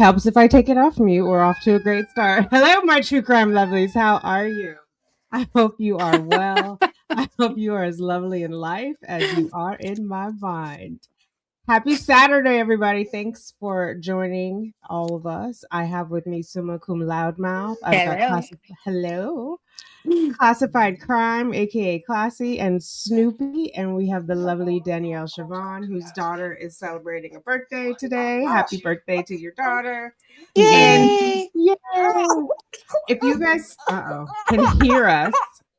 Helps if I take it off mute. We're off to a great start. Hello, my true crime lovelies. How are you? I hope you are well. I hope you are as lovely in life as you are in my mind. Happy Saturday, everybody. Thanks for joining all of us. I have with me Summa Cum Loudmouth. I've got Hello. Hello. Classified Crime, aka Classy, and Snoopy. And we have the lovely Danielle Siobhan, whose daughter is celebrating a birthday today. Happy birthday to your daughter. And Yay! yay! If you guys can hear us,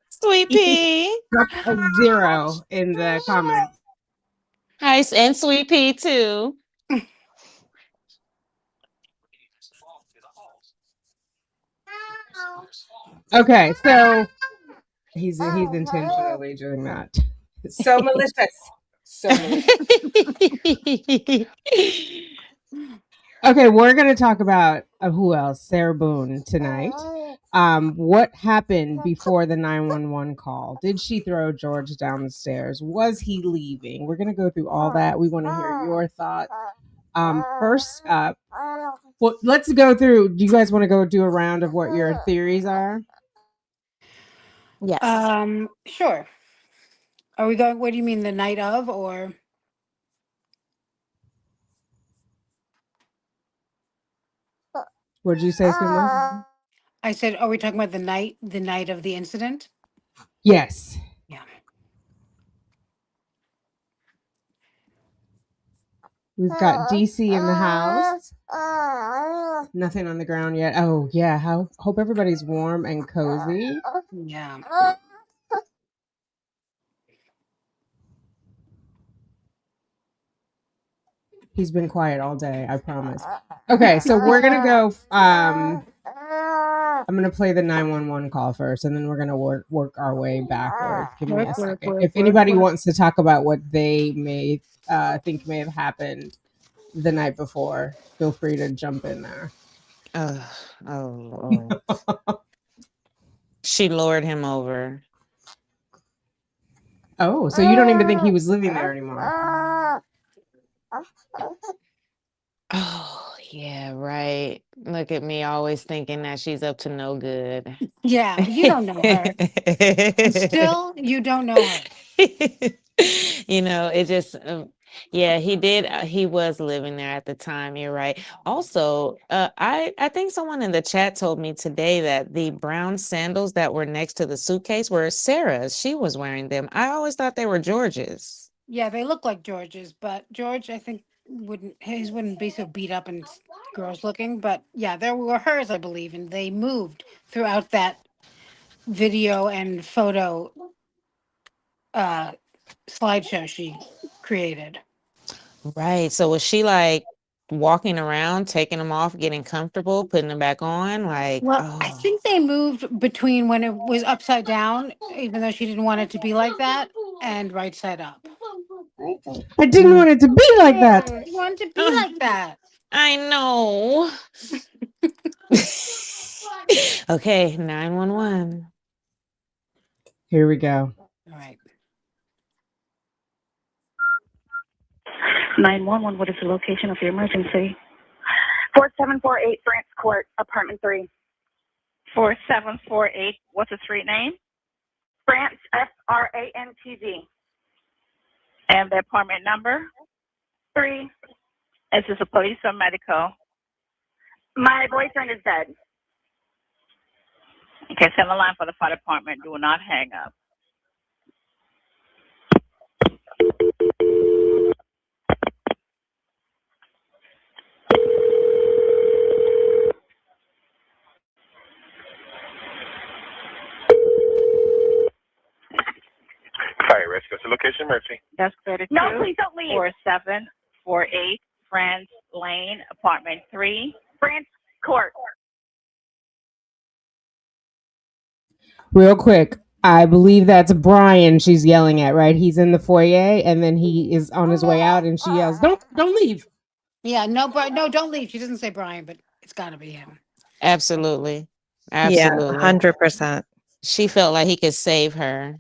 Sweet pea. drop a 0 in the comments. Hi, and Sweet pea too. Okay, so he's intentionally doing that. So malicious. So malicious. Okay, we're going to talk about who else? Sarah Boone tonight. What happened before the 911 call? Did she throw George down the stairs? Was he leaving? We're going to go through all that. We want to hear your thoughts. First up, well, let's go through. Do you guys want to go do a round of what your theories are? Yes. Sure. Are we going? What do you mean, the night of, or? What did you say, Suma? I said, are we talking about the night of the incident? Yes. Yeah. We've got DC in the house. Nothing on the ground yet. Oh, yeah. Hope everybody's warm and cozy. Yeah. He's been quiet all day, I promise. Okay, so we're going to go. I'm going to play the 911 call first, and then we're going to work our way backwards. Give me a second. If anybody wants to talk about what they may think may have happened the night before, feel free to jump in there. She lured him over. Oh, so you don't even think he was living there anymore? Oh, yeah, right. Look at me always thinking that she's up to no good. Yeah, you don't know her. And still, you don't know her. It just yeah, he did. He was living there at the time. You're right. Also, I think someone in the chat told me today that the brown sandals that were next to the suitcase were Sarah's. She was wearing them. I always thought they were George's. Yeah, they look like George's, but George, I think, his wouldn't be so beat up and gross looking. But yeah, they were hers, I believe, and they moved throughout that video and photo slideshow she created. Right. So was she like walking around, taking them off, getting comfortable, putting them back on? Like, Well, I think they moved between when it was upside down, even though she didn't want it to be like that, and right side up. I didn't want it to be like that. I want it to be like that. I know. Okay, 911. Here we go. All right. 911, what is the location of your emergency? 4748 France Court, apartment 3. 4748, what's the street name? France, FRANTZ. And the apartment number? 3. Is this a police or medical? My boyfriend is dead. Okay, send the line for the fire department. Do not hang up. Fire rescue. What's the location, Mercy? That's 32. No, please don't leave. 4748 France Lane, apartment 3. France Court. Real quick, I believe that's Brian she's yelling at, right? He's in the foyer, and then he is on his way out, and she yells, "Don't leave!" Yeah, no, don't leave. She doesn't say Brian, but it's got to be him. Absolutely. Yeah, Absolutely. 100%. She felt like he could save her.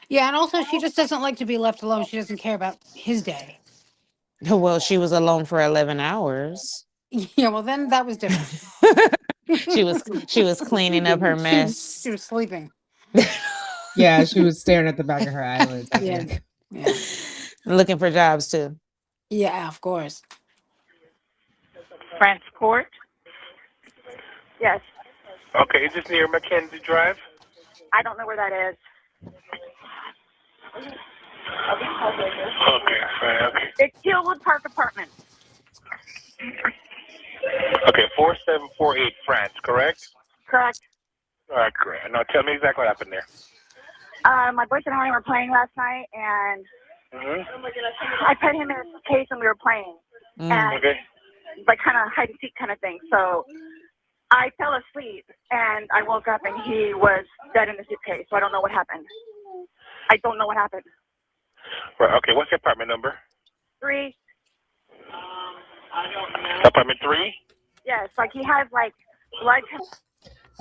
Yeah, and also she just doesn't like to be left alone. She doesn't care about his day. Well, she was alone for 11 hours. Yeah, well, then that was different. she was cleaning up her She mess. was sleeping. Yeah, she was staring at the back of her eyelids, I Yeah. think. Yeah. Looking for jobs too. Yeah, of course. France Court. Yes. Okay, is this near Mackenzie Drive? I don't know where that is. Okay, fine, okay. It's Hillwood Park Apartments. Okay, 4748 France, correct? Correct. All right, great. Now tell me exactly what happened there. My boyfriend and I were playing last night, and Mm-hmm. I put him in a case and we were playing. And Okay. like kind of hide and seek kind of thing. So I fell asleep and I woke up and he was dead in the suitcase. So I don't know what happened. I don't know what happened. Right, okay, what's your apartment number? 3. Apartment 3? Yes, like he has like blood.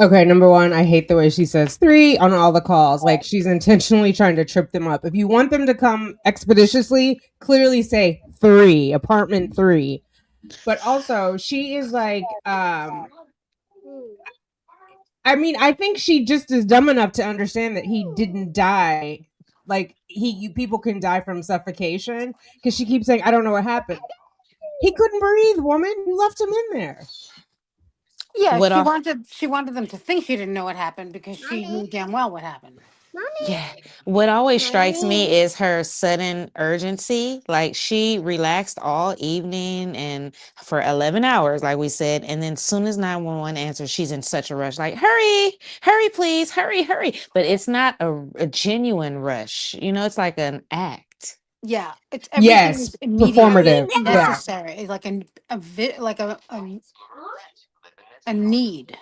Okay, number one, I hate the way she says 3 on all the calls. Like she's intentionally trying to trip them up. If you want them to come expeditiously, clearly say 3, apartment 3. But also, she is like, I mean, I think she just is dumb enough to understand that he didn't die. Like people can die from suffocation because she keeps saying, "I don't know what happened." He couldn't breathe, woman. You left him in there. Yeah, What she wanted them to think she didn't know what happened because she knew damn well what happened. Yeah. What always strikes me is her sudden urgency. Like she relaxed all evening and for 11 hours, like we said. And then soon as 911 answers, she's in such a rush, like, hurry, hurry, please, hurry, hurry. But it's not a genuine rush. You know, it's like an act. Yeah, it's everything Yes, is immediate, performative. Yeah. necessary. It's like a need.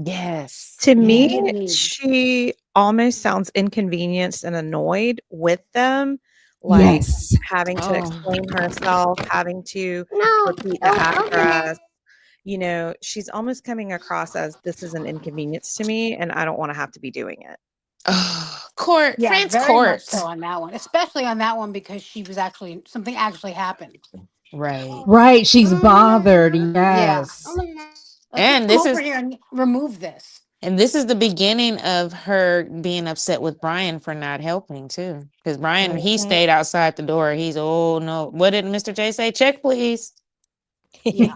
Yes. To me, Immediate need. she almost sounds inconvenienced and annoyed with them, like Yes. having to Oh. explain herself, having to repeat the address. You know, she's almost coming across as this is an inconvenience to me, and I don't want to have to be doing it. Court, Yeah, France very Court. much so on that one, especially on that one because something actually happened. Right. Right. She's bothered. Yes. Like, And just this come over is- here and remove this. And this is the beginning of her being upset with Brian for not helping too. Because Brian, he stayed outside the door. He's, oh no. What did Mr. J say? Check, please. Yeah.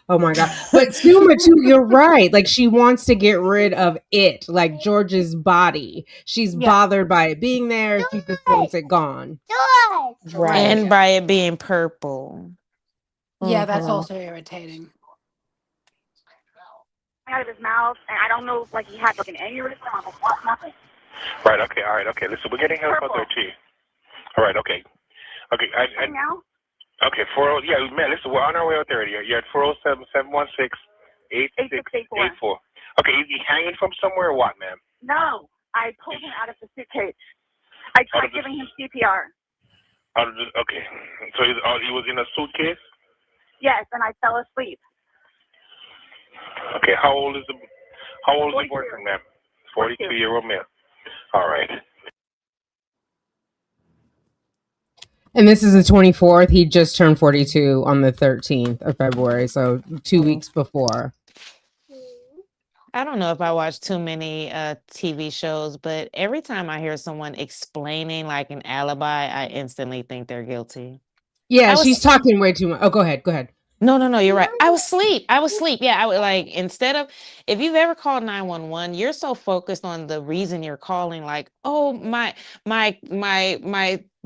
Oh my god. But Suma too, you're right. Like she wants to get rid of it, like George's body. She's bothered by it being there. She just wants it gone. Right. And by it being purple. Yeah, that's Mhm. also irritating. Out of his mouth, and I don't know, like he had like an aneurysm or what, nothing. Right, okay, all right, okay. Listen, we're getting help out there too. All right, okay. Okay, Now? okay, yeah, man, listen, we're on our way out there. You're at 407-716-8684. Okay, is he hanging from somewhere or what, ma'am? No, I pulled him out of the suitcase. I tried giving him CPR. Okay, so he was in a suitcase? Yes, and I fell asleep. Okay, how old is the 42. boyfriend, ma'am? 42-year-old male. All right. And this is the 24th. He just turned 42 on the 13th of February, so 2 weeks before. I don't know if I watch too many TV shows, but every time I hear someone explaining like an alibi, I instantly think they're guilty. Yeah, she's talking way too much. Oh, go ahead. No, you're right. I was asleep. Yeah, I would like, instead of, if you've ever called 911, you're so focused on the reason you're calling, like, oh, my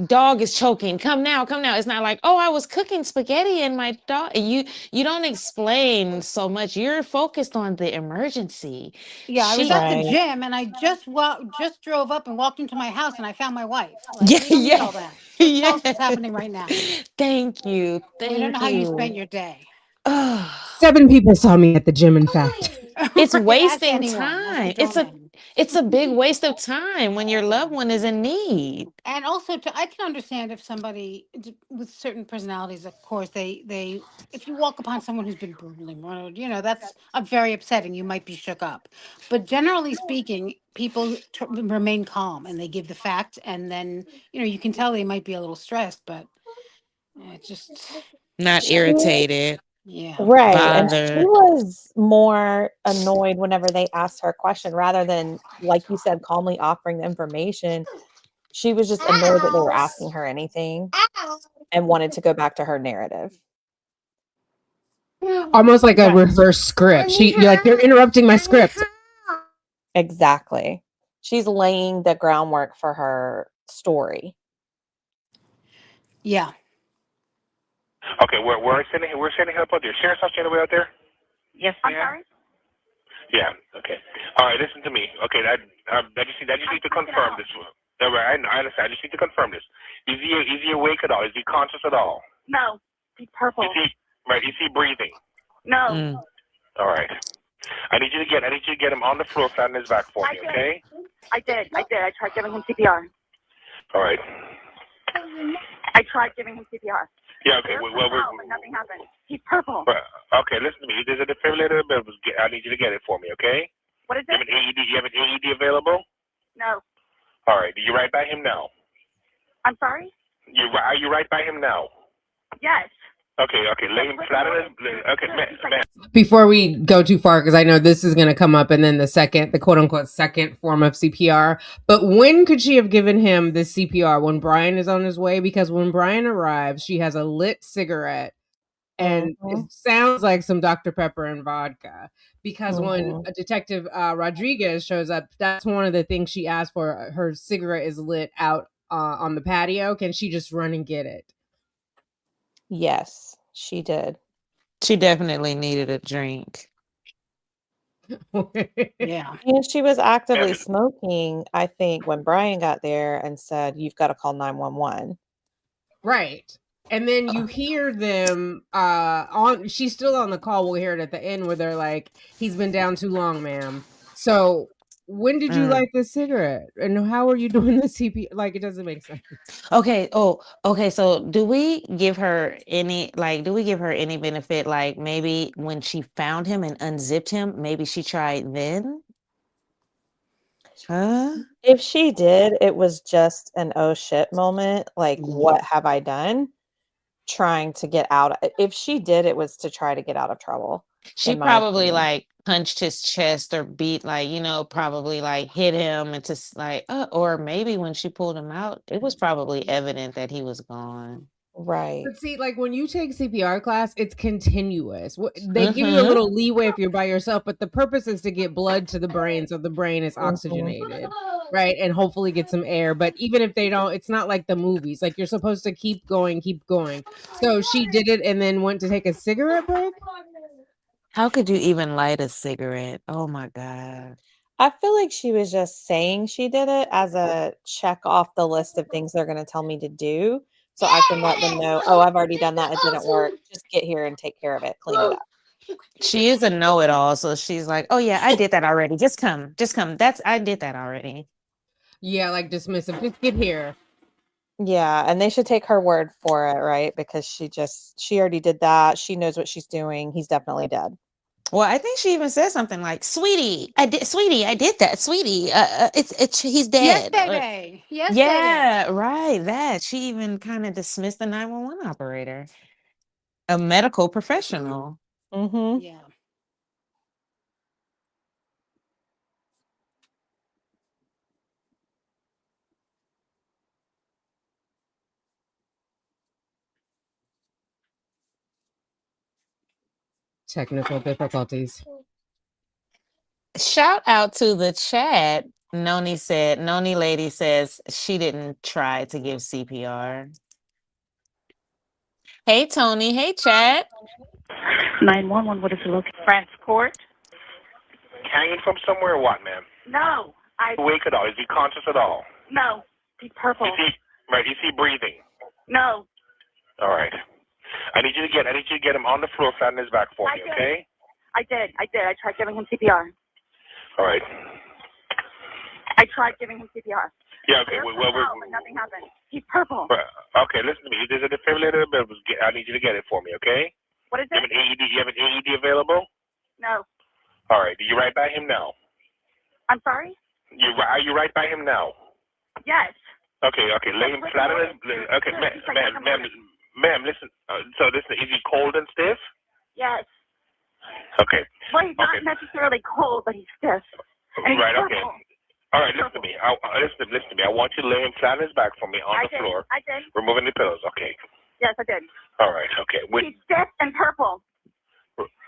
dog is choking. Come now. It's not like, oh, I was cooking spaghetti and my dog. You don't explain so much. You're focused on the emergency. Yeah, I was at the gym and I just drove up and walked into my house and I found my wife. Like, we don't need all that. Just tell us what's happening right now. Thank you. We don't know how you spent your day. 7 people saw me at the gym, in fact. It's Ask wasting anyone. time. That's what It's a big waste of time when your loved one is in need. And also, I can understand if somebody with certain personalities, of course, they if you walk upon someone who's been brutally murdered, that's very upsetting. You might be shook up, but generally speaking, people remain calm and they give the fact, and then you can tell they might be a little stressed, but it's just not irritated. Yeah. Right. And she Bothered. was more annoyed whenever they asked her a question rather than, like you said, calmly offering the information. She was just annoyed that they were asking her anything and wanted to go back to her narrative. Almost like a Right. reverse script. You're like, you're interrupting my script. Exactly. She's laying the groundwork for her story. Yeah. Okay, we're sending help out there. Sheriff's House way out there? Yes, I'm ma'am. sorry? Yeah. Okay. All right. Listen to me. Okay. I just need to confirm this one. All right. I understand. I just need to confirm this. Is he awake at all? Is he conscious at all? No. He's purple. Is he breathing? No. Mm. All right. I need you to get him on the floor, flat on his back for me. Okay. I did. I tried giving him CPR. All right. I tried giving him CPR. Yeah. Okay. But Well, nothing happened. He's purple. okay. Listen to me. There's a defibrillator available. I need you to get it for me. Okay. What is You it? have an AED. You have an AED available? No. All right. Are you right by him now? I'm sorry? Are you right by him now? Yes. Okay. Lay him flat on his. Okay, man. Before we go too far, because I know this is going to come up, and then the quote unquote second form of CPR. But when could she have given him the CPR? When Brian is on his way? Because when Brian arrives, she has a lit cigarette, and it sounds like some Dr. Pepper and vodka. Because when a Detective Rodriguez shows up, that's one of the things she asked for. Her cigarette is lit out on the patio. Can she just run and get it? Yes, she did. She definitely needed a drink. Yeah. And she was actively smoking, I think, when Brian got there and said, "You've got to call 911." Right. And then you hear them she's still on the call. We'll hear it at the end where they're like, he's been down too long, ma'am. So when did you light this cigarette? And how are you doing the CP? Like, it doesn't make sense. Okay. Oh, okay. So do we give her any benefit? Like maybe when she found him and unzipped him, maybe she tried then? Huh? If she did, it was just an oh shit moment. Like, what have I done? Trying to get out. If she did, it was to try to get out of trouble. She in my probably opinion. like punched his chest or beat, like, probably like hit him and just like, or maybe when she pulled him out, it was probably evident that he was gone. Right. But see, like when you take CPR class, it's continuous. They give you a little leeway if you're by yourself, but the purpose is to get blood to the brain so the brain is oxygenated, right? And hopefully get some air. But even if they don't, it's not like the movies. Like you're supposed to keep going, keep going. So she did it and then went to take a cigarette break. How could you even light a cigarette? Oh my God. I feel like she was just saying she did it as a check off the list of things they're going to tell me to do. So I can let them know, oh, I've already done that. It didn't work. Just get here and take care of it. Clean it up. She is a know-it-all, so she's like, oh yeah, I did that already. Just come. I did that already. Yeah, like dismissive. Just get here. Yeah, and they should take her word for it, right? Because she already did that. She knows what she's doing. He's definitely dead. Well, I think she even said something like, sweetie, I did that, sweetie. He's dead. Yesterday. Yeah, right. That she even kind of dismissed the 911 operator, a medical professional. Mm-hmm. Yeah. Technical difficulties. Shout out to the chat. Noni lady says she didn't try to give CPR. Hey, Tony. Hey, chat. 911, what is the location? France Court? Hanging from somewhere or what, ma'am? No. Awake at all? Is he conscious at all? No. He's purple. Is he breathing? No. All right. I need you to get him on the floor, flat on his back for me, okay? I did. I tried giving him CPR. All right. I tried giving him CPR. Yeah, okay. But nothing happened. He's purple. Okay, listen to me. There's a defibrillator available. I need you to get it for me, okay? What is it? You have an AED available? No. All right. Are you right by him now? I'm sorry? Are you right by him now? Yes. Okay. Lay him flat on his. Okay, ma'am, listen. So listen, is he cold and stiff? Yes. Okay. Well, he's not Okay. necessarily cold, but he's stiff. And he's Right. Okay. purple. All right. Listen to me. Listen to me. I want you to lay him flat on his back for me on the floor, I did. removing the pillows. Okay. Yes, I did. All right. Okay. He's stiff and purple.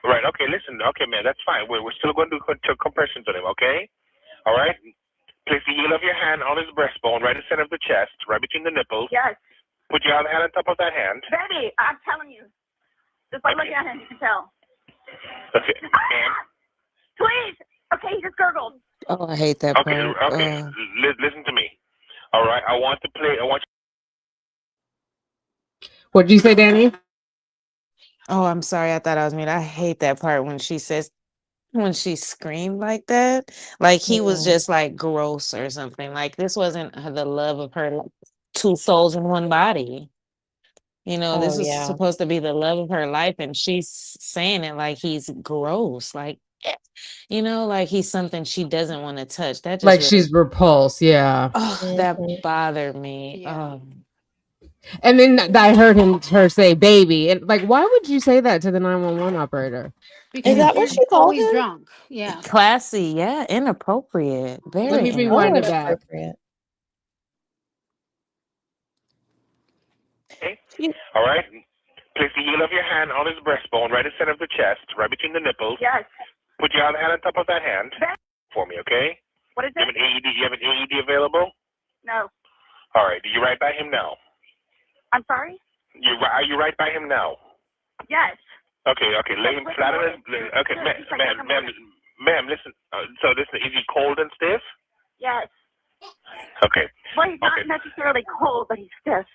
Right. Okay. Listen. Okay, man. That's fine. We're still going to do compressions on him. Okay. All right. Place the heel of your hand on his breastbone, right in the center of the chest, right between the nipples. Yes. Put your other hand on top of that hand. Baby, I'm telling you. Just by looking at him, you can tell. Okay. And, Please. Okay, he just gurgled. Oh, I hate that okay. part. Okay. Listen to me. All right. I want What'd you say, Danny? Oh, I'm sorry. I thought I was muted. I hate that part when she screamed like that. Like he was just like gross or something. Like this wasn't the love of her, like, two souls in one body. You know, this Oh, is yeah. supposed to be the love of her life, and she's saying it like he's gross, like, you know, like he's something she doesn't want to touch. That just Like really, she's repulsed, yeah. oh, that Mhm. bothered me. Yeah. And then I heard her say baby. And like, why would you say that to the 911 operator? Because that what he's she called always him? drunk. Yeah. Classy, yeah, inappropriate, Let very me Oh, rewind it inappropriate. back. inappropriate. Okay. She- All right. Place the heel of your hand on his breastbone, right in the center of the chest, right between the nipples. Yes. Put your other hand on top of that hand for me, okay? What is You have it? an AED? You have an AED available? No. All right. Are you right by him now? I'm sorry? Are you right by him now? Yes. Okay. Okay. Lay him flat on his. Okay, ma'am. Listen. So listen. Is he cold and stiff? Yes. Okay. Well, he's not Okay. necessarily cold, but he's stiff.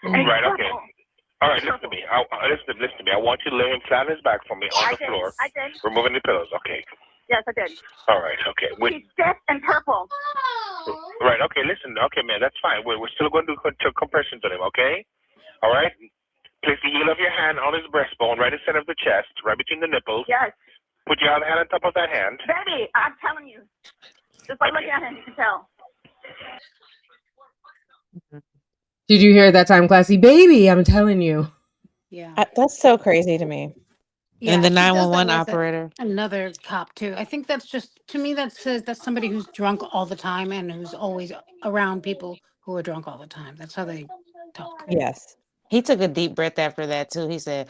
And he's Right. Okay. purple. All right. Listen to me. Listen to me. I want you to lay him flat on his back for me on the floor, I did. removing the pillows. Okay. Yes, I did. All right. Okay. He's stiff and purple. Right. Okay. Listen. Okay, man. That's fine. We're still going to do compressions on him. Okay. All right. Place the heel of your hand on his breastbone, right in the center of the chest, right between the nipples. Yes. Put your other hand on top of that hand. Baby, I'm telling you. Just by looking at him, you can tell. Did you hear that time, Classy? Baby, I'm telling you. Yeah. That's so crazy to me. Yeah, And the she does that 911 with operator. another cop too. I think that's just, to me, that says that's somebody who's drunk all the time and who's always around people who are drunk all the time. That's how they talk. Yes. He took a deep breath after that too. He said,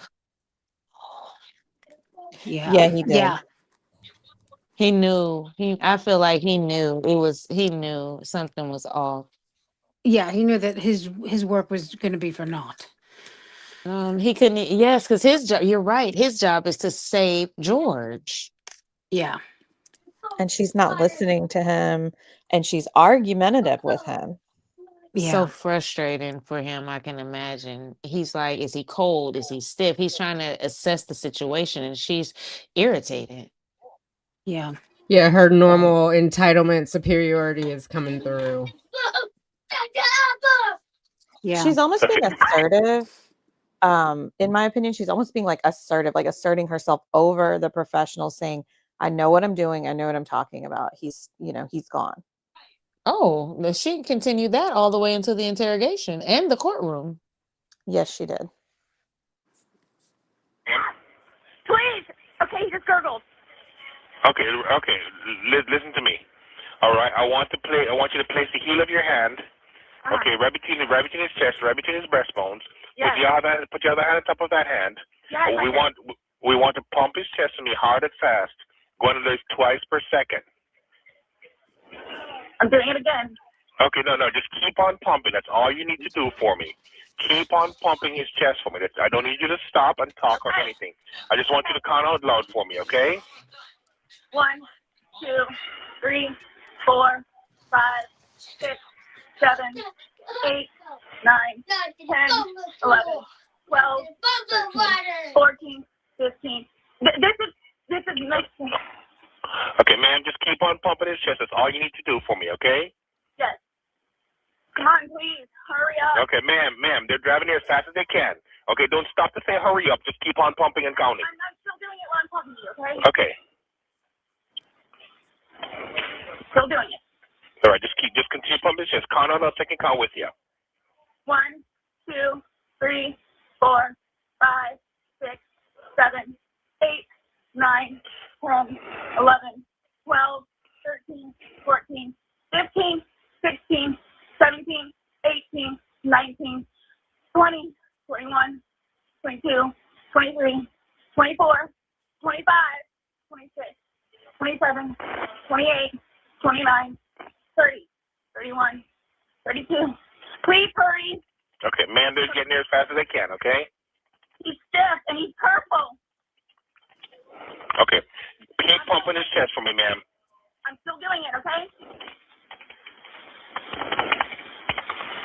Yeah. Yeah, he did. Yeah. he knew. I feel like he knew he knew something was off. Yeah. He knew that his work was going to be for naught. He couldn't, yes, because his job, you're right. His job is to save George. Yeah. And she's not listening to him, and she's argumentative with him. Yeah. So frustrating for him, I can imagine. He's like, is he cold? Is he stiff? He's trying to assess the situation, and she's irritated. Yeah. Yeah, her normal entitlement superiority is coming through. Yeah. She's almost being assertive. In my opinion, she's almost being like assertive, like asserting herself over the professional, saying, I know what I'm doing. I know what I'm talking about. He's gone. Oh, she continued that all the way into the interrogation and the courtroom. Yes, she did. Please. Okay, he just gurgled. Okay. Okay. Listen to me. All right. I want you to place the heel of your hand. Okay, right between his chest, right between his breastbones. Yes. Put your other hand on top of that hand. Yes, We want to pump his chest to me hard and fast, going at least twice per second. I'm doing it again. Okay, no, just keep on pumping. That's all you need to do for me. Keep on pumping his chest for me. I don't need you to stop and talk or anything. I just want you to count out loud for me, okay? 1, 2, 3, 4, 5, 6, 7, 8, 9, 10, 11, 12, 13, 14, 15. This is like. Okay, ma'am, just keep on pumping his chest. That's all you need to do for me, okay? Yes. Come on, please. Hurry up. Okay, ma'am, they're driving here as fast as they can. Okay, don't stop to say hurry up. Just keep on pumping and counting. I'm still doing it while I'm talking to you, okay? Okay. Still doing it. All right, just continue pumping his chest. Count on us. I can count with you. 1, 2, 3, 4, 5, 6, 7, 8, 9, 10, 11, 12, 13, 14, 15, 16, 17, 18, 19, 20, 21, 22, 23, 24, 25, 26, 27, 28, 29, 30, 31, 32. Please hurry. Okay, ma'am, they're getting there as fast as they can, okay? He's stiff and he's purple. Okay. Keep pumping his chest for me, ma'am. I'm still doing it, okay?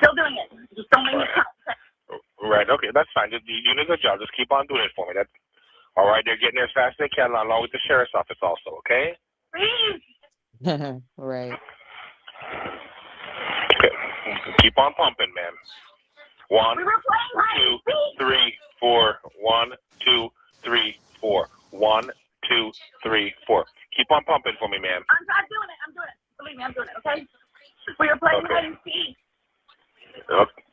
Still doing it. Just don't make me count. Right, okay, that's fine. You're doing a good job. Just keep on doing it for me. That's all right. They're getting there as fast as they can, along with the sheriff's office also, okay? Please. Right. Okay. Keep on pumping, ma'am. 1, We were playing hide 2, and seek. 3, 4. 1, 2, 3, 4. 1, 2, 3, 4. Keep on pumping for me, ma'am. I'm doing it. I'm doing it. Believe me, I'm doing it, okay? We were playing Okay. hide and seek. Okay.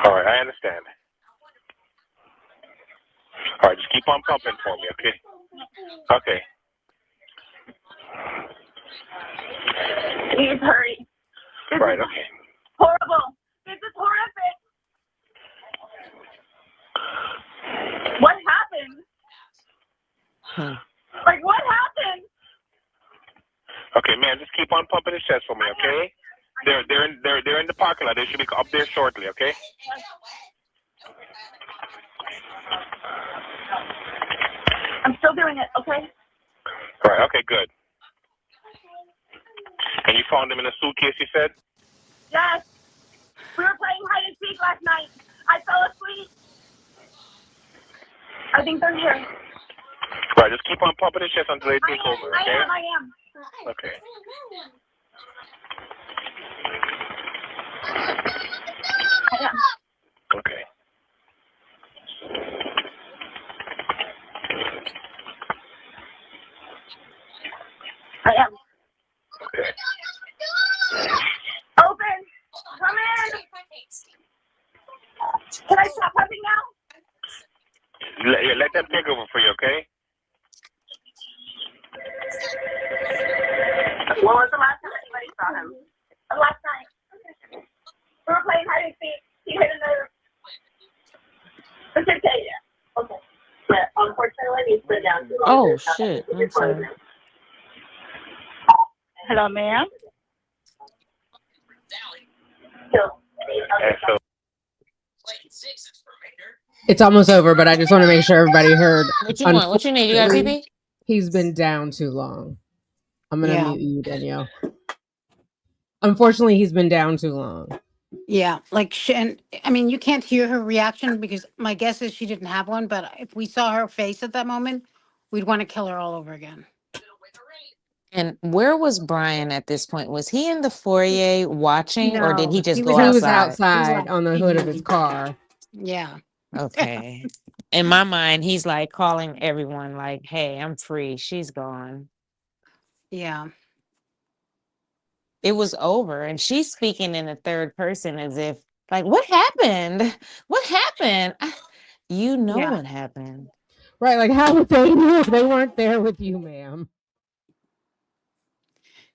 All right, I understand. All right, just keep on pumping for me, okay? Okay. Please hurry. This Right, is okay. horrible. This is horrific. What happened? Like, what happened? Okay, man, just keep on pumping his chest for me, okay? They're in the parking lot. They should be up there shortly, okay? I'm still doing it, okay? All right, okay, good. And you found them in a suitcase, you said? Yes. We were playing hide and seek last night. I fell asleep. I think they're here. Right, just keep on pumping his chest until they take over, I okay? am. Okay. I am. Okay. I am. Okay. Open. Come in. Can I stop pumping now? Let them take over for you, okay? When was the last time anybody saw him? Last night. We were playing hide and seek. He hit another. It's okay, yeah. Okay. Yeah, unfortunately, he's been down too long. Oh shit. I'm sorry. Hello, ma'am. And so, It's almost over, but I just want to make sure everybody heard. What you want? What you need? You got a Unfortunately, pee? He's been down too long. I'm gonna Yeah. mute you, Danielle. Unfortunately, he's been down too long. Yeah, like and I mean, you can't hear her reaction because my guess is she didn't have one. But if we saw her face at that moment, we'd want to kill her all over again. And where was Brian at this point? Was he in the foyer watching, or did he No, just he go was He was outside? outside on the hood of his car. Yeah. Okay. In my mind, he's like calling everyone, like, "Hey, I'm free. She's gone." Yeah. It was over, and she's speaking in the third person as if, like, "What happened? What happened? You know Yeah. what happened." Right, like how would they know? They weren't there with you, ma'am.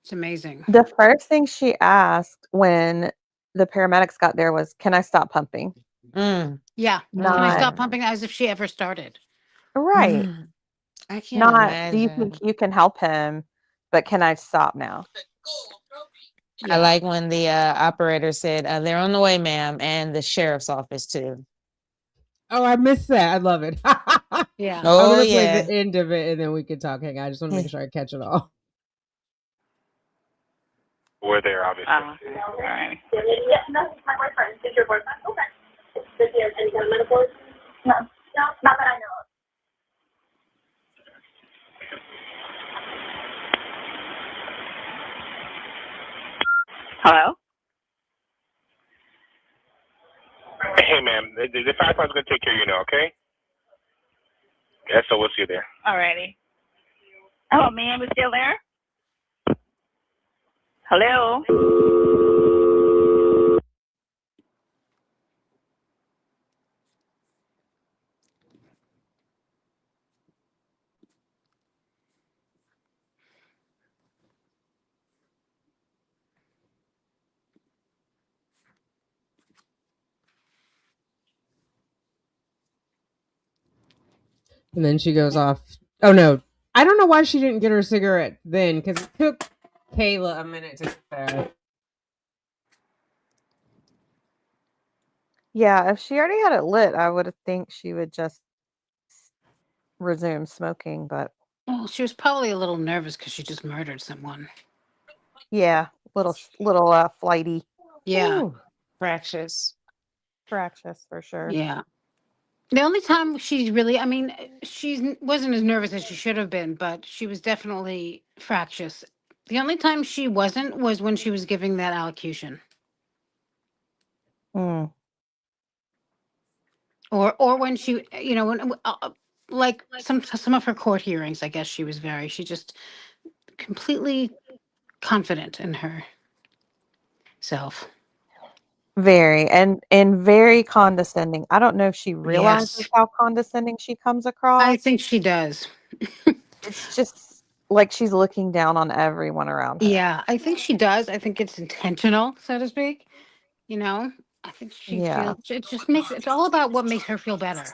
It's amazing. The first thing she asked when the paramedics got there was, "Can I stop pumping?" Mm, Yeah. Can I Not stop pumping as if she ever started? right. mm. I can't Not, "Do you imagine. think you can help him? But can I stop now?" I like when the operator said, "They're on the way, ma'am," and the sheriff's office too. Oh, I missed that. I love it. Yeah. I'm Oh gonna play yeah. the end of it and then we can talk. Hang on, I just want to make sure I catch it all. we're there, obviously. All right. Yeah, no, he's my boyfriend. Is your boyfriend? Okay. Does he have any kind of medical? No. No, not that I know of. Hello? Hey, ma'am, the firefighter's going to take care of you now, okay? Yeah, so we'll see you there. Alrighty. Hello, ma'am. Is still there? Hello? And then she goes off. Oh no, I don't know why she didn't get her cigarette then, because it took Kayla a minute to get there. Yeah, if she already had it lit, I would think she would just resume smoking, but Well, she was probably a little nervous because she just murdered someone. yeah, little flighty, Yeah. Ooh, fractious. fractious for sure. Yeah. The only time she's really, I mean, she wasn't as nervous as she should have been, but she was definitely fractious. The only time she wasn't was when she was giving that allocution, Mm. or when she, when like some of her court hearings. I guess she just completely confident in herself. Very and very condescending. I don't know if she realizes Yes, how condescending she comes I across. think she does. It's just like she's looking down on everyone around her. Yeah, I think she does. I think it's intentional, so to speak. I think she Yeah. feels it just makes it's all about what makes her feel better.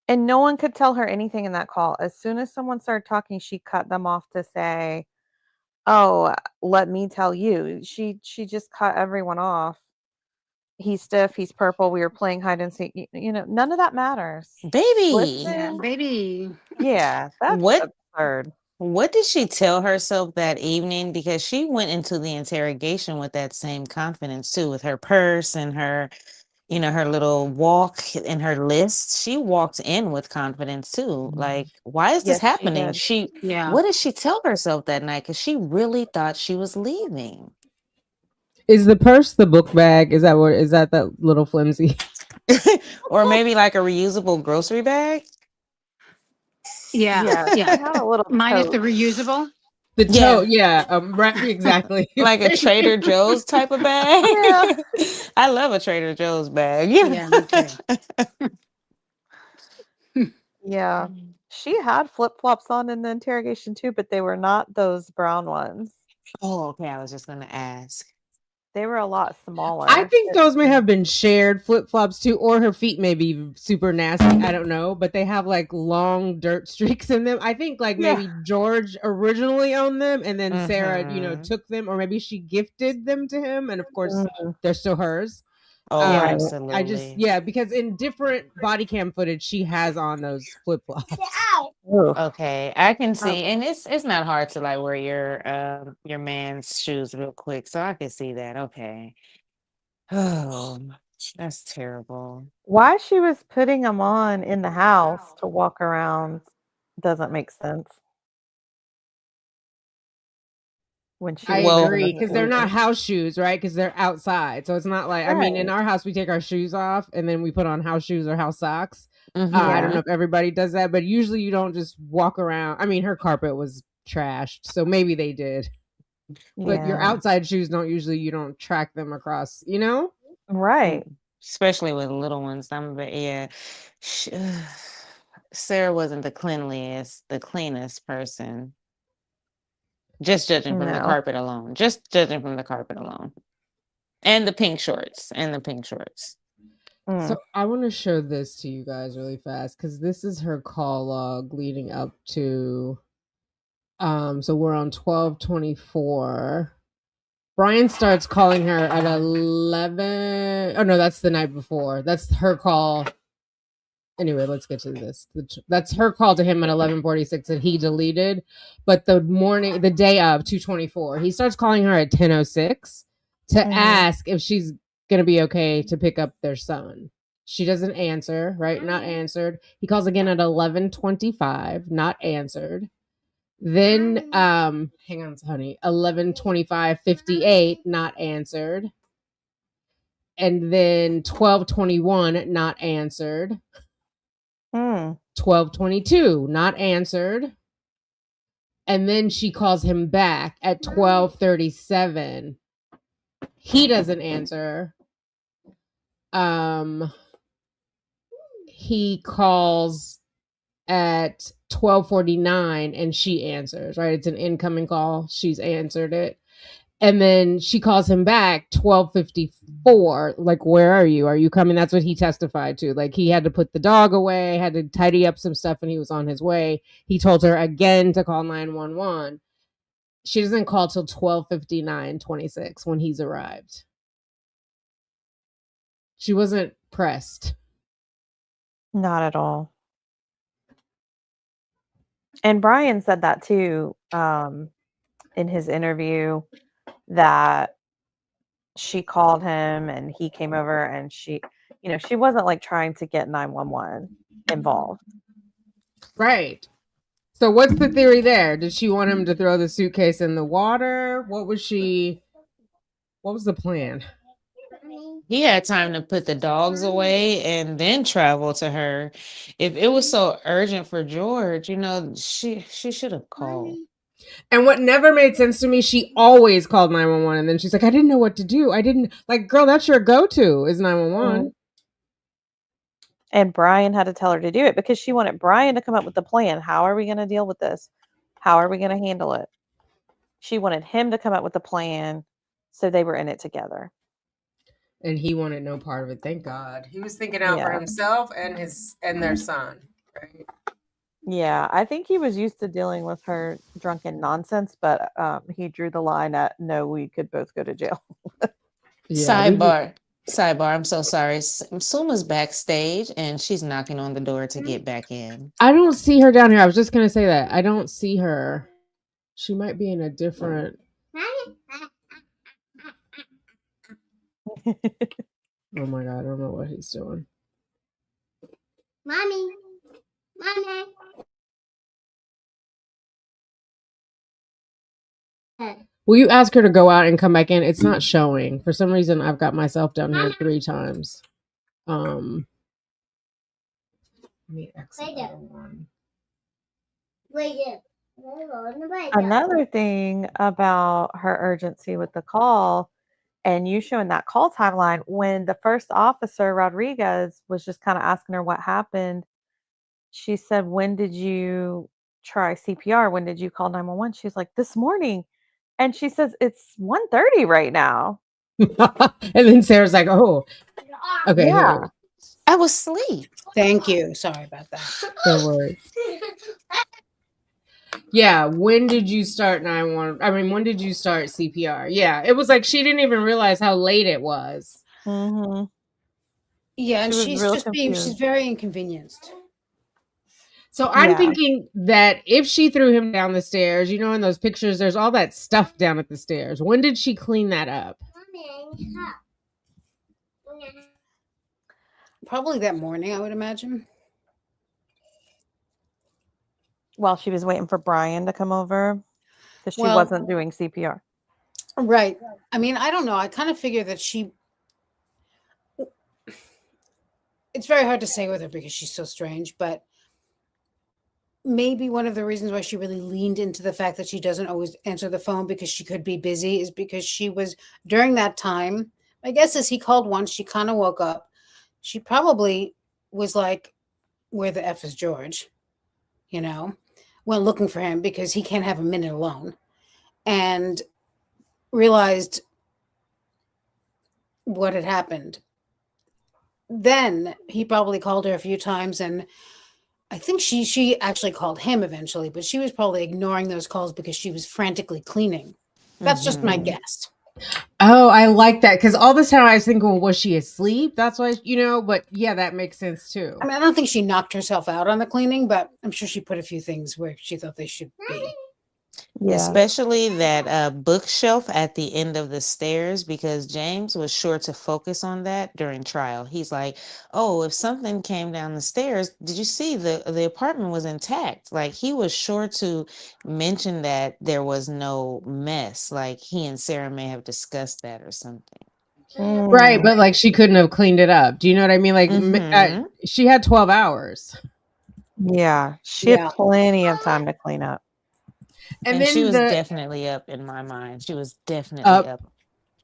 And no one could tell her anything in that call. As soon as someone started talking, she cut them off to say, "Oh, let me tell you." She just cut everyone off. He's stiff, he's purple, we were playing hide and seek. None of that matters. Baby, Yeah, Listen, baby. yeah, that's what absurd. what did she tell herself that evening? Because she went into the interrogation with that same confidence too, with her purse and her, her little walk and her list. She walked in with confidence too. Like, why is this Yes, she happening? did. Yeah. What did she tell herself that night? Because she really thought she was leaving. Is the purse the book bag? Is that little flimsy? Or maybe like a reusable grocery bag? Yeah. Yeah, Yeah. she had a little Minus the tote. reusable. The Yeah. tote, yeah, right, exactly. Like a Trader Joe's type of bag. Yeah. I love a Trader Joe's bag. Yeah, me too. Yeah. She had flip-flops on in the interrogation too, but they were not those brown ones. Oh, okay. I was just gonna ask. They were a lot smaller. I think those may have been shared flip flops too, or her feet may be super nasty. I don't know, but they have like long dirt streaks in them. I think like Yeah. maybe George originally owned them, and then Sarah, Mhm. took them, or maybe she gifted them to him, and of course Mhm. they're still hers. Oh, Right. absolutely. I just because in different body cam footage she has on those flip flops. Ugh. Okay, I can see, and it's not hard to like wear your man's shoes real quick, so I can see that. Okay. Oh, that's terrible. Why she was putting them on in the house to walk around doesn't make sense. When she I was Well, agree, because they're not leaving. house shoes, right? Because they're outside, so it's not like I mean, in Right. our house we take our shoes off and then we put on house shoes or house socks. mhm. I don't Yeah. know if everybody does that, but usually you don't just walk around. I mean, her carpet was trashed, so maybe they did. But your Yeah. outside shoes you don't track them across, Right. Especially with little ones. Yeah. Sh- Sarah wasn't the cleanest person. Just judging from the No. carpet alone. Just judging from the carpet alone. And the pink shorts. Mm. So I want to show this to you guys really fast because this is her call log leading up to. So we're on 12/24. Brian starts calling her at 11. Oh no, that's the night before. That's her call. Anyway, let's get to this. That's her call to him at 11:46 that he deleted. But the day of 2/24, he starts calling her at 10:06 to Mhm. ask if she's gonna be okay to pick up their son. She doesn't answer, right? Not answered. He calls again at 11:25, not answered. Then hang on, honey. 11:25:58, not answered. And then 12:21, not answered. Mm. 12:22, not answered. And then she calls him back at 12:37. He doesn't answer. He calls at 12:49 and she answers, right? It's an incoming call. She's answered it. And then she calls him back 12:54. Like, where are you? Are you coming? That's what he testified to. Like, he had to put the dog away, had to tidy up some stuff, and he was on his way. He told her again to call 911. She doesn't call till 12:59:26 when he's arrived. She wasn't pressed. Not at all. And Brian said that too, in his interview, that she called him and he came over and she wasn't like trying to get 911 involved. Right. So what's the theory there? Did she want him to throw the suitcase in the water? What was the plan? He had time to put the dogs away and then travel to her. If it was so urgent for George, she should have called. And what never made sense to me, she always called 911 and then she's like, I didn't know what to do. I didn't, like, girl, that's your go-to is 911. And Brian had to tell her to do it because she wanted Brian to come up with the plan. How are we going to deal with this? How are we going to handle it? She wanted him to come up with a plan, so they were in it together. And he wanted no part of it. Thank God. He was thinking out for himself and their son, right? Yeah, I think he was used to dealing with her drunken nonsense, but he drew the line at no, we could both go to jail. Sidebar, I'm so sorry. Suma's backstage and she's knocking on the door to get back in. I don't see her down here. I was just going to say that. I don't see her. She might be in a different... Oh my God, I don't know what he's doing. Mommy. Will you ask her to go out and come back in? It's not showing. For some reason, I've got myself down here 3 times. Let me exit that one. Another thing about her urgency with the call, and you showing that call timeline, when the first officer, Rodriguez, was just kind of asking her what happened, she said, when did you try CPR? When did you call 911? She's like, this morning. And she says, it's 1:30 right now. And then Sarah's like, oh, okay. Yeah. Here. I was asleep. Thank you. Sorry about that. Don't worry. Yeah, when did you start 911? I mean, when did you start CPR? Yeah, it was like she didn't even realize how late it was. Mm-hmm. Yeah, and She was real confused. she's very inconvenienced. So I'm Yeah. thinking that if she threw him down the stairs, in those pictures, there's all that stuff down at the stairs. When did she clean that up? Probably that morning, I would imagine. While she was waiting for Brian to come over, because she Well- wasn't doing CPR. Right. I mean, I don't know. I kind of figure that it's very hard to say with her because she's so strange, but maybe one of the reasons why she really leaned into the fact that she doesn't always answer the phone because she could be busy is because she was during that time. I guess as he called once, she kind of woke up. She probably was like, where the F is George? Went looking for him because he can't have a minute alone, and realized what had happened. Then he probably called her a few times, and I think she actually called him eventually, but she was probably ignoring those calls because she was frantically cleaning. That's just my guess. Oh, I like that. Because all this time I was thinking, well, was she asleep? That's why, but yeah, that makes sense too. I mean, I don't think she knocked herself out on the cleaning, but I'm sure she put a few things where she thought they should be. Yeah. Especially that bookshelf at the end of the stairs, because James was sure to focus on that during trial. He's like, oh, if something came down the stairs, did you see the apartment was intact? Like, he was sure to mention that there was no mess. Like, he and Sarah may have discussed that or something. Right, but like she couldn't have cleaned it up. Do you know what I mean? Like she had 12 hours. Yeah, she had plenty of time to clean up. And And then she was definitely up in my mind. She was definitely up.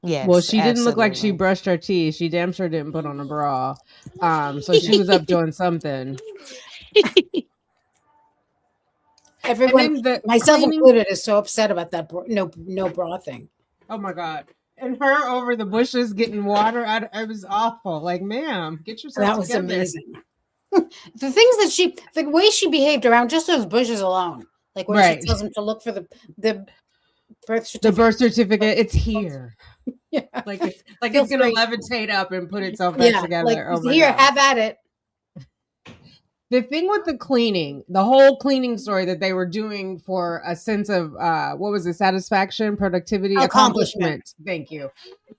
Yes. Well, she didn't look like she absolutely. brushed her teeth. She damn sure didn't put on a bra. So she was up doing something. Everyone, And then myself cleaning- included, is so upset about that no bra thing. Oh my god. And her over the bushes getting water. It was awful. Like, ma'am, get yourself That was together. amazing. The things that the way she behaved around just those bushes alone, like when Right. she tells him to look for the birth certificate. The birth certificate, it's here. Yeah. Like it's Feel gonna free. levitate up and put itself back together. Like, Oh my here, God. have at it. The thing with the cleaning, the whole cleaning story that they were doing for a sense of what was it, satisfaction, productivity, accomplishment. Thank you.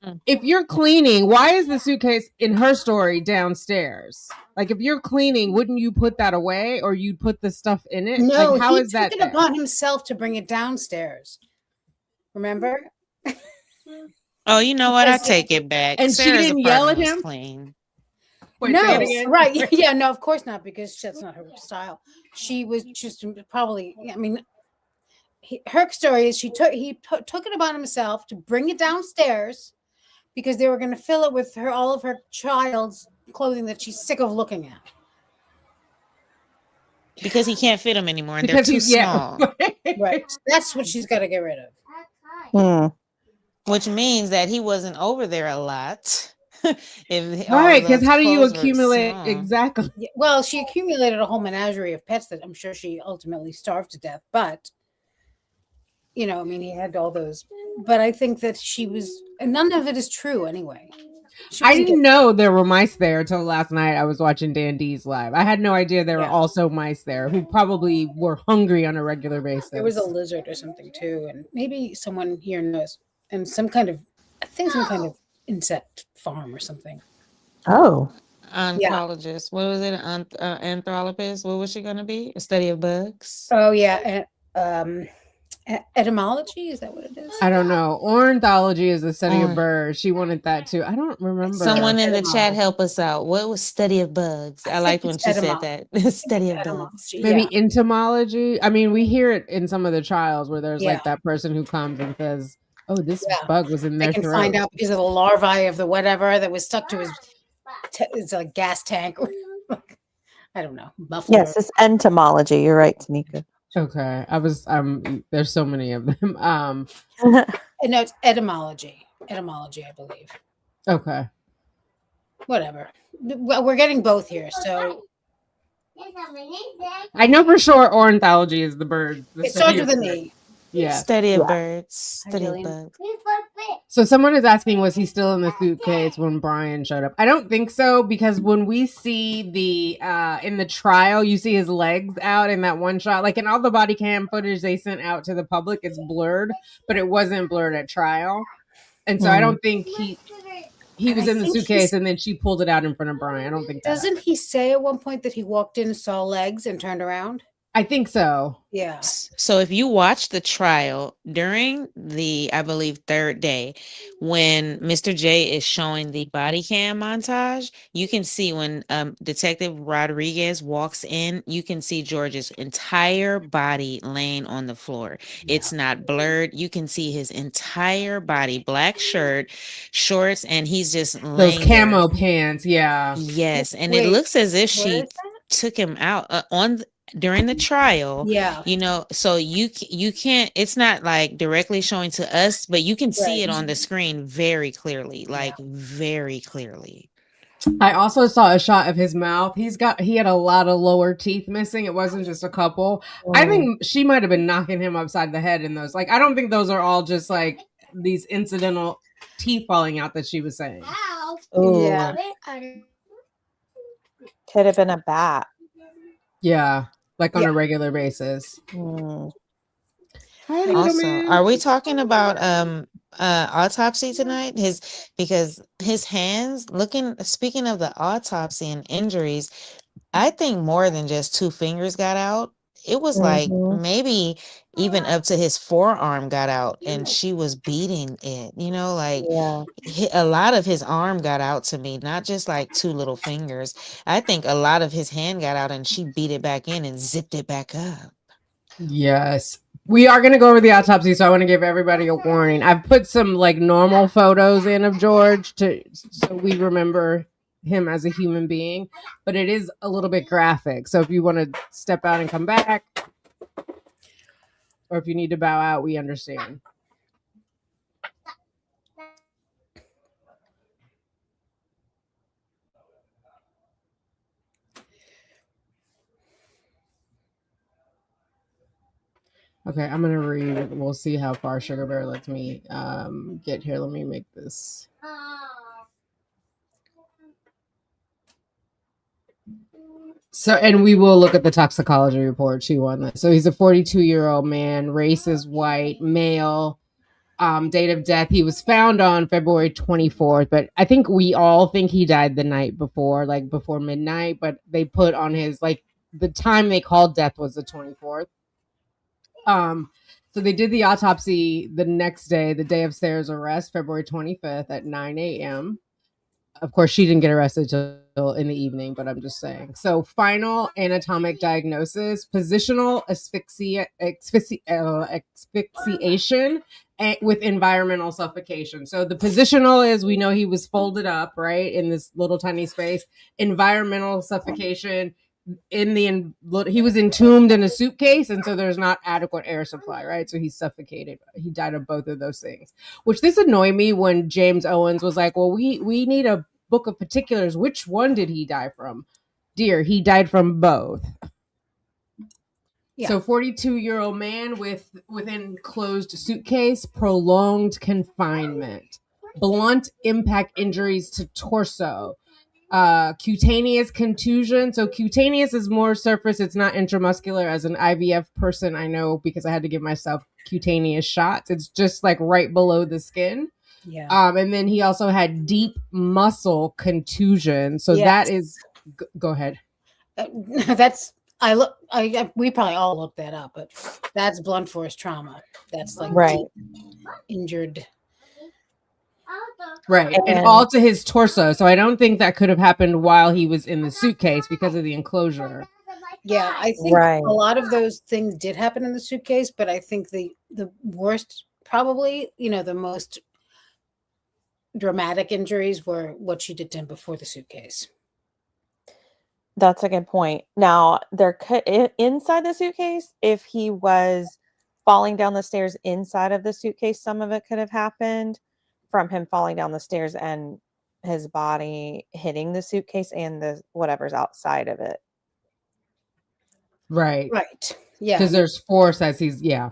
Mhm. If you're cleaning, why is the suitcase in her story downstairs? Like, if you're cleaning, wouldn't you put that away or you'd put the stuff in it? No, like, how he is that took it there? upon himself to bring it downstairs. Remember? Oh, you know what? I Because- take it back. And she Sarah's didn't yell apartment at was him? clean. Wait, no, say it again? right? Yeah, no, of course not, because that's not her style. She was just probably. I mean, her story is he took it upon himself to bring it downstairs because they were going to fill it with all of her child's clothing that she's sick of looking at. Because he can't fit them anymore and Because they're too he's, yeah. small. Right. That's what she's got to get rid of. Which means that he wasn't over there a lot. If all Right, of because those how do you clothes were accumulate small. exactly? Yeah, well, she accumulated a whole menagerie of pets that I'm sure she ultimately starved to death. But, you know, I mean, he had all those. But I think that she was, and none of it is true anyway. I didn't know there were mice there until last night. I was watching Dan D's live. I had no idea there were also mice there who probably were hungry on a regular basis. There was a lizard or something too, and maybe someone here knows. And some kind of, I think some kind of insect farm or something. Oh. Oncologist. What was it? Anthropologist. What was she going to be? A study of bugs? Oh yeah, etymology, is that what it is? I don't know. Ornithology is a study of birds. She wanted that too. I don't remember. Someone in the chat help us out. What was study of bugs? I liked when she said that. Study of bugs. Maybe entomology. I mean, we hear it in some of the trials where there's Yeah. like that person who comes and says, "Oh, this bug was in They their can throat." find out because of the larvae of the whatever that was stuck to his it's a gas tank. I don't know. Muffler. Yes, it's entomology. You're right, Tanika. Okay, I was. There's so many of them. No, it's etymology. Etymology, I believe. Okay. Whatever. Well, we're getting both here, so I know for sure ornithology is the bird. it starts with an E. Yeah. Study of birds. Study of bugs. So someone is asking, was he still in the suitcase when Brian showed up? I don't think so, because when we see the in the trial, you see his legs out in that one shot. Like in all the body cam footage they sent out to the public, it's blurred, but it wasn't blurred at trial. And so I don't think he was in the suitcase and then she pulled it out in front of Brian. I don't think that. Doesn't he say at one point that he walked in, saw legs, and turned around? I think so. Yeah. So if you watch the trial during the, I believe, third day, when Mr. J is showing the body cam montage, you can see when Detective Rodriguez walks in, you can see George's entire body laying on the floor. It's not blurred. You can see his entire body, black shirt, shorts, and he's just those laying camo there. Pants. Yeah. Yes, and Wait, it looks as if where she is that? took him out during the trial. Yeah. You know, so you can't, it's not like directly showing to us, but you can see it on the screen very clearly, like very clearly. I also saw a shot of his mouth. He had a lot of lower teeth missing. It wasn't just a couple. I think she might have been knocking him upside the head in those. Like, I don't think those are all just like these incidental teeth falling out that she was saying. Ooh. Yeah. Could have been a bat. Yeah. Like on a regular basis. Mm. Also, are we talking about autopsy tonight? Because his hands, speaking of the autopsy and injuries, I think more than just 2 fingers got out. It was like maybe even up to his forearm got out, and she was beating it, you know, like a lot of his arm got out to me, not just like 2 little fingers. I think a lot of his hand got out and she beat it back in and zipped it back up. Yes. We are going to go over the autopsy, so I want to give everybody a warning. I've put some like normal photos in of George so we remember him as a human being, but it is a little bit graphic. So if you want to step out and come back, or if you need to bow out, we understand. Okay, I'm gonna read. We'll see how far Sugar Bear lets me get here. Let me make this. So, and we will look at the toxicology report too on this. So he's a 42-year-old man, race is white, male. Date of death, he was found on February 24th, but I think we all think he died the night before, like before midnight, but they put on his, like, the time they called death was the 24th. So they did the autopsy the next day, the day of Sarah's arrest, February 25th at 9 a.m. Of course, she didn't get arrested till in the evening, but I'm just saying. So, final anatomic diagnosis: positional asphyxiation with environmental suffocation. So, the positional is, we know he was folded up, right, in this little tiny space. Environmental suffocation, he was entombed in a suitcase, and so there's not adequate air supply, right? So he's suffocated. He died of both of those things, which this annoyed me when James Owens was like, well, we need a book of particulars. Which one did he die from? Dear, he died from both. Yeah. So 42-year-old man within closed suitcase, prolonged confinement, blunt impact injuries to torso, cutaneous contusion. So cutaneous is more surface. It's not intramuscular. As an IVF person, I know, because I had to give myself cutaneous shots. It's just like right below the skin. Yeah. And then he also had deep muscle contusion. So that is, go ahead. That's, we probably all looked that up, but that's blunt force trauma. That's like Right. deep injured. Right. And all to his torso. So I don't think that could have happened while he was in the suitcase because of the enclosure. Yeah, I think Right. a lot of those things did happen in the suitcase, but I think the worst, probably, the most dramatic injuries were what she did to him before the suitcase. That's a good point. Now, there could inside the suitcase, if he was falling down the stairs inside of the suitcase, some of it could have happened from him falling down the stairs and his body hitting the suitcase and the whatever's outside of it. Right. Right. Yeah. Because there's force as he's, yeah.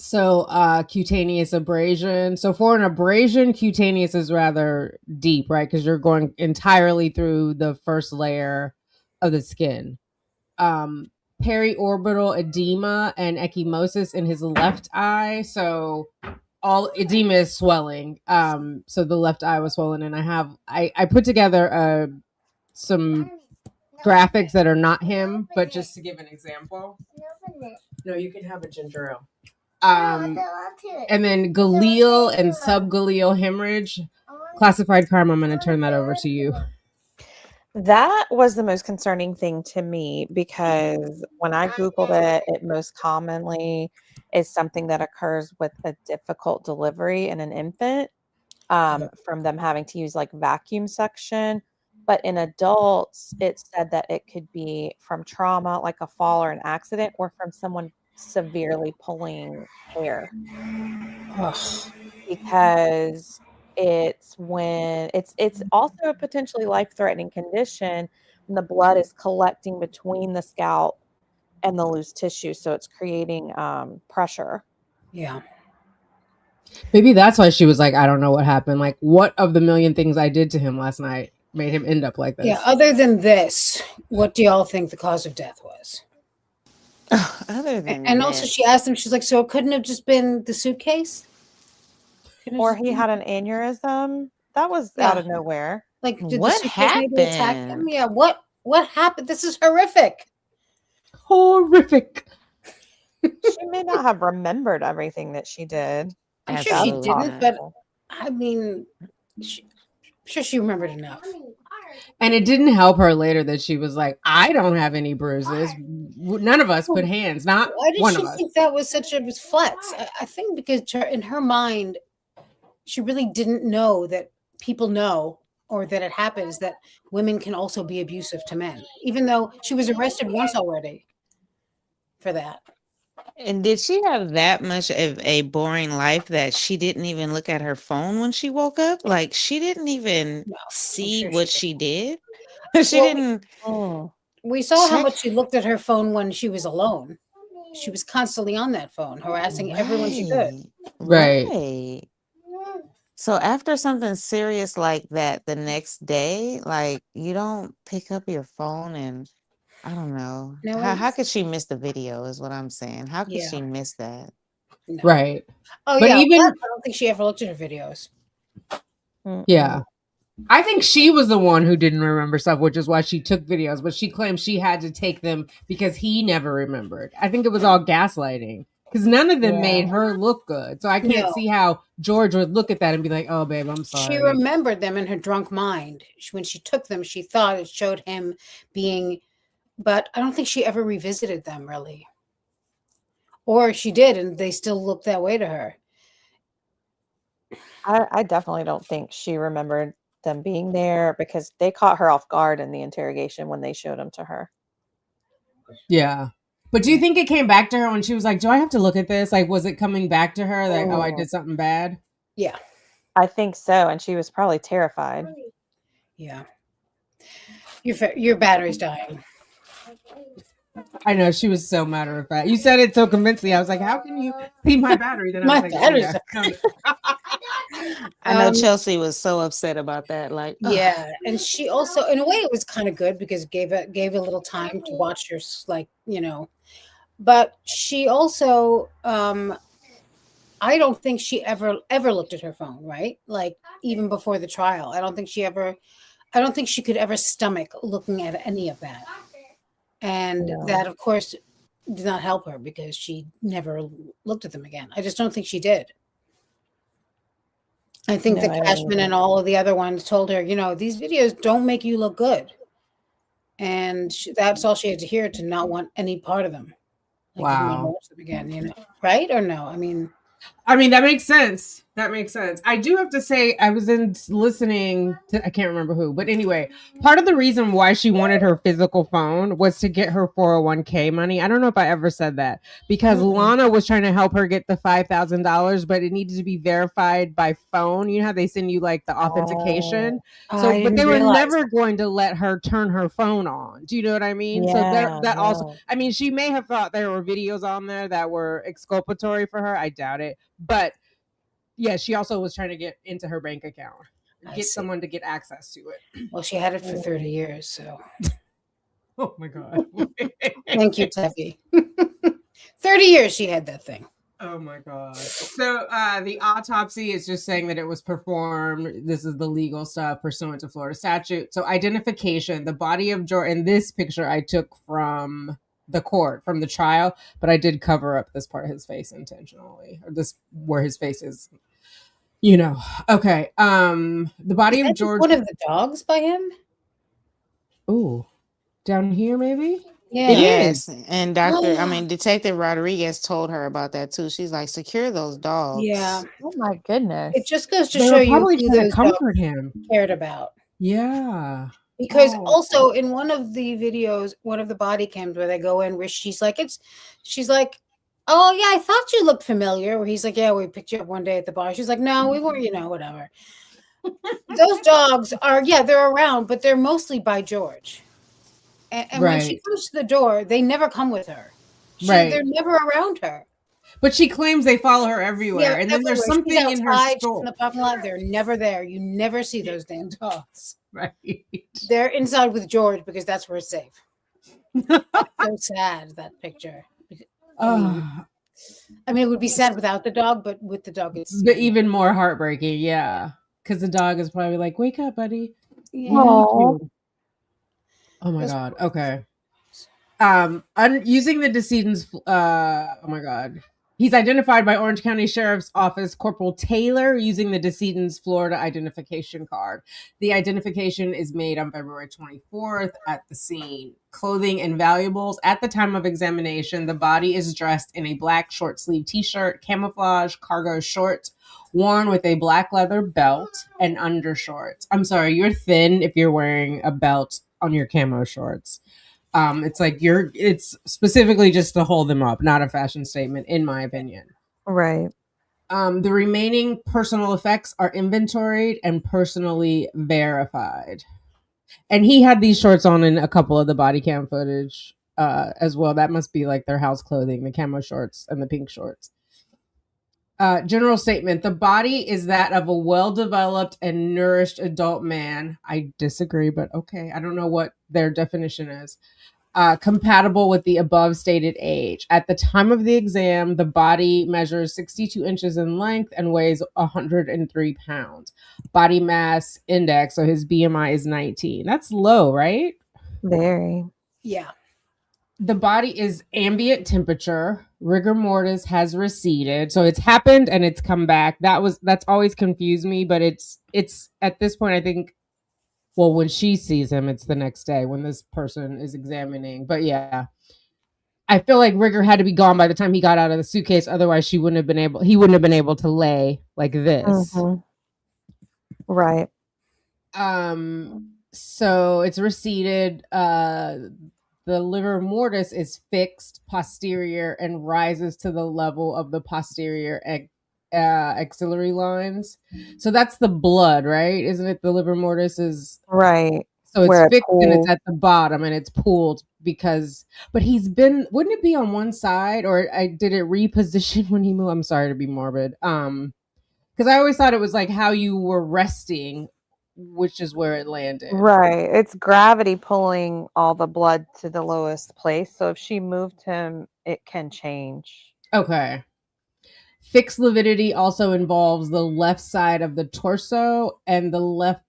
So cutaneous abrasion. So for an abrasion, cutaneous is rather deep, right? Because you're going entirely through the first layer of the skin. Periorbital edema and ecchymosis in his left eye. So all edema is swelling. So the left eye was swollen, and I put together some graphics that are not him, but just to give an example. No, you can have a ginger ale. And then galeal and subgaleal hemorrhage, classified crime. I'm going to turn that over to you. That was the most concerning thing to me, because when I Googled it, it most commonly is something that occurs with a difficult delivery in an infant, from them having to use like vacuum suction. But in adults, it said that it could be from trauma, like a fall or an accident, or from someone severely pulling hair. Ugh. Because it's when it's also a potentially life-threatening condition when the blood is collecting between the scalp and the loose tissue, so it's creating pressure. Yeah. Maybe that's why she was like, I don't know what happened. Like, what of the million things I did to him last night made him end up like this? Yeah. Other than this, what do y'all think the cause of death was? Other than And also, she asked him, she's like, so it couldn't have just been the suitcase? Or he had an aneurysm. That was out of nowhere. Like, did What the suitcase maybe attack him? happened? Yeah. What happened? This is horrific. Horrific. She may not have remembered everything that she did. I'm sure she Absolutely didn't, not. but I mean, I'm sure she remembered enough. And it didn't help her later that she was like, I don't have any bruises. None of us put hands. Not Why did one she of us. think that was such a flex? I think because in her mind, she really didn't know that people know, or that it happens, that women can also be abusive to men, even though she was arrested once already for that. And did she have that much of a boring life that she didn't even look at her phone when she woke up? Like, she didn't even see sure what she she did. She Well, didn't. We saw how check- much she looked at her phone when she was alone. she was constantly on that phone, harassing everyone she could. Right. Right. So after something serious like that, the next day, like you don't pick up your phone and I don't know. No, How could she miss the video is what I'm saying. How could Yeah. she miss that? no. Right. Oh But yeah, even- plus, I don't think she ever looked at her videos. Yeah. I think she was the one who didn't remember stuff, which is why she took videos, but she claimed she had to take them because he never remembered. I think it was all gaslighting because none of them Yeah. made her look good. So I can't No. see how George would look at that and be like, oh, babe, I'm sorry. She remembered them in her drunk mind. When she took them, she thought it showed him being, but I don't think she ever revisited them really. Or she did, and they still look that way to her. I definitely don't think she remembered them being there because they caught her off guard in the interrogation when they showed them to her. Yeah. But do you think it came back to her when she was like, do I have to look at this? Like, was it coming back to her like, oh, I did something bad? Yeah. I think so, and she was probably terrified. Yeah. Your battery's dying. I know, she was so matter of fact. You said it so convincingly. I was like, how can you see my battery? Then I My was like, battery's I know Um, Chelsea was so upset about that. Like, ugh. Yeah, and she also, in a way, it was kind of good because it gave a little time to watch her, like, you know. But she also, I don't think she ever looked at her phone, right? Like even before the trial, I don't think she could ever stomach looking at any of that, and Yeah. that, of course, did not help her because she never looked at them again. I just don't think she did. I think No, that I don't Cashman either. and all of the other ones told her, you know, these videos don't make you look good. And that's all she had to hear to not want any part of them. Like, didn't want to Wow. watch them again, you know, right? Or no? I mean, that makes sense. That makes sense. I do have to say, I was listening to, I can't remember who, but anyway, part of the reason why she wanted her physical phone was to get her 401k money. I don't know if I ever said that because Mhm. Lana was trying to help her get the $5,000, but it needed to be verified by phone. You know how they send you like the authentication? I But didn't they were realize never that. going to let her turn her phone on. Do you know what I mean? So Yeah, that also, no. I mean, she may have thought there were videos on there that were exculpatory for her. I doubt it. But yeah, she also was trying to get into her bank account, I get see. someone to get access to it. Well, she had it for 30 years, so Oh my God. thank you, Tevi. 30 years she had that thing. Oh my God. So the autopsy is just saying that it was performed. This is the legal stuff pursuant to Florida statute. So identification, the body of George, in this picture I took from the court, from the trial, but I did cover up this part of his face intentionally, or this where his face is, you know. Okay. The body of Is that George. one of the dogs by him? Ooh, down here maybe? Yeah. It is. Yes, and Detective Rodriguez told her about that too. She's like, secure those dogs. Yeah. Oh my goodness. It just goes to They show were you probably who trying to those dogs comfort him. cared about. Yeah. Because Oh. also in one of the videos, one of the body cams where they go in, where she's like, oh yeah, I thought you looked familiar. Where he's like, yeah, we picked you up one day at the bar. She's like, no, we weren't, you know, whatever. Those dogs are, yeah, they're around, but they're mostly by George. And when she Right. comes to the door, they never come with her. Right. They're never around her. But she claims they follow her everywhere. And then there's everywhere. She's something in her outside, she's store. in the parking lot. They're never there. You never see those damn dogs. Right. They're inside with George because that's where it's safe. So sad, that picture. Oh, I mean, it would be sad without the dog, but with the dog, it's but even more heartbreaking. Yeah. Because the dog is probably like, wake up, buddy. yeah. Aw. Oh my That's- God. Okay. Using the decedent's, oh my God. He's identified by Orange County Sheriff's Office Corporal Taylor using the decedent's Florida identification card. The identification is made on February 24th at the scene. Clothing and valuables. At the time of examination, the body is dressed in a black short sleeve t-shirt, camouflage cargo shorts, worn with a black leather belt and undershorts. I'm sorry, you're thin if you're wearing a belt on your camo shorts. It's like it's specifically just to hold them up, not a fashion statement, in my opinion. Right. The remaining personal effects are inventoried and personally verified. And he had these shorts on in a couple of the body cam footage. as well. That must be like their house clothing, the camo shorts and the pink shorts. General statement: the body is that of a well-developed and nourished adult man. I disagree, but okay. I don't know what their definition is. Compatible with the above stated age. At the time of the exam, the body measures 62 inches in length and weighs 103 pounds. Body mass index, so his BMI is 19. That's low, right? Very. Yeah. The body is ambient temperature. Rigor mortis has receded. So it's happened and it's come back. That's always confused me, but it's at this point, I think, well, when she sees him, it's the next day when this person is examining. But yeah, I feel like rigor had to be gone by the time he got out of the suitcase. Otherwise, he wouldn't have been able to lay like this. Mhm. Right. So it's receded. The livor mortis is fixed posterior and rises to the level of the posterior axillary lines. So that's the blood, right? Isn't it? The livor mortis is Right. so it's Where it fixed and it's pools. at the bottom and it's pooled because. But wouldn't it be on one side or did it reposition when he moved? I'm sorry to be morbid. Because I always thought it was like how you were resting, which is where it landed. Right. It's gravity pulling all the blood to the lowest place. So if she moved him, it can change. Okay. Fixed lividity also involves the left side of the torso and the left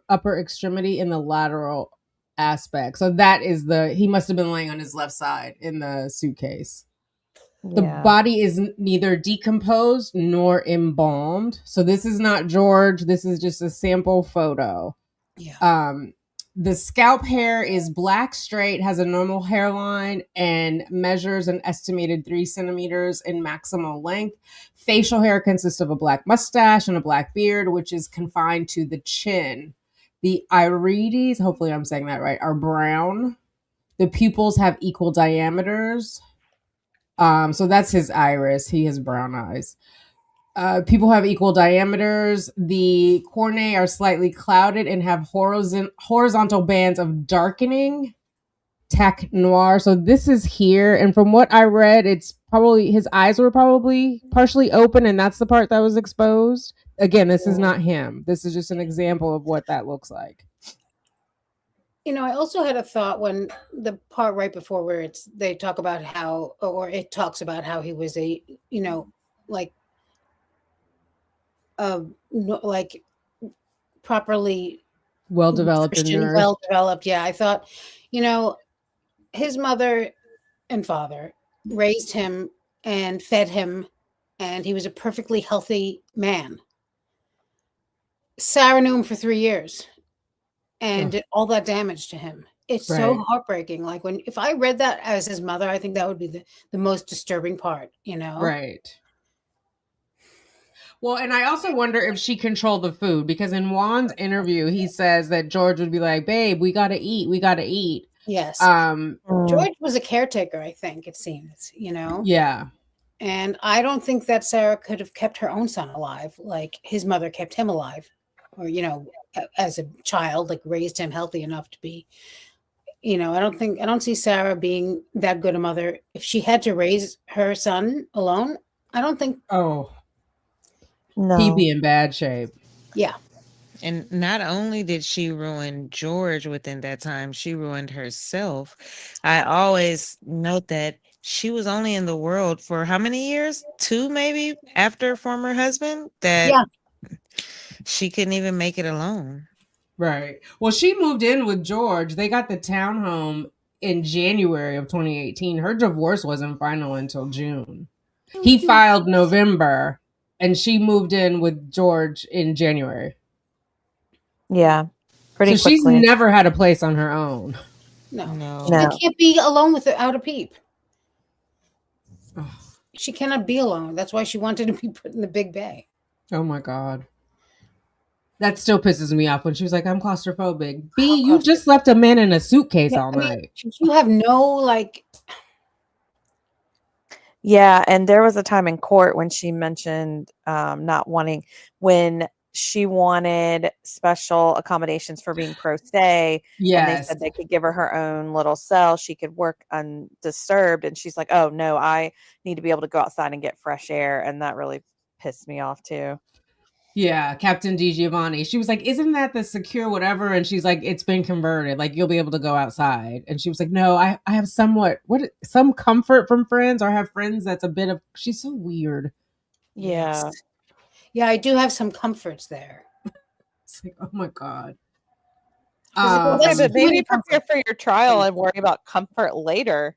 upper extremity in the lateral aspect. So that is he must have been laying on his left side in the suitcase. The Yeah. body is neither decomposed nor embalmed. So this is not George. This is just a sample photo. Yeah. The scalp hair is black, straight, has a normal hairline, and measures an estimated 3 centimeters in maximal length. Facial hair consists of a black mustache and a black beard, which is confined to the chin. The irides, hopefully I'm saying that right, are brown. The pupils have equal diameters. So that's his iris. He has brown eyes. People have equal diameters. The cornea are slightly clouded and have horizontal bands of darkening, tache noir. So this is here. And from what I read, it's probably his eyes were probably partially open, and that's the part that was exposed. Again, this is not him. This is just an example of what that looks like. I also had a thought when the part right before where they talk about how, or it talks about how he was a, like, like properly Well developed and nourished. well developed. Yeah, I thought, his mother and father raised him and fed him, and he was a perfectly healthy man. Sarah knew him for 3 years and did all that damage to him. It's so Right. heartbreaking. Like if I read that as his mother, I think that would be the most disturbing part, Right. Well, and I also wonder if she controlled the food because in Juan's interview, he says that George would be like, "Babe, we gotta eat. We gotta eat." Yes. Mm. George was a caretaker, I think it seems, Yeah. And I don't think that Sarah could have kept her own son alive like his mother kept him alive, or as a child, like raised him healthy enough to be. I don't see Sarah being that good a mother if she had to raise her son alone. I don't think. Oh, No. he'd be in bad shape. Yeah. And not only did she ruin George within that time, she ruined herself. I always note that she was only in the world for how many years? 2 maybe after her former husband, that she couldn't even make it alone. Right. Well, she moved in with George. They got the townhome in January of 2018. Her divorce wasn't final until June. He filed November, and she moved in with George in January. Yeah. Pretty So she's quickly. never had a place on her own. No. No. She can't be alone without a peep. She cannot be alone. That's why she wanted to be put in the big bay. Oh my God. That still pisses me off when she was like, "I'm claustrophobic." B, you just left a man in a suitcase all night. You have no Yeah, and there was a time in court when she mentioned not wanting when she wanted special accommodations for being pro se. And they Yes. said they could give her her own little cell. She could work undisturbed. And she's like, oh, no, I need to be able to go outside and get fresh air. And that really pissed me off, too. Yeah, Captain DiGiovanni. She was like, "Isn't that the secure whatever?" And she's like, "It's been converted. Like you'll be able to go outside." And she was like, "No, I have some comfort from friends, or I have friends that's a bit of." She's so weird. Yeah. Yes. Yeah, I do have some comforts there. It's like, oh my god. Well, Okay, that's but maybe really prepare for your trial and worry about comfort later.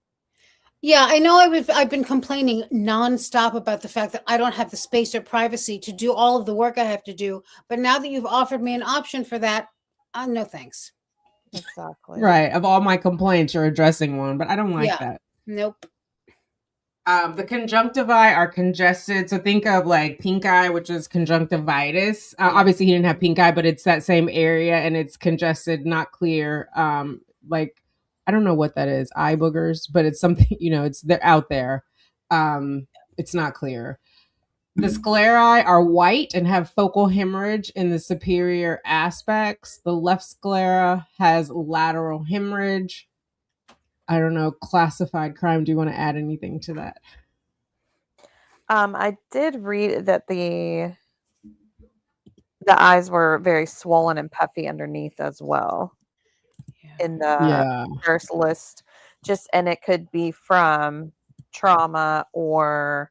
Yeah, I know I've been complaining nonstop about the fact that I don't have the space or privacy to do all of the work I have to do. But now that you've offered me an option for that, no thanks. Exactly. Right. Of all my complaints, you're addressing one, but I don't like Yeah. that. Nope. The conjunctivi are congested. So think of like pink eye, which is conjunctivitis. Obviously, he didn't have pink eye, but it's that same area and it's congested, not clear. Like, I don't know what that is, eye boogers, but it's something, they're out there. It's not clear. The sclerae are white and have focal hemorrhage in the superior aspects. The left sclera has lateral hemorrhage. I don't know, classified crime. Do you want to add anything to that? I did read that the eyes were very swollen and puffy underneath as well in the first list. And it could be from trauma or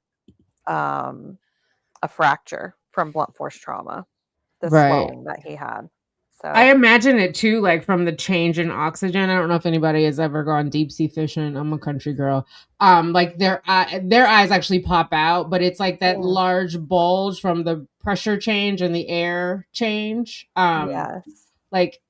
a fracture from blunt force trauma, the swelling that he had. So I imagine it too, like from the change in oxygen. I don't know if anybody has ever gone deep sea fishing. I'm a country girl. Like their eyes actually pop out, but it's like that large bulge from the pressure change and the air change. yes. Like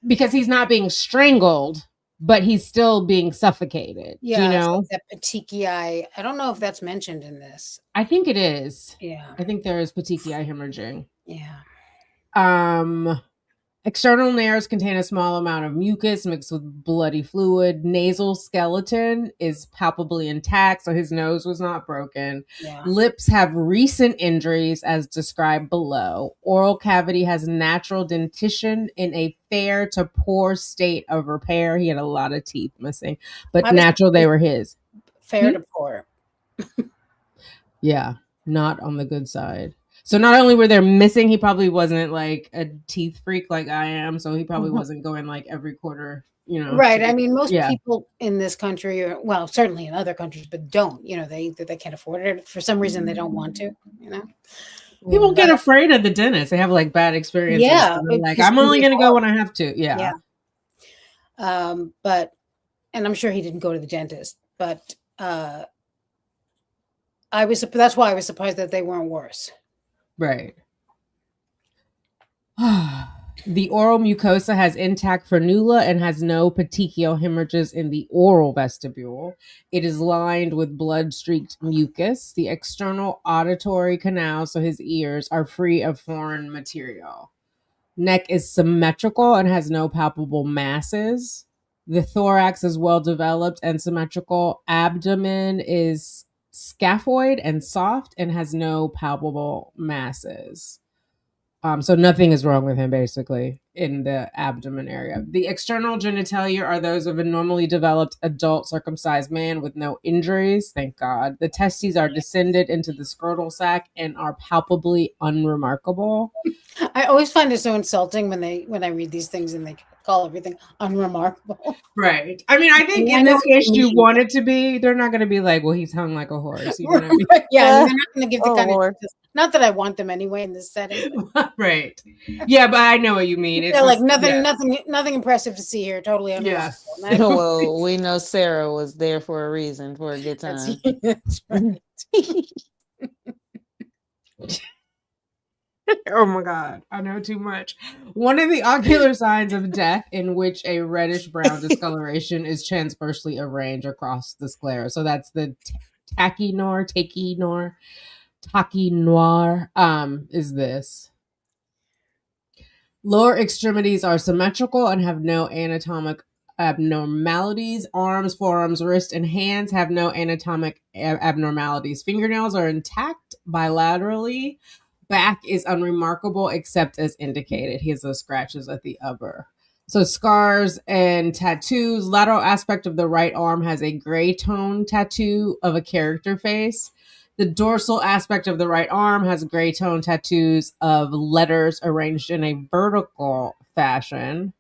because he's not being strangled, but he's still being suffocated. Yeah, do you know? it's like that petechiae. I don't know if that's mentioned in this. I think it is. Yeah. I think there is petechiae hemorrhaging. Yeah. External nares contain a small amount of mucus mixed with bloody fluid. Nasal skeleton is palpably intact, so his nose was not broken. Yeah. Lips have recent injuries as described below. Oral cavity has natural dentition in a fair to poor state of repair. He had a lot of teeth missing, but natural they were his. Fair to poor. Yeah, not on the good side. So not only were there missing, he probably wasn't like a teeth freak like I am. So he probably wasn't going like every quarter, Right. I mean, most people in this country, or well, certainly in other countries, but don't, they can't afford it. For some reason, they don't want to, People get afraid of the dentist. They have like bad experiences. Yeah. Like, I'm only going to go when I have to. Yeah. But, and I'm sure he didn't go to the dentist, but that's why I was surprised that they weren't worse. Right. The oral mucosa has intact frenula and has no petechial hemorrhages in the oral vestibule. It is lined with blood-streaked mucus. The external auditory canal, so his ears, are free of foreign material. Neck is symmetrical and has no palpable masses. The thorax is well developed and symmetrical. Abdomen is scaphoid and soft and has no palpable masses. So nothing is wrong with him basically in the abdomen area. The external genitalia are those of a normally developed adult circumcised man with no injuries, thank God. The testes are descended into the scrotal sac and are palpably unremarkable. I always find it so insulting when I read these things and they call everything unremarkable. Right. I mean, I think in this case you want it to be. They're not going to be like, well, he's hung like a horse. You know what I mean? Yeah, they're not going to give the kind of. Not that I want them anyway in this setting. Right. Yeah, but I know what you mean. It's like nothing impressive to see here. Totally unremarkable. Yeah. Well, we know Sarah was there for a reason, for a good time. That's right. Oh my God, I know too much. One of the ocular signs of death in which a reddish-brown discoloration is transversely arranged across the sclera. So that's the tachy-noir is this. Lower extremities are symmetrical and have no anatomic abnormalities. Arms, forearms, wrists, and hands have no anatomic abnormalities. Fingernails are intact bilaterally. back is unremarkable except as indicated. He has those scratches at the upper. So scars and tattoos. Lateral aspect of the right arm has a gray tone tattoo of a character face. The dorsal aspect of the right arm has gray tone tattoos of letters arranged in a vertical fashion.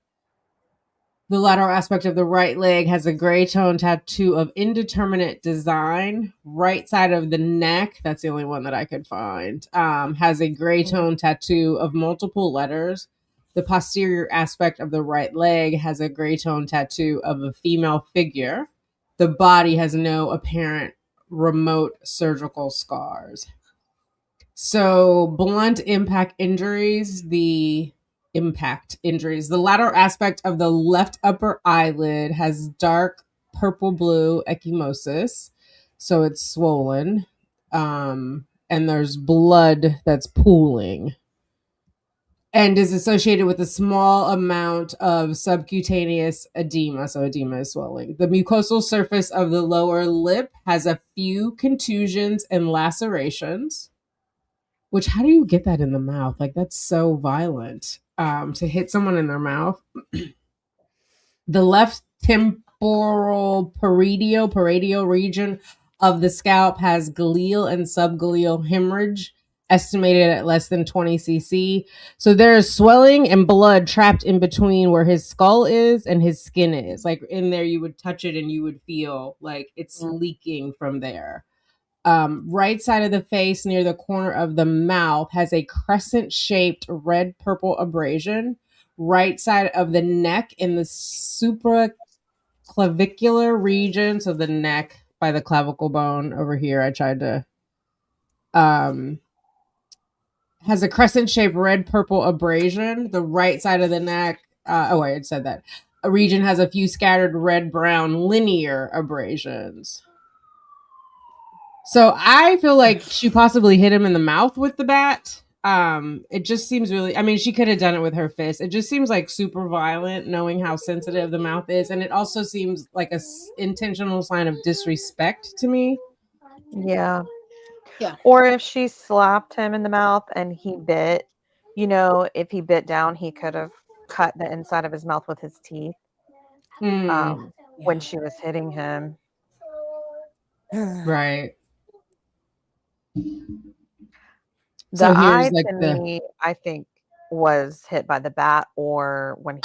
The lateral aspect of the right leg has a gray tone tattoo of indeterminate design. Right side of the neck, that's the only one that I could find, has a gray tone tattoo of multiple letters. The posterior aspect of the right leg has a gray tone tattoo of a female figure. The body has no apparent remote surgical scars. So blunt impact injuries, the lateral aspect of the left upper eyelid has dark purple blue ecchymosis. So it's swollen. And there's blood that's pooling. And is associated with a small amount of subcutaneous edema. So edema is swelling. The mucosal surface of the lower lip has a few contusions and lacerations. Which, how do you get that in the mouth? Like, that's so violent to hit someone in their mouth. The left temporal parietal region of the scalp has glial and subglial hemorrhage, estimated at less than 20 cc. So there is swelling and blood trapped in between where his skull is and his skin is. Like, in there, you would touch it and you would feel like it's leaking from there. Right side of the face near the corner of the mouth has a crescent-shaped red-purple abrasion. Right side of the neck in the supraclavicular region, so the neck by the clavicle bone over here, I tried to... has a crescent-shaped red-purple abrasion. The right side of the neck... I had said that. A region has a few scattered red-brown linear abrasions. So I feel like she possibly hit him in the mouth with the bat. It just seems really, I mean, she could have done it with her fist. It just seems like super violent, knowing how sensitive the mouth is. And it also seems like a intentional sign of disrespect to me. Yeah. Yeah. Or if she slapped him in the mouth and he bit, if he bit down, he could have cut the inside of his mouth with his teeth when she was hitting him. Right. The eye, like me, I think, was hit by the bat, or when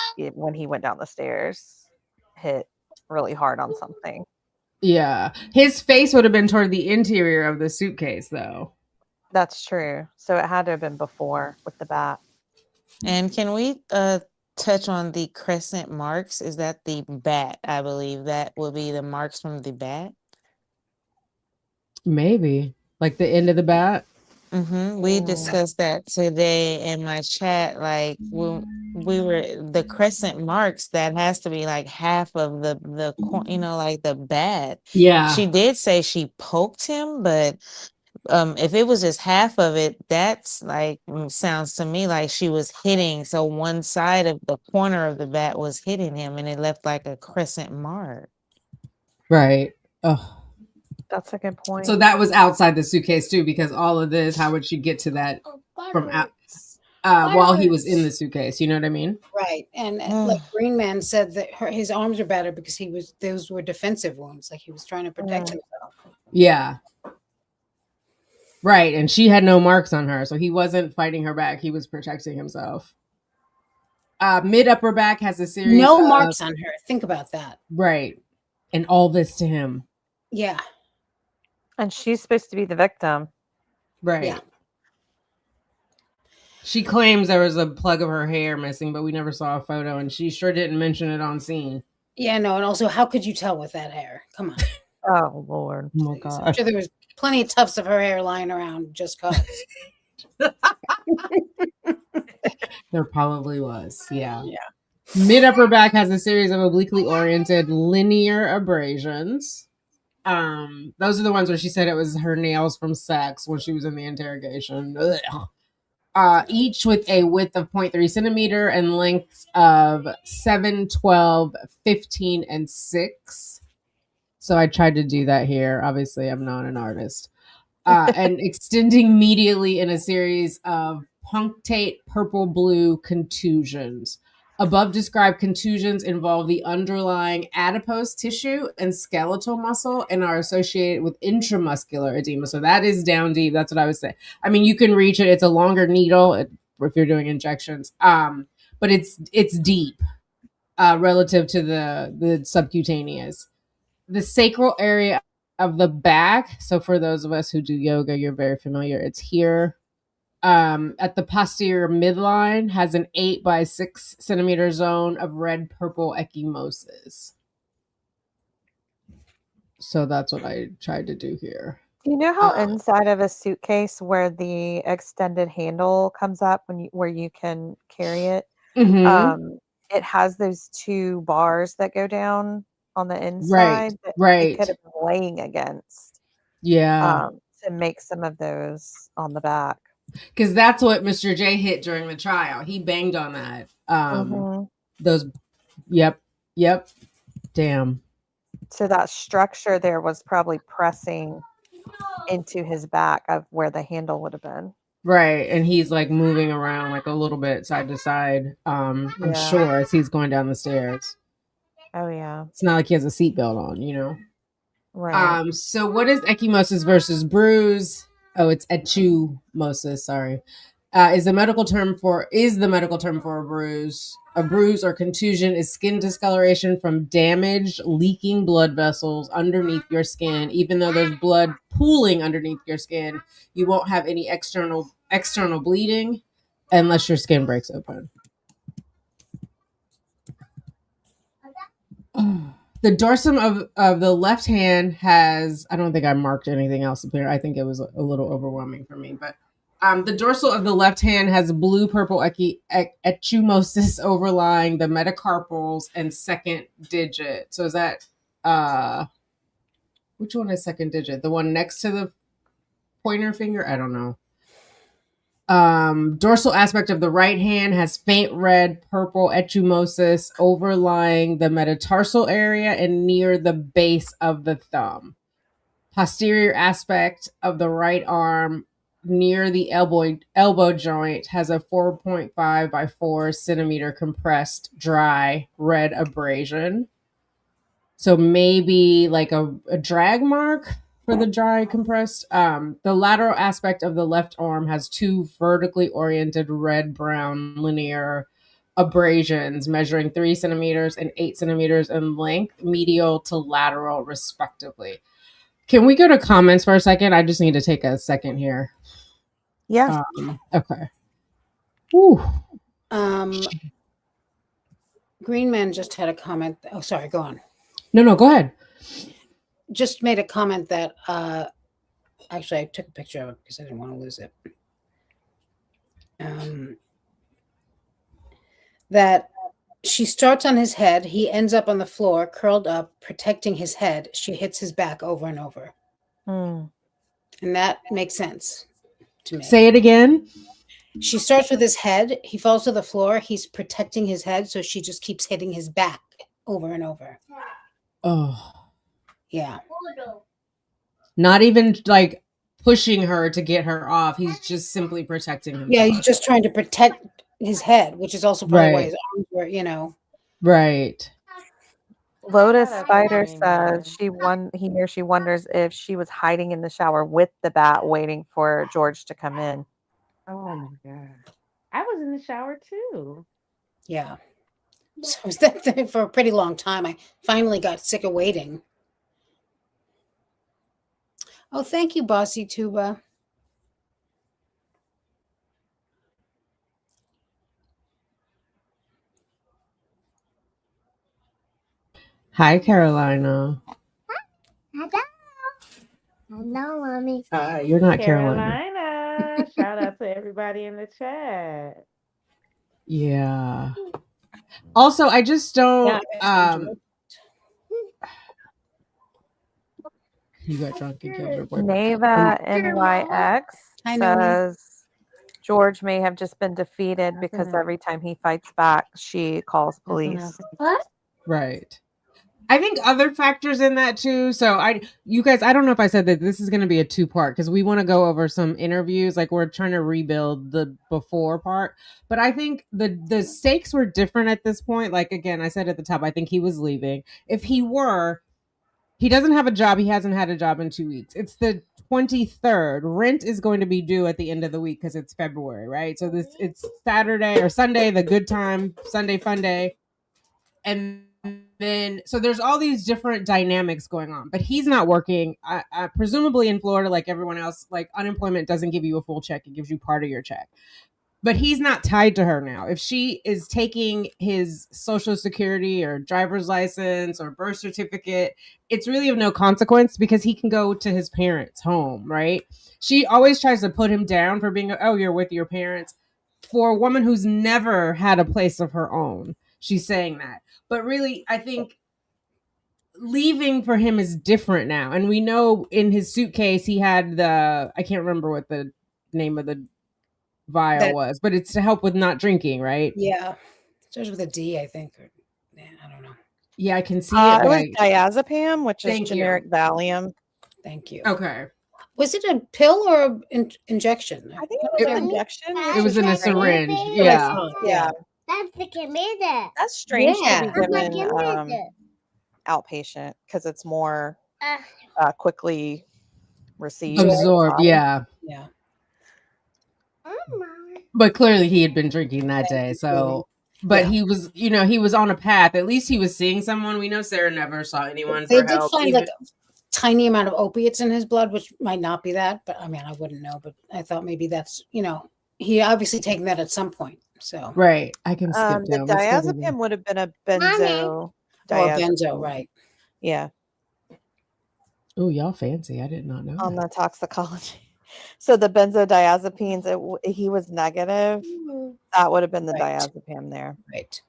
he went down the stairs, hit really hard on something. Yeah. His face would have been toward the interior of the suitcase, though. That's true. So it had to have been before with the bat. And can we touch on the crescent marks? Is that the bat? I believe that would be the marks from the bat. Maybe. Like the end of the bat? Mm-hmm. We discussed that today in my chat. Like when we were the crescent marks, that has to be like half of the like the bat. Yeah. She did say she poked him, but if it was just half of it, that's like sounds to me like she was hitting. So one side of the corner of the bat was hitting him, and it left like a crescent mark. Right. Oh. That's a good point. So that was outside the suitcase too, because all of this, how would she get to that from out while he was in the suitcase? You know what I mean? Right. And like Green Man said that his arms are better because those were defensive wounds, like he was trying to protect himself. Yeah. Right. And she had no marks on her, so he wasn't fighting her back. He was protecting himself. Mid upper back has a series no marks on her. Think about that. Right. And all this to him. Yeah. And she's supposed to be the victim. Right. Yeah. She claims there was a plug of her hair missing, but we never saw a photo, and she sure didn't mention it on scene. Yeah, no, and also, how could you tell with that hair? Come on. Oh, Lord. Oh, my God. I'm sure there was plenty of tufts of her hair lying around just cause. There probably was. Yeah. Mid upper back has a series of obliquely oriented linear abrasions. Those are the ones where she said it was her nails from sex when she was in the interrogation. Each with a width of 0.3 centimeter and lengths of 7, 12, 15, and 6. So I tried to do that here. Obviously, I'm not an artist. and extending medially in a series of punctate purple-blue contusions. Above described contusions involve the underlying adipose tissue and skeletal muscle and are associated with intramuscular edema. So that is down deep. That's what I would say. I mean, you can reach it. It's a longer needle if you're doing injections, but it's deep relative to the subcutaneous. The sacral area of the back. So for those of us who do yoga, you're very familiar. It's here. At the posterior midline has an 8 by 6 centimeter zone of red purple ecchymosis. So that's what I tried to do here. Do you know how inside of a suitcase where the extended handle comes up where you can carry it? Mm-hmm. It has those 2 bars that go down on the inside that Right. it could have been laying against. Yeah. To make some of those on the back. Because that's what Mr. J hit during the trial. He banged on that. Those, yep. Damn. So that structure there was probably pressing into his back of where the handle would have been. Right. And he's like moving around like a little bit side to side. I'm sure as he's going down the stairs. Oh yeah. It's not like he has a seatbelt on, you know? Right. So what is ecchymosis versus bruise? Oh, it's ecchymosis, sorry. Is the medical term for a bruise. A bruise or contusion is skin discoloration from damaged, leaking blood vessels underneath your skin. Even though there's blood pooling underneath your skin, you won't have any external bleeding unless your skin breaks open. The dorsum of the left hand has, I don't think I marked anything else up there. I think it was a little overwhelming for me, but the dorsal of the left hand has blue-purple ecchymosis overlying the metacarpals and second digit. So is that, which one is second digit? The one next to the pointer finger? I don't know. Dorsal aspect of the right hand has faint red purple ecchymosis overlying the metatarsal area and near the base of the thumb. Posterior aspect of the right arm near the elbow joint has a 4.5 by 4 centimeter compressed dry red abrasion. So maybe like a drag mark for the dry compressed. The lateral aspect of the left arm has 2 vertically oriented red-brown linear abrasions measuring 3 centimeters and 8 centimeters in length, medial to lateral respectively. Can we go to comments for a second? I just need to take a second here. Yeah. Okay. Whew. Green Man just had a comment. Oh, sorry. Go on. No, go ahead. Just made a comment that actually I took a picture of it because I didn't want to lose it. That she starts on his head. He ends up on the floor, curled up, protecting his head. She hits his back over and over. And that makes sense to me. Say it again. She starts with his head. He falls to the floor. He's protecting his head. So she just keeps hitting his back over and over. Oh. Yeah. Not even like pushing her to get her off. He's just simply protecting himself. Yeah, he's just trying to protect his head, which is also probably why his arms were, you know. Right. Lotus Spider says she wonders if she was hiding in the shower with the bat waiting for George to come in. Oh my God. I was in the shower too. Yeah. So I was there for a pretty long time. I finally got sick of waiting. Oh, thank you, Bossy Tuba. Hi, Carolina. Hello, Mommy. You're not Carolina. Shout out to everybody in the chat. Yeah. Also, I just don't. You got drunk and killed your boyfriend. Neva NYX says George may have just been defeated because every time he fights back, she calls police. What? Right. I think other factors in that too. So you guys, I don't know if I said that this is going to be a 2-part because we want to go over some interviews. Like we're trying to rebuild the before part, but I think the stakes were different at this point. Like again, I said at the top, I think he was leaving. If he were, he doesn't have a job. He hasn't had a job in 2 weeks. It's the 23rd. Rent is going to be due at the end of the week because it's February, right? So it's Saturday or Sunday, the good time, Sunday fun day. And then so there's all these different dynamics going on, but he's not working. Presumably in Florida, like everyone else, like unemployment doesn't give you a full check; it gives you part of your check. But he's not tied to her now. If she is taking his social security or driver's license or birth certificate, it's really of no consequence because he can go to his parents' home, right? She always tries to put him down for being, oh, you're with your parents. For a woman who's never had a place of her own, she's saying that. But really, I think leaving for him is different now. And we know in his suitcase, he had I can't remember what the name of the vial was, but it's to help with not drinking, right? Yeah. Starts with a D, I think. Or, yeah, I don't know. Yeah, I can see It it. was diazepam, which is Thank you. generic Valium. Thank you. Okay. Was it a pill or an injection? I think it was an injection. It was in a syringe. Yeah. Yeah. That's the commander. That's strange Yeah. to be That's my given commander. outpatient because it's more quickly received. Absorbed, yeah. Yeah. But clearly he had been drinking that day. So, but he was, he was on a path. At least he was seeing someone. We know Sarah never saw anyone They for did help. find like a tiny amount of opiates in his blood, which might not be that, but I mean, I wouldn't know. But I thought maybe that's, he obviously taken that at some point. So right, I can skip The down. Let's go to diazepam would have been a benzo. benzo, right? Yeah, Oh, y'all fancy! I did not know. on that. the toxicology. So the benzodiazepines, he was negative. That would have been the Right. diazepam there. Right.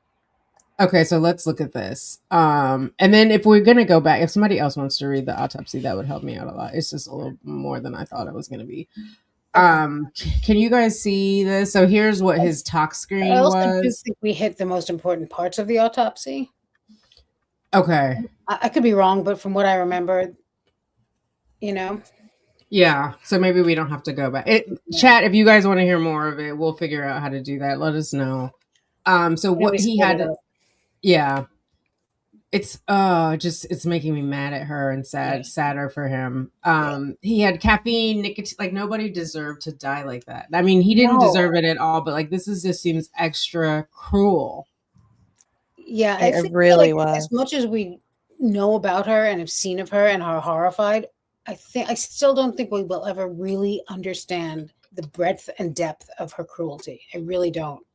Okay, so let's look at this. And then if we're gonna go back, if somebody else wants to read the autopsy, that would help me out a lot. It's just a little more than I thought it was gonna be. Can you guys see this? So here's what his tox screen I also do was. think we hit the most important parts of the autopsy. Okay. I could be wrong, but from what I remember, Yeah. So maybe we don't have to go back. Chat, if you guys want to hear more of it, we'll figure out how to do that. Let us know. So what he had, yeah. It's it's making me mad at her and sadder for him. He had caffeine, nicotine, like nobody deserved to die like that. I mean, he didn't deserve it at all, but like this just seems extra cruel. Yeah, I It think really like, was. as much as we know about her and have seen of her and are horrified, I still don't think we will ever really understand the breadth and depth of her cruelty. I really don't.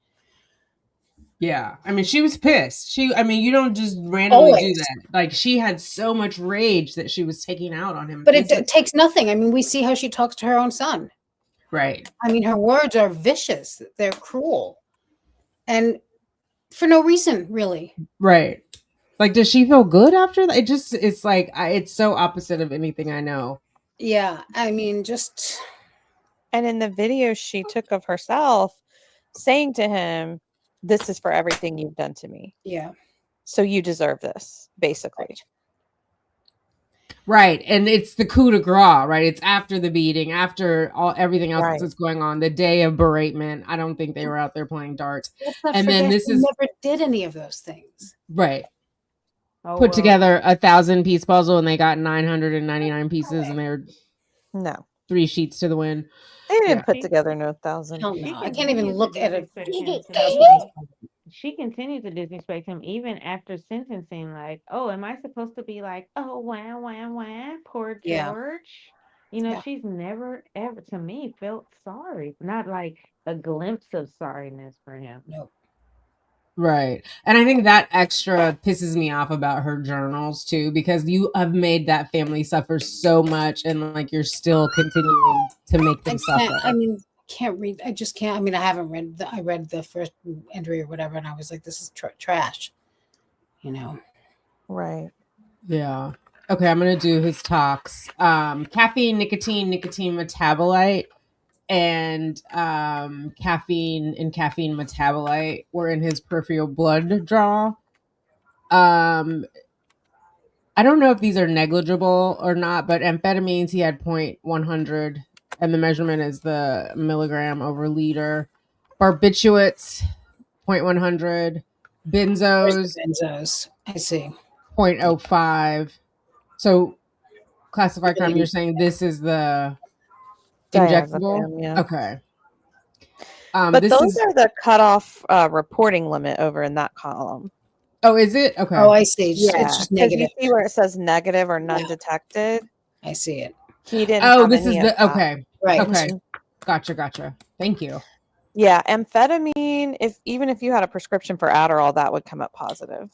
Yeah. I mean, she was pissed. You don't just randomly Always. do that. Like she had so much rage that she was taking out on him. But it takes nothing. I mean, we see how she talks to her own son. Right. I mean, her words are vicious. They're cruel. And for no reason, really. Right. Like, does she feel good after that? It's like, it's so opposite of anything I know. Yeah. I mean, just. And in the video she took of herself saying to him, "This is for everything you've done to me. Yeah. So you deserve this," basically. Right. And it's the coup de grace, right? It's after the beating, after everything else that's going on, the day of beratement. I don't think they were out there playing darts. And then this never did any of those things. Right. Put together 1,000-piece puzzle and they got 999 pieces and they were 3 sheets to the wind. They didn't put together no 1,000. Hell no. I can't even look at it. She continued to disrespect him even after sentencing. Like, oh, am I supposed to be like, oh, wow, poor George? Yeah. She's never ever, to me, felt sorry. Not like a glimpse of sorriness for him. No. Right. And I think that extra pisses me off about her journals too, because you have made that family suffer so much and like you're still continuing to make them suffer. I mean, can't read. I just can't. I mean, I haven't read. I read the first entry or whatever, and I was like, "This is trash," Right. Yeah. Okay, I'm gonna do his talks. Caffeine, nicotine metabolite, and caffeine and caffeine metabolite were in his peripheral blood draw. I don't know if these are negligible or not, but amphetamines, he had 0.100, and the measurement is the milligram over liter. Barbiturates, 0.100. Where's Benzos, the benzos? I see. 0.05. So classified crime, Really? you're saying this is the injectable? Diazepam, yeah. Okay. But This those is, are the cutoff reporting limit over in that column. oh, is it? Okay. Oh, I see. It's Yeah, just because you negative. see where it says negative or none Yeah. detected. I see it. He didn't Oh, have this any is of the, that. okay. Right. Okay. Gotcha. Thank you. Yeah, amphetamine, even if you had a prescription for Adderall, that would come up positive.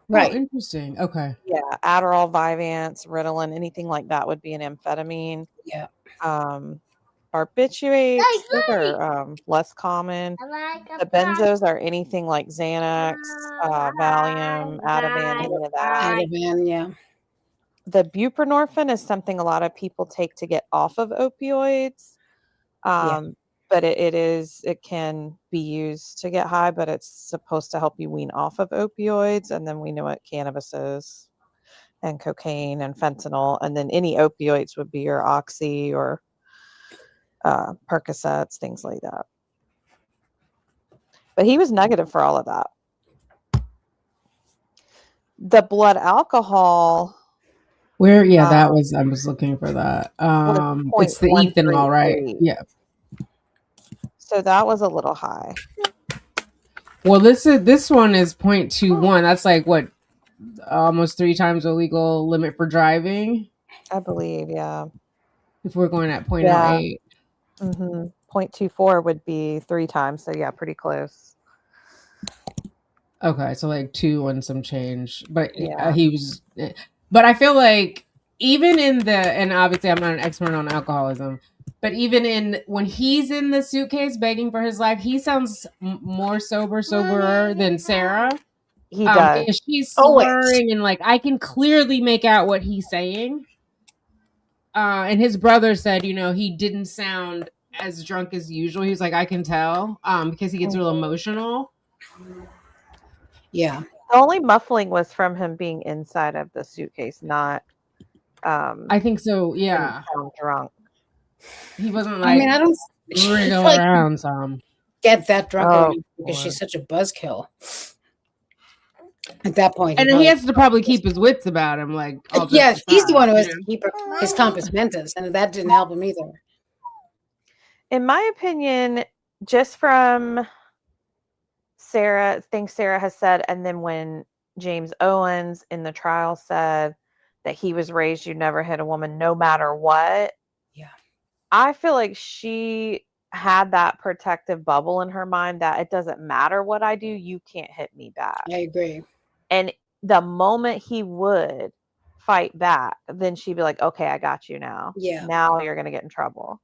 Right. Oh, interesting. Okay. Yeah, Adderall, Vyvanse, Ritalin, anything like that would be an amphetamine. Yeah. Barbiturates, those are less common. The benzos are anything like Xanax, Valium, Ativan, any of that. Ativan, yeah. The buprenorphine is something a lot of people take to get off of opioids. But it can be used to get high, but it's supposed to help you wean off of opioids. And then we know what cannabis is, and cocaine and fentanyl. And then any opioids would be your Oxy or Percocets, things like that. But he was negative for all of that. The blood alcohol. Where? Yeah, I was looking for that. It's the ethanol, right? Yeah. So that was a little high. Well, this one is 0.21. That's like what, almost 3 times the legal limit for driving. I believe, yeah. If we're going at 0.08. Yeah. 0.24 would be 3 times. So yeah, pretty close. Okay, so like 2 and some change. But Yeah. he was. But I feel like even in the, and obviously I'm not an expert on alcoholism, but even when he's in the suitcase begging for his life, he sounds more soberer than Sarah. He does. Because she's slurring and like I can clearly make out what he's saying. And his brother said, he didn't sound as drunk as usual. He was like, I can tell, because he gets real emotional. Yeah. The only muffling was from him being inside of the suitcase, not. I think so. Yeah. Sound drunk. He wasn't like. I mean, I don't wriggle around some. Get that drunk because she's such a buzzkill. At that point, and then he has to probably keep his wits about him, like. Yeah, he's the one who has to keep his compass mentis, and that didn't help him either. In my opinion, just from things Sarah has said, and then when James Owens in the trial said that he was raised, you never hit a woman no matter what. Yeah. I feel like she had that protective bubble in her mind that it doesn't matter what I do, you can't hit me back. I agree. And the moment he would fight back, then she'd be like, okay, I got you now. Yeah. Now you're going to get in trouble.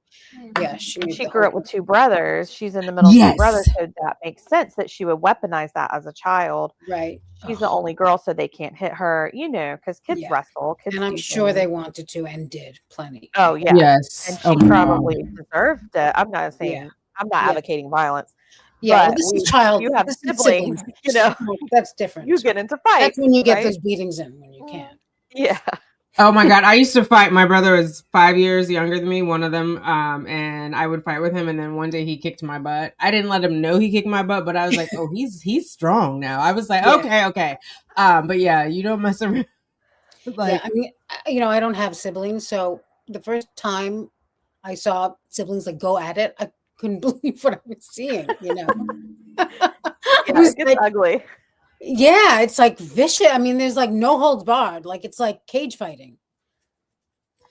Yeah. She grew up with 2 brothers. She's in the middle of 2 brothers. So that makes sense that she would weaponize that as a child. Right. She's the only girl, so they can't hit her, because kids wrestle. Kids and I'm sure they wanted to and did plenty. Oh, yeah. Yes. And she probably deserved it. I'm not saying, I'm not advocating violence. Yeah, but this is child. You have siblings, That's different. You get into fights. That's when you get those beatings in, when you can. Yeah. Oh my God. I used to fight. My brother was 5 years younger than me, one of them. And I would fight with him. And then one day he kicked my butt. I didn't let him know he kicked my butt, but I was like, oh, he's strong now. I was like, okay. But yeah, you don't mess around. Yeah, I mean, I don't have siblings. So the first time I saw siblings like go at it, I couldn't believe what I was seeing, It was like, ugly. Yeah, it's like vicious. I mean, there's like no holds barred. Like it's like cage fighting.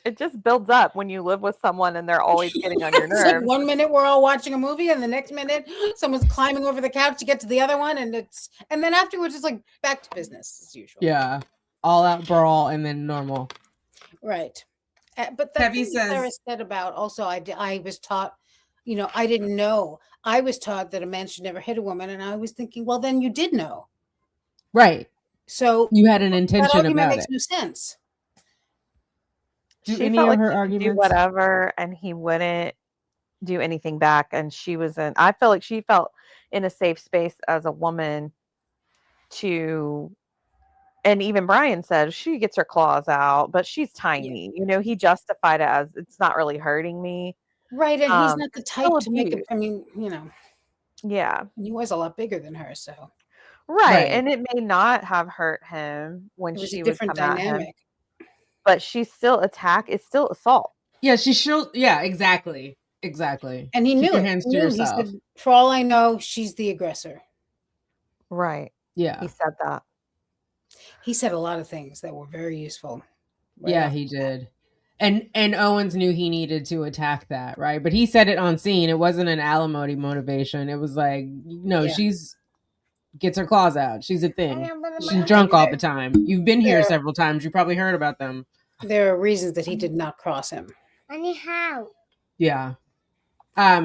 It just builds up when you live with someone and they're always getting on your nerves. It's like 1 minute we're all watching a movie, and the next minute someone's climbing over the couch to get to the other one, and then afterwards it's like back to business as usual. Yeah, all out brawl and then normal. Right, but the thing Sarah said about also I was taught, I didn't know. I was taught that a man should never hit a woman, and I was thinking, well, then you did know. Right. So you had an intention that argument about makes no sense. She felt like he could do whatever, and he wouldn't do anything back. And I felt like she felt in a safe space as a woman to and even Brian said she gets her claws out, but she's tiny. You know, he justified it as it's not really hurting me. Right, and he's not the It's type still to make it. abuse. I mean, you know, Yeah. he was a lot bigger than her, so Right. Right. And it may not have hurt him when it was a she would different come at him, dynamic. but she's still it's still assault. Yeah, yeah, exactly. Exactly. And he Keep knew your it. hands He to knew. He yourself. said, "For all I know, she's the aggressor." Right. Yeah. He said that. He said a lot of things that were very useful. right Yeah, off he the bat. did. And Owens knew he needed to attack that, right? But he said it on scene. It wasn't an alimony motivation. It was like, no, Yeah. she's gets her claws out. She's a thing. She's Yeah. drunk all the time. You've been here Yeah. several times. You probably heard about them. There are reasons that he did not cross him. Anyhow. Yeah.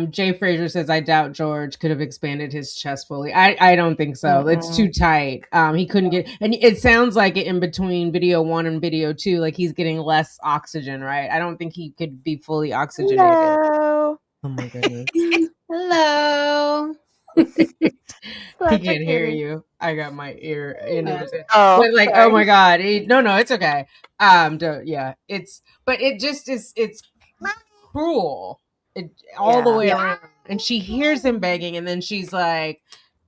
Jay Fraser says, I doubt George could have expanded his chest fully. I don't think so. It's too tight. He couldn't get, and it sounds like in between video 1 and video 2, like he's getting less oxygen, right? I don't think he could be fully oxygenated. Hello. Oh my goodness. Hello. He Such a can't hear kitty. you. I got my ear in it. Oh, But like, sorry. oh my god. No, it's okay. Yeah, but it just is, it's cruel. All the Yeah. way Yeah. around. And she hears him begging, and then she's like,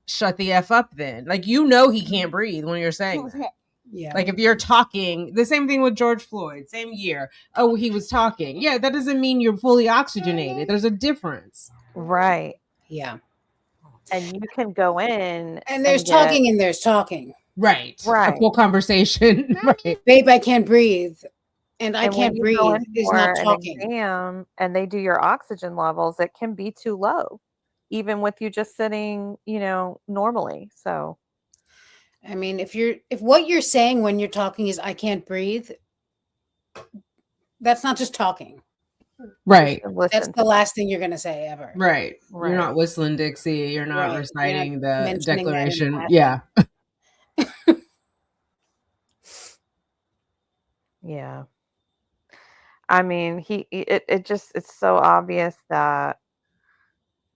shut the F up then. Like, you know he can't breathe when you're saying that. Yeah. Like, if you're talking, the same thing with George Floyd, same year. Oh, he was talking. Yeah, that doesn't mean you're fully oxygenated. There's a difference. Right. Yeah. And you can go in And there's get- talking and there's talking. Right. A Right. full conversation. Right. Babe, I can't breathe. And I and when can't you go breathe in is for not an talking. exam and they do your oxygen levels, it can be too low, even with you just sitting, normally. So I mean, if what you're saying when you're talking is I can't breathe, that's not just talking. Right. That's listen. the last thing you're going to say ever. Right. Right. You're not whistling Dixie. You're not Right. You're reciting not the mentioning that in Declaration. passing. Yeah. Yeah. I mean, it's so obvious that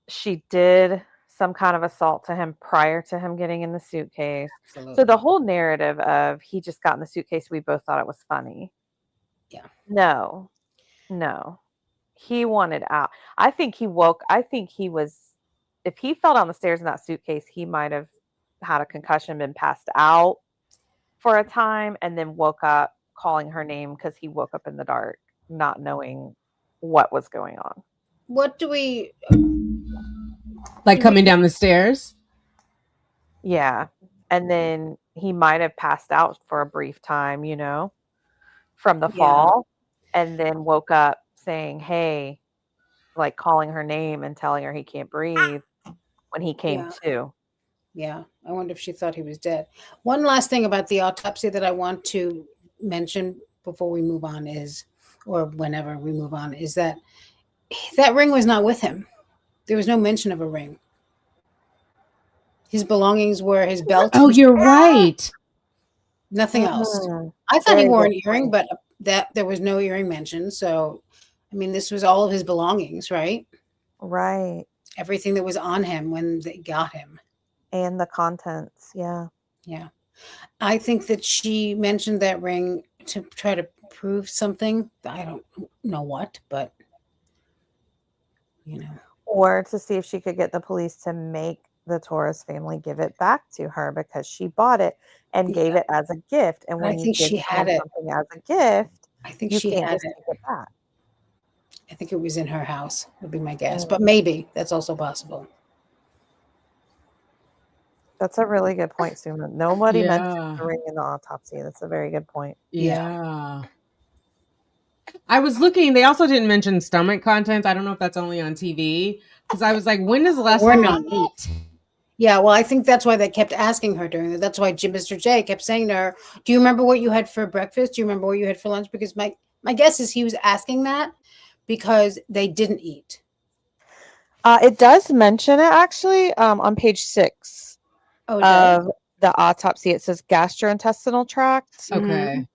she did some kind of assault to him prior to him getting in the suitcase. Absolutely. So the whole narrative of he just got in the suitcase, we both thought it was funny. Yeah. No. He wanted out. I think he was, if he fell down the stairs in that suitcase, he might have had a concussion, been passed out for a time, and then woke up calling her name because he woke up in the dark, not knowing what was going on. What do we Like coming down the stairs. Yeah. And then he might have passed out for a brief time, from the Yeah. fall, and then woke up saying, hey, like calling her name and telling her he can't breathe when he came Yeah. to. Yeah, I wonder if she thought he was dead. One last thing about the autopsy that I want to mention before we move on or whenever we move on, is that ring was not with him. There was no mention of a ring. His belongings were his belt. Oh, you're right. Nothing else. Mhm. I thought he Very wore an good earring, point. but that there was no earring mentioned. So, I mean, this was all of his belongings, right? Right. Everything that was on him when they got him. And the contents. Yeah. Yeah. I think that she mentioned that ring to try to prove something. I don't know what, but Or to see if she could get the police to make the Torres family give it back to her because she bought it and gave it as a gift. And I when you think give she had someone it. something as a gift, I think you she can't had just it. take it back. I think it was in her house, would be my guess. But maybe that's also possible. That's a really good point, Suma. Nobody mentioned Yeah. the ring in the autopsy. That's a very good point. Yeah. I was looking. They also didn't mention stomach contents. I don't know if that's only on TV. Because I was like, when is the last We're time not. we eat? Yeah, well, I think that's why they kept asking her during that. That's why Mr. J kept saying to her, do you remember what you had for breakfast? Do you remember what you had for lunch? Because my guess is he was asking that because they didn't eat. It does mention it actually on page 6 Oh, it does? of the autopsy. It says gastrointestinal tract. Okay.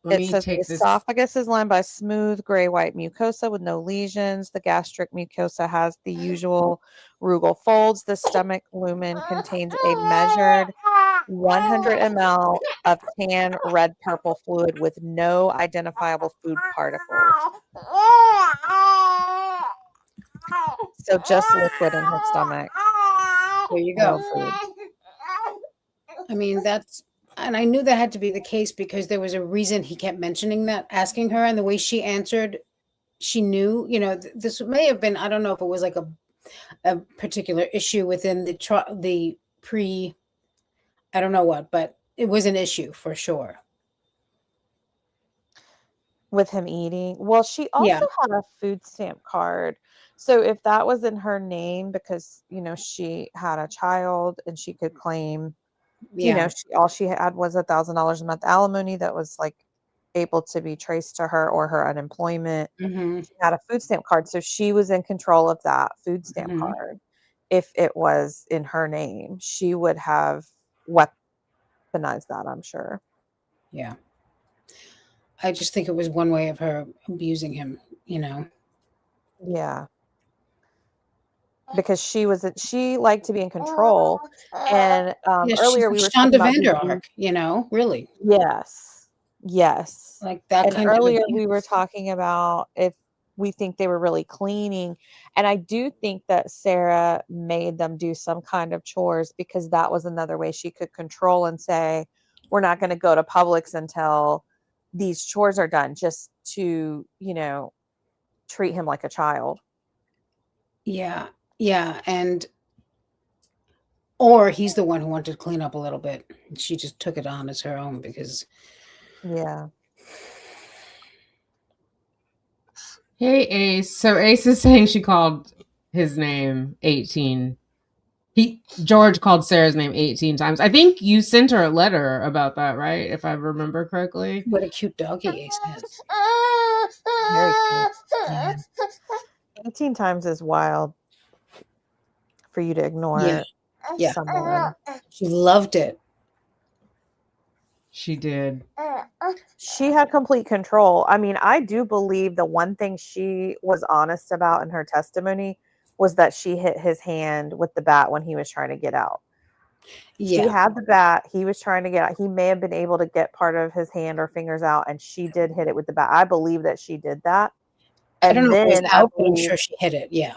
Let It me says the take this. esophagus is lined by smooth gray-white mucosa with no lesions. The gastric mucosa has the usual rugal folds. The stomach lumen contains a measured 100 ml of tan red purple fluid with no identifiable food particles. So just liquid in her stomach. There you No go. food. I mean, and I knew that had to be the case because there was a reason he kept mentioning that, asking her, and the way she answered, she knew, this may have been, I don't know if it was like a particular issue within the I don't know what, but it was an issue for sure. With him eating. Well, she Yeah. also had a food stamp card. So if that was in her name because, she had a child and she could claim, Yeah. all she had was $1,000 a month alimony that was like able to be traced to her or her unemployment. Mm-hmm. She had a food stamp card. So she was in control of that food stamp Mhm. card. If it was in her name, she would have weaponized that, I'm sure. Yeah. I just think it was one way of her abusing him, Yeah. Because she liked to be in control. And Yeah, earlier we she's were Shonda talking about Vander BB. Ark, really. Yes. Like that And kind of earlier abuse. we were talking about if we think they were really cleaning. And I do think that Sarah made them do some kind of chores because that was another way she could control and say, we're not going to go to Publix until these chores are done, just to, treat him like a child. Yeah. Or he's the one who wanted to clean up a little bit. She just took it on as her own because Yeah. Hey, Ace. So Ace is saying she called his name 18. George called Sarah's name 18 times. I think you sent her a letter about that, right? If I remember correctly. what a cute doggy Ace has. Very cute. Yeah. 18 times is wild for you to ignore Yeah. someone. She loved it. She did. She had complete control. I mean, I do believe the one thing she was honest about in her testimony was that she hit his hand with the bat when he was trying to get out. Yeah. She had the bat. He was trying to get out. He may have been able to get part of his hand or fingers out, and she did hit it with the bat. I believe that she did that. And I don't know if it was then out, but I'm sure she hit it. Yeah,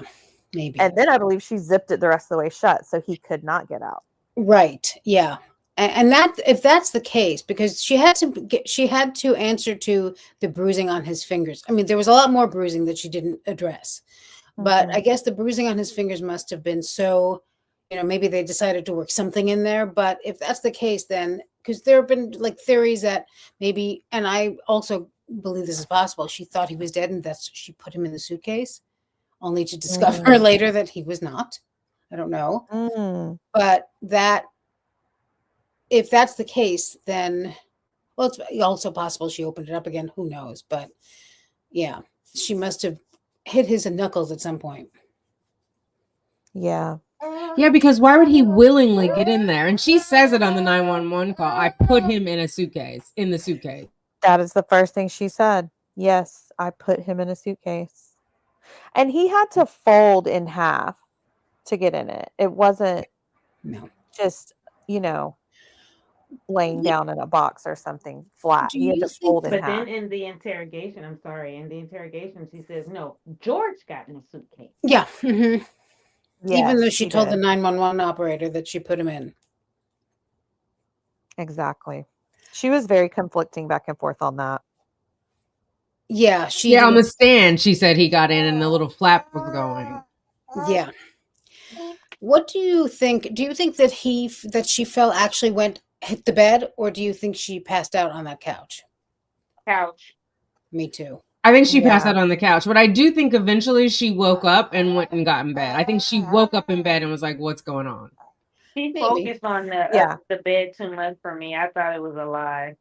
maybe. And then I believe she zipped it the rest of the way shut, so he could not get out. Right. Yeah. And that, if that's the case, because she had to answer to the bruising on his fingers. I mean, there was a lot more bruising that she didn't address, but I guess the bruising on his fingers must have been so, maybe they decided to work something in there. But if that's the case, then because there have been like theories that maybe, and I also believe this is possible, she thought he was dead and that's she put him in the suitcase, only to discover later that he was not. I don't know, but that. If that's the case, then, well, it's also possible she opened it up again. Who knows? But yeah, she must have hit his knuckles at some point. Yeah. Yeah, because why would he willingly get in there? And she says it on the 911 call. I put him in the suitcase. That is the first thing she said. Yes, I put him in a suitcase. And he had to fold in half to get in it. It wasn't just, laying down in a box or something flat. He had to fold in half. But then in the interrogation, she says, no, George got in a suitcase. Yeah. Mm-hmm. Yes, even though she told did. the 911 operator that she put him in. Exactly. She was very conflicting back and forth on that. Yeah. On the stand, she said he got in and the little flap was going. Yeah. What do you think? Do you think that she fell actually hit the bed, or do you think she passed out on that couch? Couch. Me too. I think she passed out on the couch, but I do think eventually she woke up and went and got in bed. I think she woke up in bed and was like, what's going on? She focused on the bed too much for me. I thought it was a lie.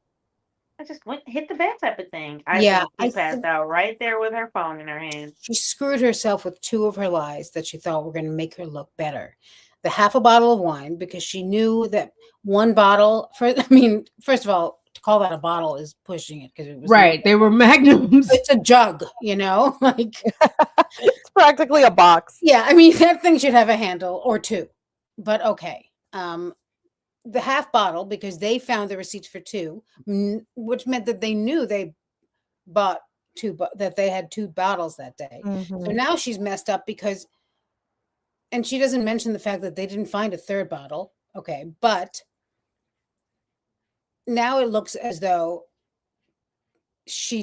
I just hit the bed type of thing. I think she passed out right there with her phone in her hand. She screwed herself with two of her lies that she thought were going to make her look better. The half a bottle of wine, because she knew that one bottle, first of all, to call that a bottle is pushing it, because it was right. They were magnums. It's a jug, like it's practically a box. Yeah, I mean that thing should have a handle or two, but okay. the half bottle because they found the receipts for 2, which meant that they knew they bought 2, that they had 2 bottles that day. So Mhm. now she's messed up because, and she doesn't mention the fact that they didn't find a 3rd bottle. Okay, but now it looks as though they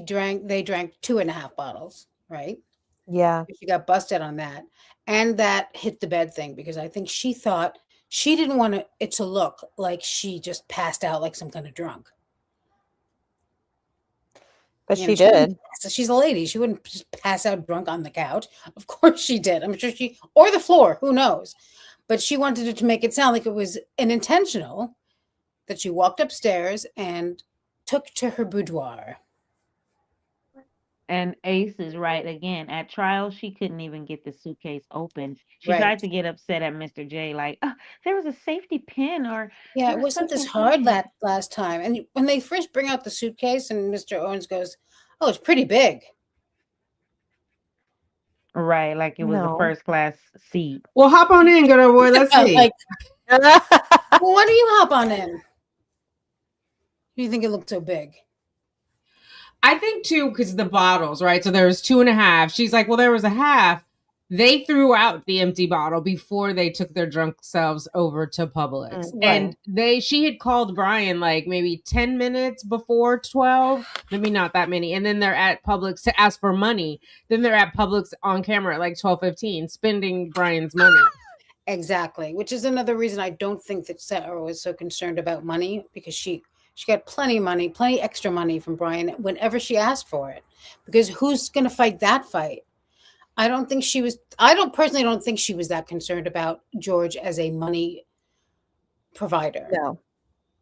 drank 2.5 bottles, right? Yeah. She got busted on that. And that hit the bed thing because I think she thought she didn't want it to look like she just passed out like some kind of drunk. But You she know, she wouldn't did. she's a lady. She wouldn't just pass out drunk on the couch. Of course she did. I'm sure or the floor, who knows? But she wanted it to make it sound like it was an intentional that she walked upstairs and took to her boudoir. And Ace is right again. At trial, she couldn't even get the suitcase open. She Right. tried to get upset at Mr. J, like, there was a safety pin or Yeah, there it was wasn't this something hard hidden." last time. And when they first bring out the suitcase and Mr. Owens goes, "Oh, it's pretty big." Right, like it was a No. first class seat. Well, hop on in, good old boy. Let's see. Like, well, why do you hop on in? Do you think it looked so big? I think too, because the bottles, right? So there was 2.5. She's like, well, there was a half. They threw out the empty bottle before they took their drunk selves over to Publix. Right. And she had called Brian like maybe 10 minutes before 12, maybe not that many. And then they're at Publix to ask for money. Then they're at Publix on camera at like 12:15, spending Brian's money. Exactly, which is another reason I don't think that Sarah was so concerned about money because she got plenty of money, plenty extra money from Brian whenever she asked for it. Because who's going to fight that fight? I personally don't think she was that concerned about George as a money provider. No.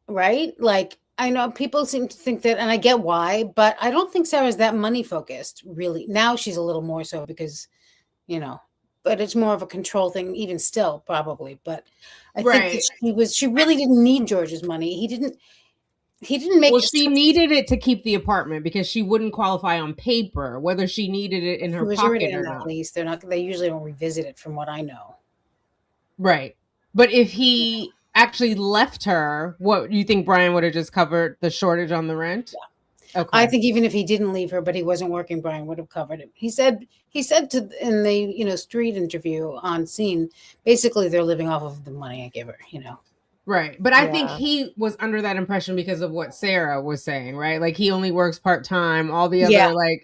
Right? Like, I know people seem to think that, and I get why, but I don't think Sarah's that money focused, really. Now she's a little more so because, but it's more of a control thing, even still, probably. But I think that she really didn't need George's money. He didn't make Well, she needed it to keep the apartment because she wouldn't qualify on paper, whether she needed it in her was already pocket or in that not. lease. They usually don't revisit it from what I know. Right. But if he actually left her, what you think Brian would have just covered the shortage on the rent? Yeah. Okay. I think even if he didn't leave her, but he wasn't working, Brian would have covered it. He said in the street interview on scene, basically they're living off of the money I give her, Right. But I think he was under that impression because of what Sarah was saying, right? Like he only works part-time, all the other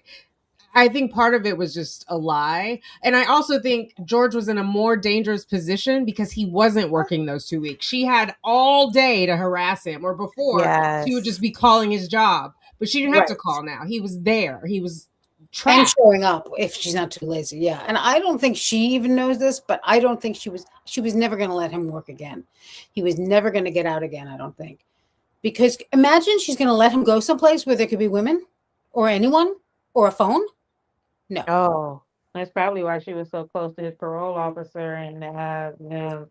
I think part of it was just a lie. And I also think George was in a more dangerous position because he wasn't working those 2 weeks. She had all day to harass him, or before she would just be calling his job. But she didn't have to call now. He was there. He was trapped. And showing up if she's not too lazy. Yeah. And I don't think she even knows this, but I don't think she was never going to let him work again. He was never going to get out again, I don't think. Because imagine she's going to let him go someplace where there could be women or anyone or a phone. No. Oh. That's probably why she was so close to his parole officer and to have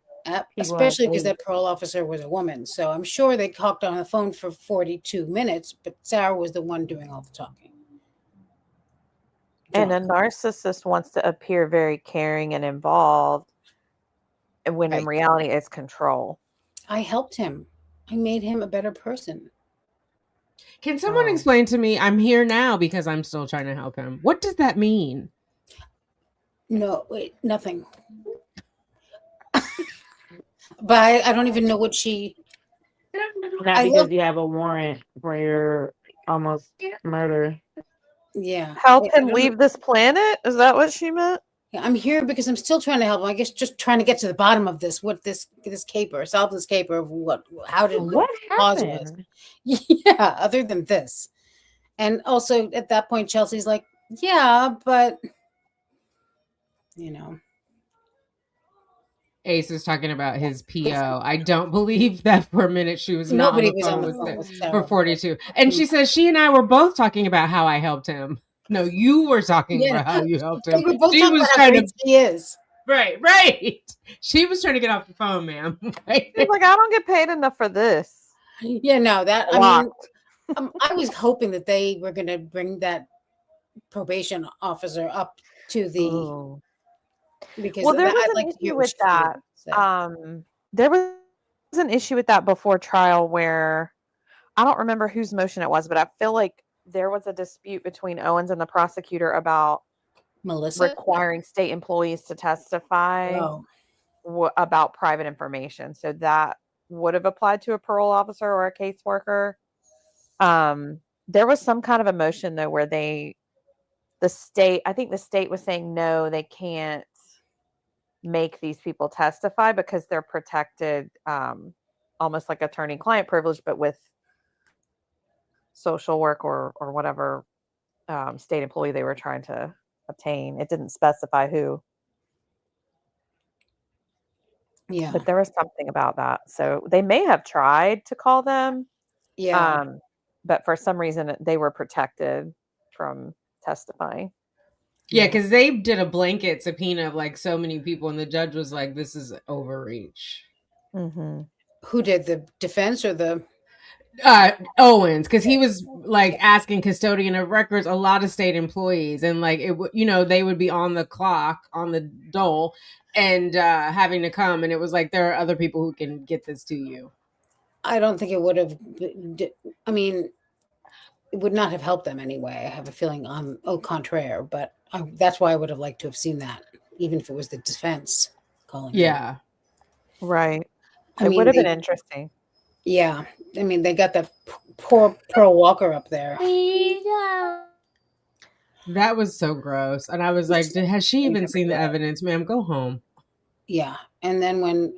especially because that parole officer was a woman. So I'm sure they talked on the phone for 42 minutes, but Sarah was the one doing all the talking. And a narcissist wants to appear very caring and involved, and when in reality it's control. I helped him. I made him a better person. Can someone explain to me? I'm here now because I'm still trying to help him. What does that mean? No, wait, nothing. But I don't even know what she. Not because you have a warrant for your almost murder. Yeah. Help him leave this planet? Is that what she meant? Yeah, I'm here because I'm still trying to help him. I guess just trying to get to the bottom of this. What this caper, solve this caper of what cause was. Yeah, other than this. And also at that point, Chelsea's like, yeah, but Ace is talking about his PO. I don't believe that for a minute she was not on the phone with for 42. And she says she and I were both talking about how I helped him. No, you were talking about how you helped him. We both she was trying to. She is right. She was trying to get off the phone, ma'am. Right? She's like, I don't get paid enough for this. Yeah, no, that I mean, I was hoping that they were going to bring that probation officer up to the. Because there was an issue with that. There was an issue with that before trial where I don't remember whose motion it was, but I feel like there was a dispute between Owens and the prosecutor about Melissa? requiring state employees to testify Oh, about private information. So that would have applied to a parole officer or a caseworker. There was some kind of a motion though where I think the state was saying no, they can't make these people testify because they're protected, almost like attorney-client privilege, but with social work or whatever state employee they were trying to obtain. It didn't specify who, yeah. but there was something about that. So they may have tried to call them, Yeah. but for some reason they were protected from testifying. Yeah, because they did a blanket subpoena of like so many people, and the judge was like, "This is overreach." Mm-hmm. Who did, the defense or the? Owens, because he was like asking custodian of records, a lot of state employees, and like it, they would be on the clock, on the dole, and having to come, and it was like there are other people who can get this to you. I don't think it would have. I mean, it would not have helped them anyway. I have a feeling au contraire, but that's why I would have liked to have seen that, even if it was the defense calling. Yeah, right. I It mean, would have been interesting. Yeah, I mean, they got that poor Pearl Walker up there. that was so gross, and I was like, has she even seen the evidence, ma'am? Go home. Yeah, and then when,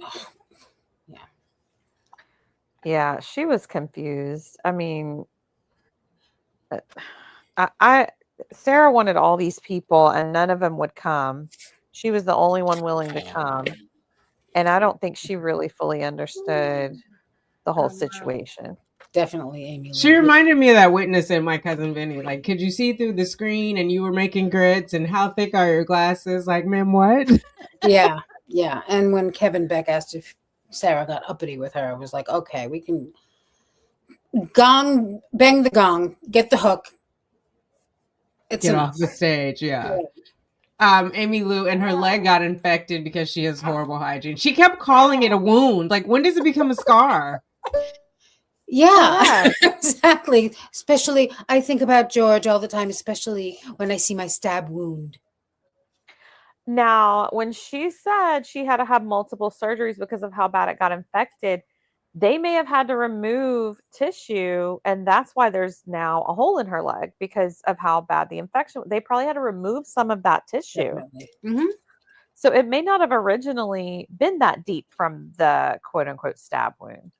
Yeah, she was confused. I mean, Sarah wanted all these people and none of them would come. She was the only one willing to come. And I don't think she really fully understood the whole situation. Definitely, Amy. She reminded me of that witness in My Cousin Vinny. Like, could you see through the screen and you were making grits, and how thick are your glasses? Like, ma'am, what? Yeah. And when Kevin Beck asked if Sarah got uppity with her, I was like, okay, we can bang the gong, get the hook. Get off the stage, yeah. Amy Lou, and her leg got infected because she has horrible hygiene. She kept calling it a wound. Like, when does it become a scar? Yeah, exactly. Especially, I think about George all the time, especially when I see my stab wound. Now, when she said she had to have multiple surgeries because of how bad it got infected, they may have had to remove tissue, and that's why there's now a hole in her leg because of how bad the infection. They probably had to remove some of that tissue. Mm-hmm. So it may not have originally been that deep from the quote unquote stab wound.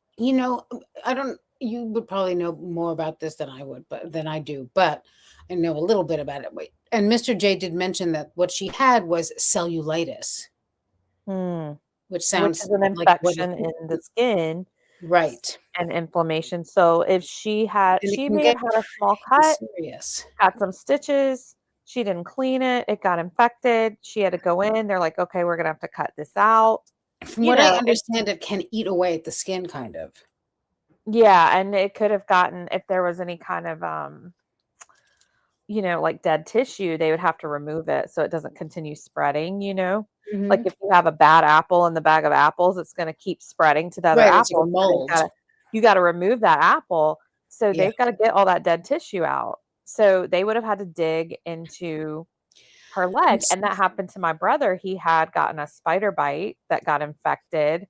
You would probably know more about this than I do, but I know a little bit about it. And Mr. J did mention that what she had was cellulitis, which sounds is an infection in the skin. Right. And inflammation. So if she may have had a small cut, got some stitches, she didn't clean it, it got infected, she had to go in, they're like, okay, we're gonna have to cut this out. From what I understand, it can eat away at the skin, kind of. Yeah, and it could have gotten, if there was any kind of like dead tissue, they would have to remove it so it doesn't continue spreading, Mm-hmm. Like if you have a bad apple in the bag of apples, it's going to keep spreading to the other apples. You got to remove that apple. So they've got to get all that dead tissue out. So they would have had to dig into her leg. And that happened to my brother. He had gotten a spider bite that got infected.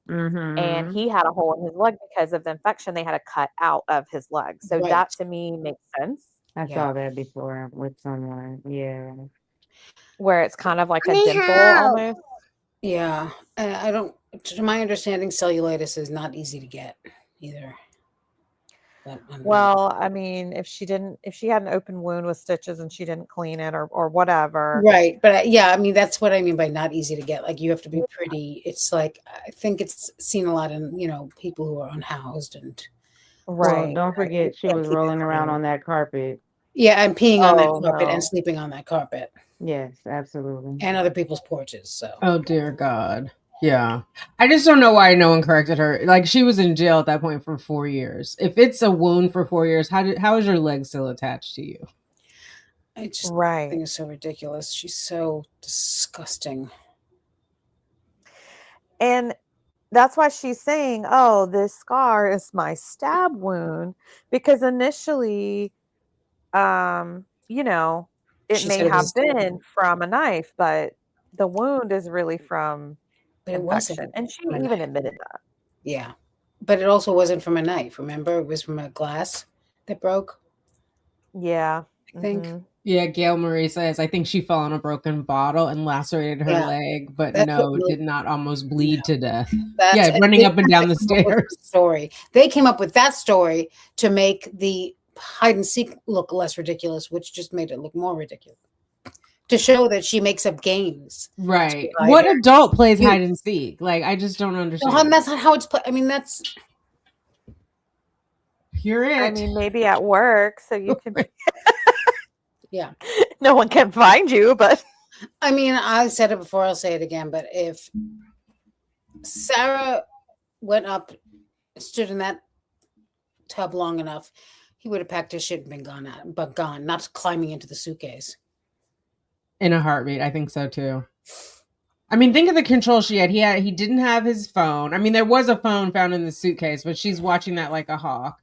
Mm-hmm. And he had a hole in his leg because of the infection they had to cut out of his leg. So that to me makes sense. I saw that before with someone. Yeah. Where it's kind of like a dimple almost. Yeah. To my understanding, cellulitis is not easy to get either. But, well, I mean, if she had an open wound with stitches and she didn't clean it or whatever. Right. But I mean, that's what I mean by not easy to get. Like you have to be pretty. It's like, I think it's seen a lot in, people who are unhoused and. Right. Well, don't forget she was rolling around on that carpet. Yeah, and peeing on that carpet and sleeping on that carpet. Yes, absolutely. And other people's porches. So. Oh dear God. Yeah. I just don't know why no one corrected her. Like she was in jail at that point for 4 years. If it's a wound for 4 years, how is your leg still attached to you? I just think it's so ridiculous. She's so disgusting. And that's why she's saying, "Oh, this scar is my stab wound," because initially, you know, it She may said it have was, been from a knife, but the wound is really from but it infection, wasn't and she from a even knife. admitted that. Yeah, but it also wasn't from a knife. Remember, it was from a glass that broke. Yeah. I think. Mhm. Yeah, Gail Marie says, I think she fell on a broken bottle and lacerated her Yeah, leg, but that's what. no, did not almost No, bleed to death. that's Yeah, running they up and had down to the come up with that stairs. story. They came up with that story to make the hide and seek look less ridiculous, which just made it look more ridiculous. To show that she makes up games. Right. hide What her adult plays youth. hide and seek? Like, I just don't No, understand. that's not how it's put. I mean, that's You're I it. mean, maybe at work, so you can. yeah. No one can find you, but I mean, I said it before. I'll say it again. But if Sarah went up, stood in that tub long enough, he would have packed his shit and been gone. But gone, not climbing into the suitcase. In a heartbeat, I think so too. I mean, think of the control she had. He didn't have his phone. I mean, there was a phone found in the suitcase, but she's watching that like a hawk.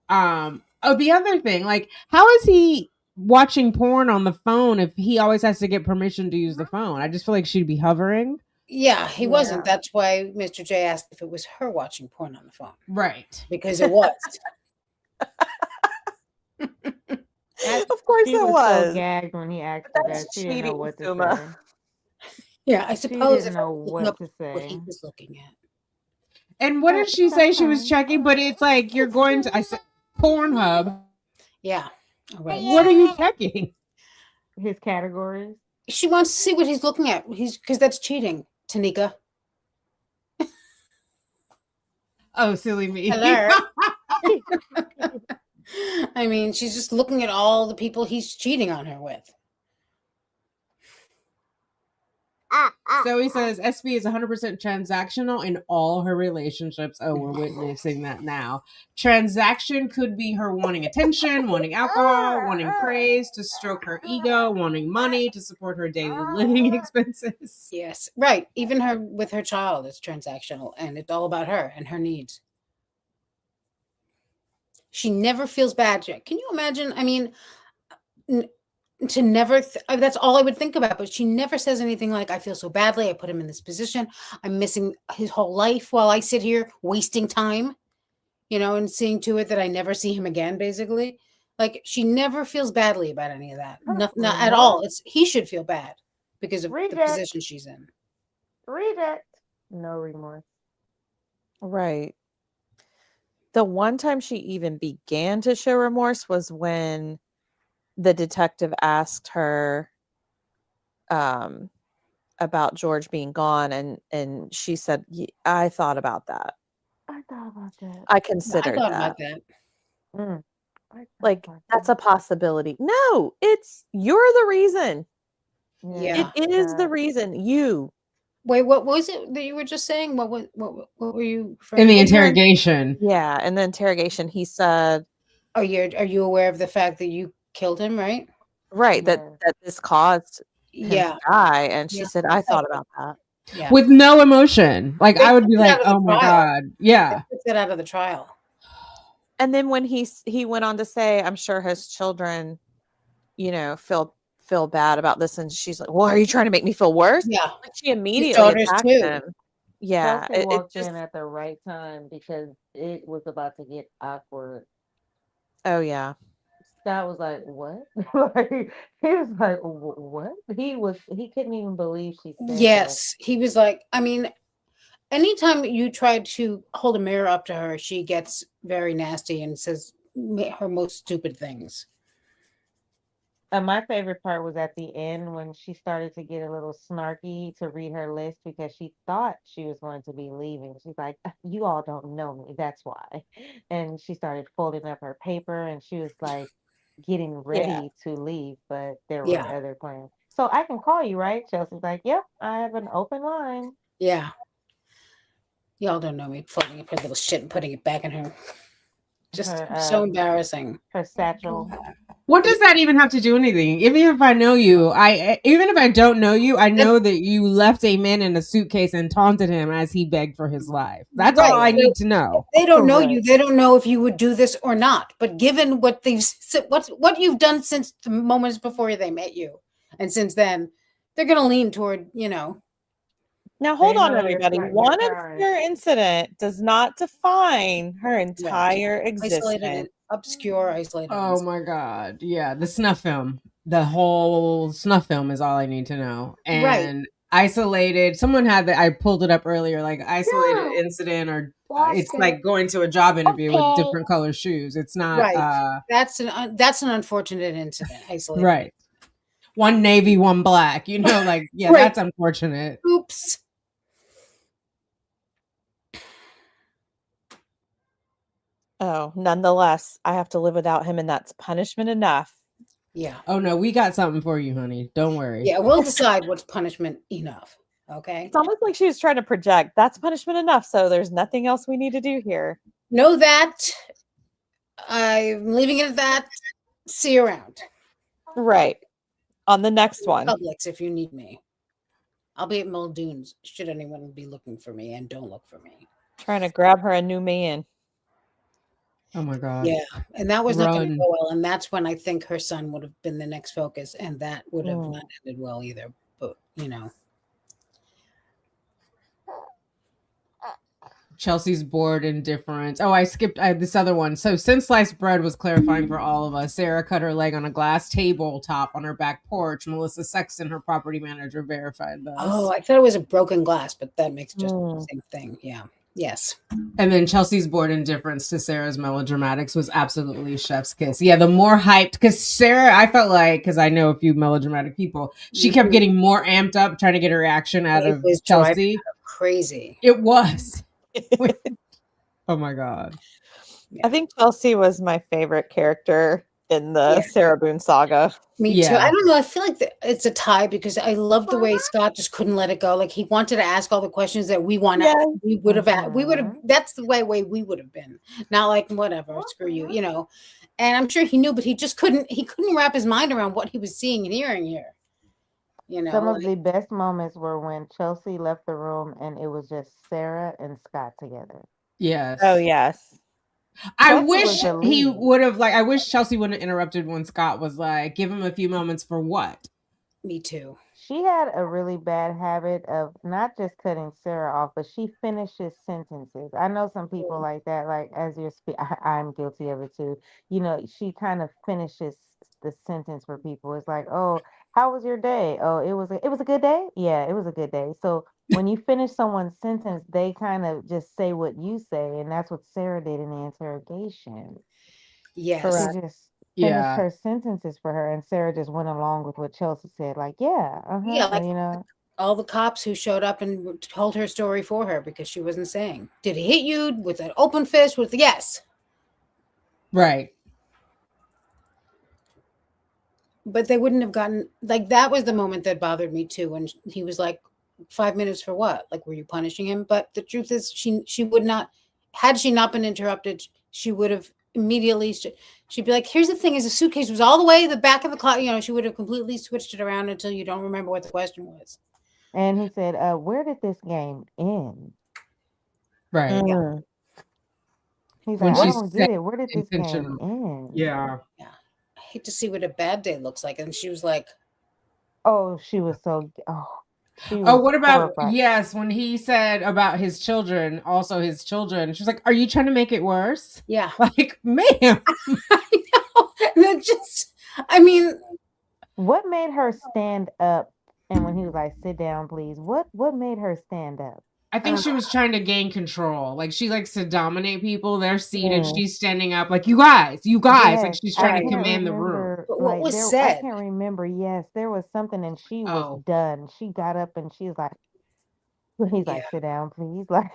The other thing, like, how is he watching porn on the phone if he always has to get permission to use the phone? I just feel like she'd be hovering. Yeah, he wasn't. Yeah. That's why Mr. J asked if it was her watching porn on the phone. Right. Because it was. of course She it was so was. gagged when he asked her that. That's She didn't know cheating, what to Suma. say. Yeah, I She suppose didn't if I know was looking what up to what he say. was looking at. And what did she say she was Okay. checking? But it's like you're going to, I said, Pornhub. Yeah. All right. What are you checking? His categories. She wants to see what he's looking at. He's because that's cheating, Tanika. Oh, silly me. Hello. I mean, she's just looking at all the people he's cheating on her with. So he says SB is 100% transactional in all her relationships. Oh, we're witnessing that now. Transaction could be her wanting attention, wanting alcohol, wanting praise, to stroke her ego, wanting money to support her daily living expenses. Yes, right. Even her with her child is transactional, and it's all about her and her needs. She never feels bad. Can you imagine? I mean, to never that's all I would think about, but she never says anything like, I feel so badly, I put him in this position, I'm missing his whole life while I sit here wasting time, and seeing to it that I never see him again, basically. Like, she never feels badly about any of that. Not at all. It's he should feel bad because of the position she's in. Reject. No remorse. Right. The one time she even began to show remorse was when the detective asked her about George being gone, and she said, I thought about that. I thought about that. I I considered thought that. about that. Mm. I thought Like, about that's that. a possibility. No, you're the reason. Yeah. It is the reason. You. Wait, what was it that you were just saying? What were you In the referring to? interrogation. Yeah, in the interrogation, he said, Are you aware of the fact that you killed him, right? right, Yeah. that this caused him Yeah. to die. And she Yeah. said, I thought about that. Yeah. With no emotion. Like, They I would took be it like, out of the oh my trial. God. Yeah. They took that out of the trial. And then when he went on to say, I'm sure his children, feel bad about this, and she's like, well, are you trying to make me feel worse? Yeah. Like, she immediately daughters attacked too. him. Yeah, Kelsey it walked just, in at the right time because it was about to get awkward. oh yeah. Scott was like, "What?" Like, he was like, "What?" He couldn't even believe she said that. Yes. He was like, I mean, anytime you try to hold a mirror up to her, she gets very nasty and says her most stupid things. My favorite part was at the end when she started to get a little snarky to read her list because she thought she was going to be leaving. She's like, "You all don't know me, that's why." And she started folding up her paper and she was like getting ready to leave, but there were Yeah. other plans. So I can call you, right? Chelsea's like, "Yep, I have an open line." Yeah. Y'all don't know me, folding up her little shit and putting it back in her. Just Her, so embarrassing. Her satchel. What does that even have to do anything? Even if I know you, even if I don't know you, I know that you left a man in a suitcase and taunted him as he begged for his life. That's all I Right. need to know. They don't know you. Right. They don't know if you would do this or not. But given what what you've done since the moments before they met you, and since then, they're going to lean toward, Now, hold They on, know your everybody. your One current. obscure incident does not define her entire isolated existence. and obscure, isolated. Oh my god. Yeah, the snuff film. The whole snuff film is all I need to know. Right. And isolated, someone had that I pulled it up earlier, like isolated incident or it's like going to a job interview with Okay. different color shoes. It's not Right. That's an unfortunate incident. Isolated. right. One navy, one black. Like yeah, Right. that's unfortunate. Oops. Oh, nonetheless, I have to live without him, and that's punishment enough. Yeah. Oh no, we got something for you, honey. Don't worry. Yeah. We'll decide what's punishment enough. Okay. It's almost like she was trying to project. That's punishment enough, so there's nothing else we need to do here. Know that. I'm leaving it at that. See you around. Right. On the next one. Publix if you need me. I'll be at Muldoon's should anyone be looking for me, and don't look for me. Trying to grab her a new man. Oh my god. Yeah, and that was not going to Run. go well. And that's when I think her son would have been the next focus, and that would have not ended well either. But Chelsea's bored indifference. Oh, I skipped this other one. So since sliced bread was clarifying for all of us, Sarah cut her leg on a glass tabletop on her back porch. Melissa Sexton, her property manager, verified this. Oh, I thought it was a broken glass, but that makes just the same thing. Yeah. Yes. And then Chelsea's bored indifference to Sarah's melodramatics was absolutely chef's kiss. Yeah, the more hyped, because Sarah, I felt like, because I know a few melodramatic people, she kept getting more amped up trying to get a reaction out of was Chelsea. Crazy. It was. Oh my god. I think Chelsea was my favorite character in the Sarah Boone saga. Me too. I don't know. I feel like it's a tie because I love the way Scott just couldn't let it go. Like he wanted to ask all the questions that we want. We would have. That's the way we would have been. Not like whatever. Screw you. And I'm sure he knew, but he just couldn't. He couldn't wrap his mind around what he was seeing and hearing here. Some of the best moments were when Chelsea left the room and it was just Sarah and Scott together. Yes. Oh yes. I wish he would have I wish Chelsea wouldn't have interrupted when Scott was like, give him a few moments for what? Me too. She had a really bad habit of not just cutting Sarah off, but she finishes sentences. I know some people like that, like as you're I'm guilty of it too. She kind of finishes the sentence for people. It's like, oh, how was your day? Oh, it was a good day? Yeah, it was a good day. So when you finish someone's sentence, they kind of just say what you say, and that's what Sarah did in the interrogation. Yes. She just finished her sentences for her, and Sarah just went along with what Chelsea said. Like, all the cops who showed up and told her story for her because she wasn't saying. Did he hit you with an open fist? With yes. Right. But they wouldn't have gotten that was the moment that bothered me too when he was like 5 minutes for what? Like, were you punishing him? But the truth is she would not, had she not been interrupted, she would have immediately, she'd be like, here's the thing is the suitcase was all the way to the back of the closet. She would have completely switched it around until you don't remember what the question was. And he said, where did this game end? Right. Yeah. He's like, I don't get it. Where did this game end? Yeah. Yeah. I hate to see what a bad day looks like. And she was like, oh, she was so, what about horrified. yes, when he said about his children, also his children, she was like, are you trying to make it worse? Yeah. Like, ma'am. I know. I mean, what made her stand up? And when he was like, sit down, please, what made her stand up? I think she was trying to gain control. Like, she likes to dominate people. They're seated. She's standing up like, you guys. Yes, like, she's trying to command the room. But what was said? I can't remember. Yes, there was something, and she was done. She got up and she was like, he's like, sit down, please. Like,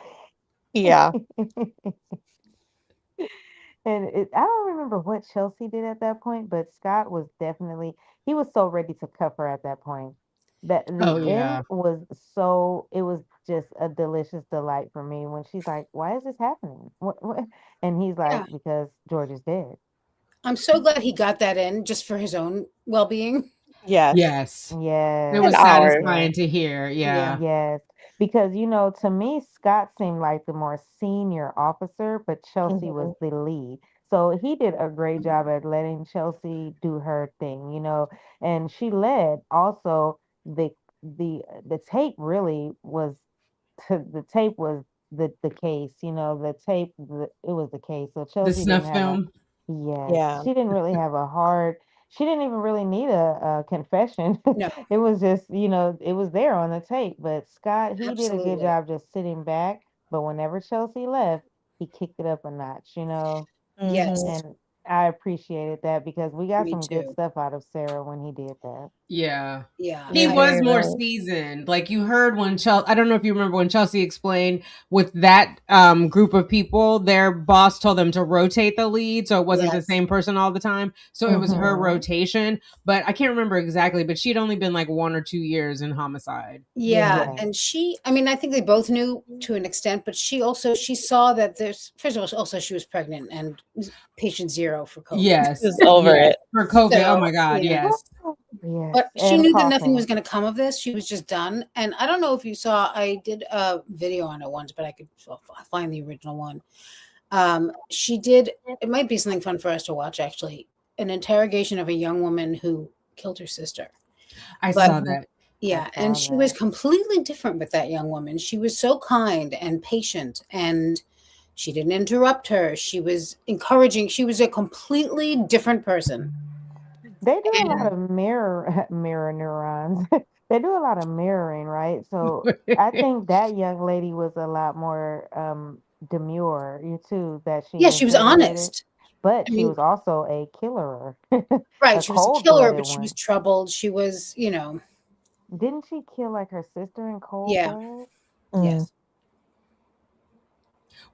yeah. And I don't remember what Chelsea did at that point, but Scott was definitely, he was so ready to cuff her at that point. That the end was it was just a delicious delight for me when she's like, why is this happening? What? And he's like, because George is dead. I'm so glad he got that in just for his own well-being. Yes. Yes. Yes. It was And ours. satisfying to hear. Yeah. Yes, because to me, Scott seemed like the more senior officer, but Chelsea was the lead. So he did a great job at letting Chelsea do her thing, and she led. Also, the tape really was the tape was the case, the tape it was the case. So The Chelsea snuff didn't have a film. yes, Yeah. she didn't really have a hard. She didn't even really need a confession. No, It was just, it was there on the tape. But Scott, he did a good absolutely. job just sitting back. But whenever Chelsea left, he kicked it up a notch, Yes, Mhm. and I appreciated that because we got me some good too. stuff out of Sarah when he did that. Yeah. Yeah, He You're I was very more right. seasoned. Like you heard when Chelsea, I don't know if you remember when Chelsea explained with that group of people, their boss told them to rotate the lead. So it wasn't the yes. same person all the time. So it was her Mhm. rotation. But I can't remember exactly, but she'd only been like 1 or 2 years in homicide. Yeah, Yes. and I mean, I think they both knew to an extent, but she saw that first of all, also she was pregnant and was patient zero for COVID. Yes. Just over Yes. it. For COVID. Oh So, my God. Yes. Yes. but she And knew that nothing was coughing. going to come of this. She was just done. And I don't know if you saw, I did a video on it once, but I could find the original one. She did, it might be something fun for us to watch actually, an interrogation of a young woman who killed her sister. I But- saw that. Yeah, I and saw she was that. completely different with that young woman. She was so kind and patient, and she didn't interrupt her. She was encouraging. She was a completely different person. They do a lot of mirror neurons. They do a lot of mirroring, right? So I think that young lady was a lot more demure, too, that she Yeah, she was intimidated. honest. But I she mean- was also a killerer. Right, A she was a killer, cold-blooded but she was one. troubled. She was, Didn't she kill like her sister in cold Yeah. blood? yes.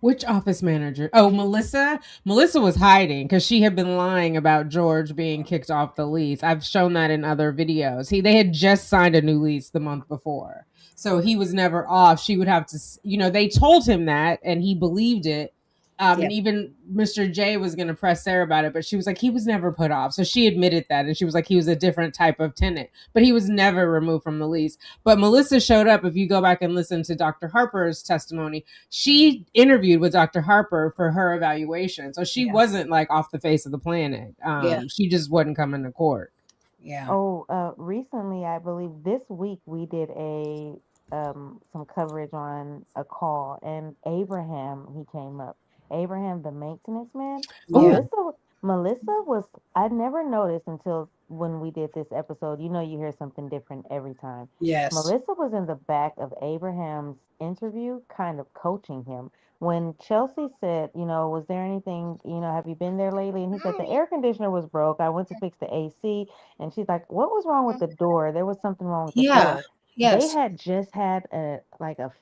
Which office manager? Oh, Melissa. Melissa was hiding because she had been lying about George being kicked off the lease. I've shown that in other videos. They had just signed a new lease the month before, so he was never off. She would have to, they told him that, and he believed it. Yeah. And even Mr. J was going to press Sarah about it, but she was like, he was never put off. So she admitted that, and she was like, he was a different type of tenant, but he was never removed from the lease. But Melissa showed up. If you go back and listen to Dr. Harper's testimony, she interviewed with Dr. Harper for her evaluation. So she Yeah. wasn't like off the face of the planet. Yeah. She just wouldn't come into court. Yeah. Oh, recently, I believe this week we did some coverage on a call, and Abraham, he came up. Abraham, the maintenance man. Yeah. Melissa was, I never noticed until when we did this episode. You hear something different every time. Yes. Melissa was in the back of Abraham's interview, kind of coaching him. When Chelsea said, was there anything, have you been there lately? And he said, the air conditioner was broke. I went to fix the AC. And she's like, what was wrong with the door? There was something wrong with the Yeah. door. Yes. They had just had a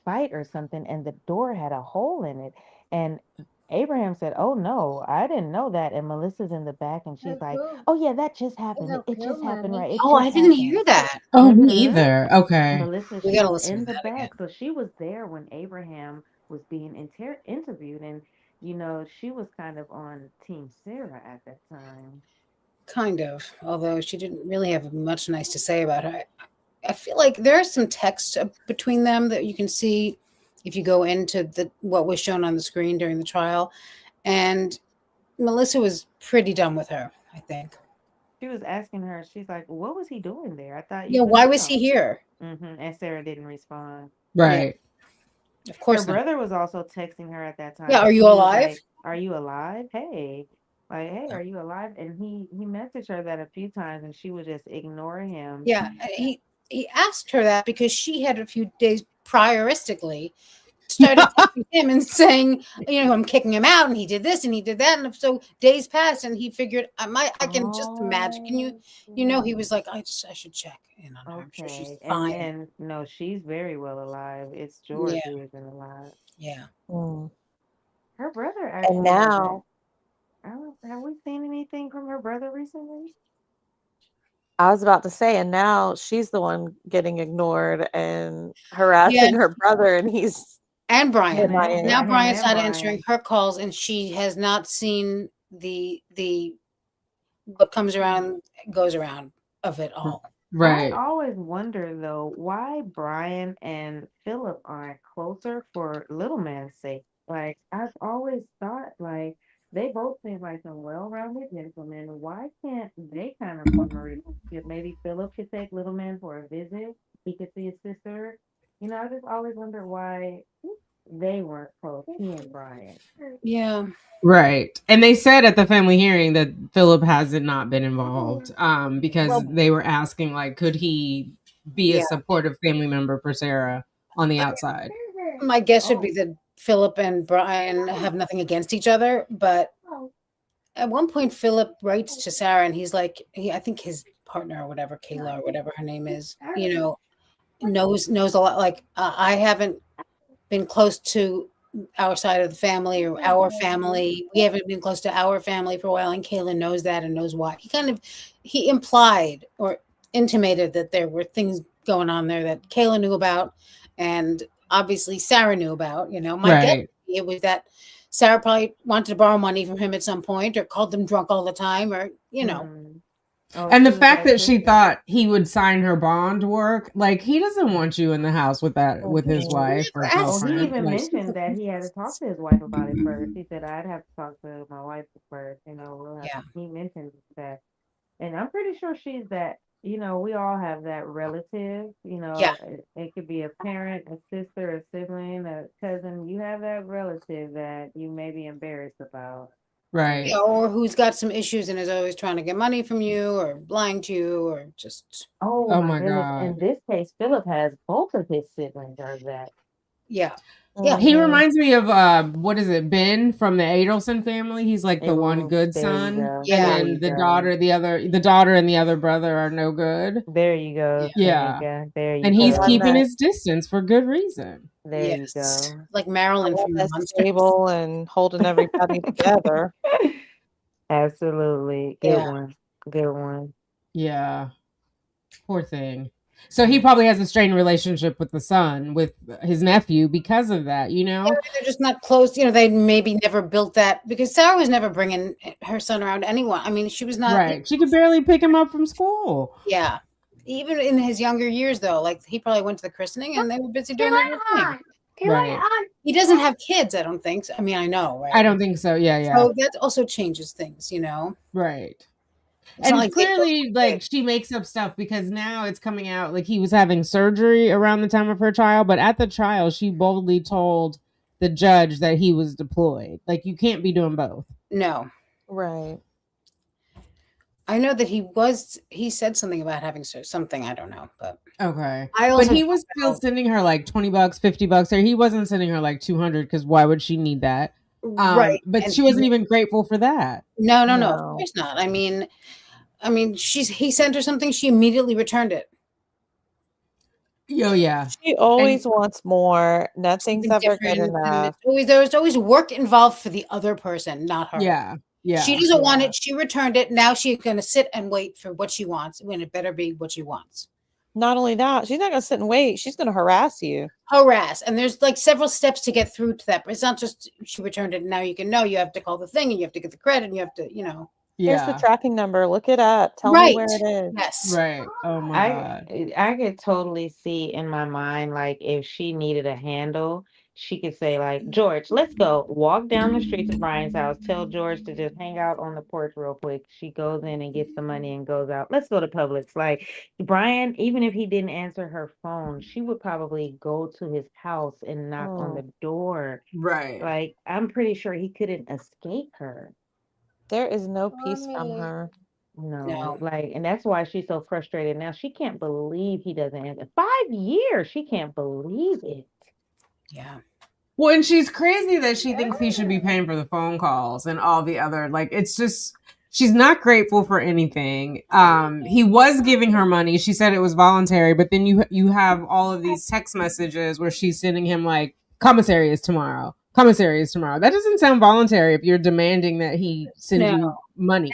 fight or something, and the door had a hole in it. And Abraham said, oh no, I didn't know that. And Melissa's in the back, and she's like, oh yeah, that just happened. It just happened, right? It Oh, I just didn't happened. hear that. Oh, me Mhm. either. Okay. Melissa, We she gotta was listen in to the that again. back, so she was there when Abraham was being interviewed, and she was kind of on Team Sarah at that time. Kind of, although she didn't really have much nice to say about her. I feel like there's some text between them that you can see if you go into what was shown on the screen during the trial. And Melissa was pretty done with her, I think. She was asking her, she's like, what was he doing there? I thought Yeah, you why couldn't was he tell." here? And Sarah didn't respond. Right. Of Her course not. brother was also texting her at that time. Yeah, are and you he was alive? like, are you alive? Hey, are you alive? And he messaged her that a few times, and she would just ignore him. Yeah, he asked her that because she had a few days prioristically started texting him and saying, I'm kicking him out, and he did this and he did that, and so days passed, and he figured I can just imagine. Can you? He was like, I should check in on her. I'm sure she's Okay. fine. And no, she's very well alive. It's George Yeah. who isn't alive. Yeah. Her brother actually. And now, have we seen anything from her brother recently? I was about to say, and now she's the one getting ignored and harassing her brother, and he's And Brian. Yeah, Now him Brian's and not Brian. answering her calls, and she has not seen the what comes around goes around of it all. I Right. always wonder though why Brian and Philip aren't closer for little man's sake. Like I've always thought like they both seem like some well-rounded gentlemen. Why can't they kind of form a relationship? Maybe Philip could take little man for a visit. He could see his sister. You know, I just always wonder why they weren't close, he and Brian. Yeah. Right. And they said at the family hearing that Philip hasn't not been involved because Well- they were asking, like, could he be a Yeah. supportive family member for Sarah on the outside? My guess would be that Philip and Brian have nothing against each other, but at one point Philip writes to Sarah and he's like, I think his partner or whatever, Kayla or whatever her name is, you know, knows a lot. Like I haven't been close to our side of the family or our family. We haven't been close to our family for a while, and Kayla knows that and knows why. He implied or intimated that there were things going on there that Kayla knew about, and obviously Sarah knew about. You know, my guess Right. it was that Sarah probably wanted to borrow money from him at some point, or called them drunk all the time, or you know. Oh, And the she was fact that she asking- thought he would sign her bond work, like, he doesn't want you in the house with his Mhm. wife or Yes. Oh, he girlfriend. even Like, mentioned that he had to talk to his wife about it first. He said, I'd have to talk to my wife first, you know, Yeah. he mentioned that. And I'm pretty sure she's that, you know, we all have that relative, you know, Yeah. it could be a parent, a sister, a sibling, a cousin. You have that relative that you may be embarrassed about. right. Yeah, or who's got some issues and is always trying to get money from you, or lying to you, or just Oh, Oh my my goodness. God. In this case, Philip has both of his siblings are that. yeah. Yeah. He Mhm. reminds me of what is it, Ben from the Adelson family? He's like the one Oh, good there you son. go. Yeah. And There then you the go. daughter and the other brother are no good. There you go, Yeah. Tamika. There you And go. he's one keeping that- his distance for good reason. There Yes. you go. Like Marilyn from the That's Monsters. stable and holding everybody together. Absolutely. Good Yeah. one. Good one. Yeah. Poor thing. So he probably has a strained relationship with the son, with his nephew because of that, you know? They're just not close. You know, they maybe never built that because Sarah was never bringing her son around anyone. I mean, she was not. Right. She could barely pick him up from school. Yeah. Even in his younger years, though, like he probably went to the christening and they were busy doing their thing. Right. He doesn't have kids, I don't think. I mean, I know, right? I don't think so. Yeah, yeah. So that also changes things, you know. Right. It's And not like they don't clearly, like, she makes up stuff because now it's coming out like he was having surgery around the time of her trial, but at the trial, she boldly told the judge that he was deployed. Like, you can't be doing both. No. Right. I know that he said something about having something, I don't know, but Okay. I But also he was still sending her like $20, $50, or he wasn't sending her like 200 because why would she need that? right. But And she wasn't even grateful for that. No, of No. course not. I mean, he sent her something, she immediately returned it. Oh, yeah. She always wants more. Nothing's Something ever good different, and enough. there's always work involved for the other person, not her. Yeah. Yeah. She doesn't want it. She returned it. Now she's going to sit and wait for what she wants when it better be what she wants. Not only that, she's not going to sit and wait. She's going to harass you. Harass. And there's like several steps to get through to that. It's not just she returned it and now you can know. You have to call the thing and you have to get the credit and you have to, you know. Here's the Yeah. tracking number. Look it up. Tell me where Right. it is. Yes. Right. Oh my God. I could totally see in my mind, like if she needed a handle, she could say like, George, let's go. Walk down the street to Brian's house. Tell George to just hang out on the porch real quick. She goes in and gets the money and goes out. Let's go to Publix. Like Brian, even if he didn't answer her phone, she would probably go to his house and knock on the door. Right. Like I'm pretty sure he couldn't escape her. There is no peace from her. No. Like, and that's why she's so frustrated now. She can't believe he doesn't answer. 5 years. She can't believe it. Yeah. Well, and she's crazy that she thinks he should be paying for the phone calls and all the other, like, it's just, she's not grateful for anything. He was giving her money. She said it was voluntary, but then you have all of these text messages where she's sending him like, commissary is tomorrow. Commissary is tomorrow. That doesn't sound voluntary if you're demanding that he send you money.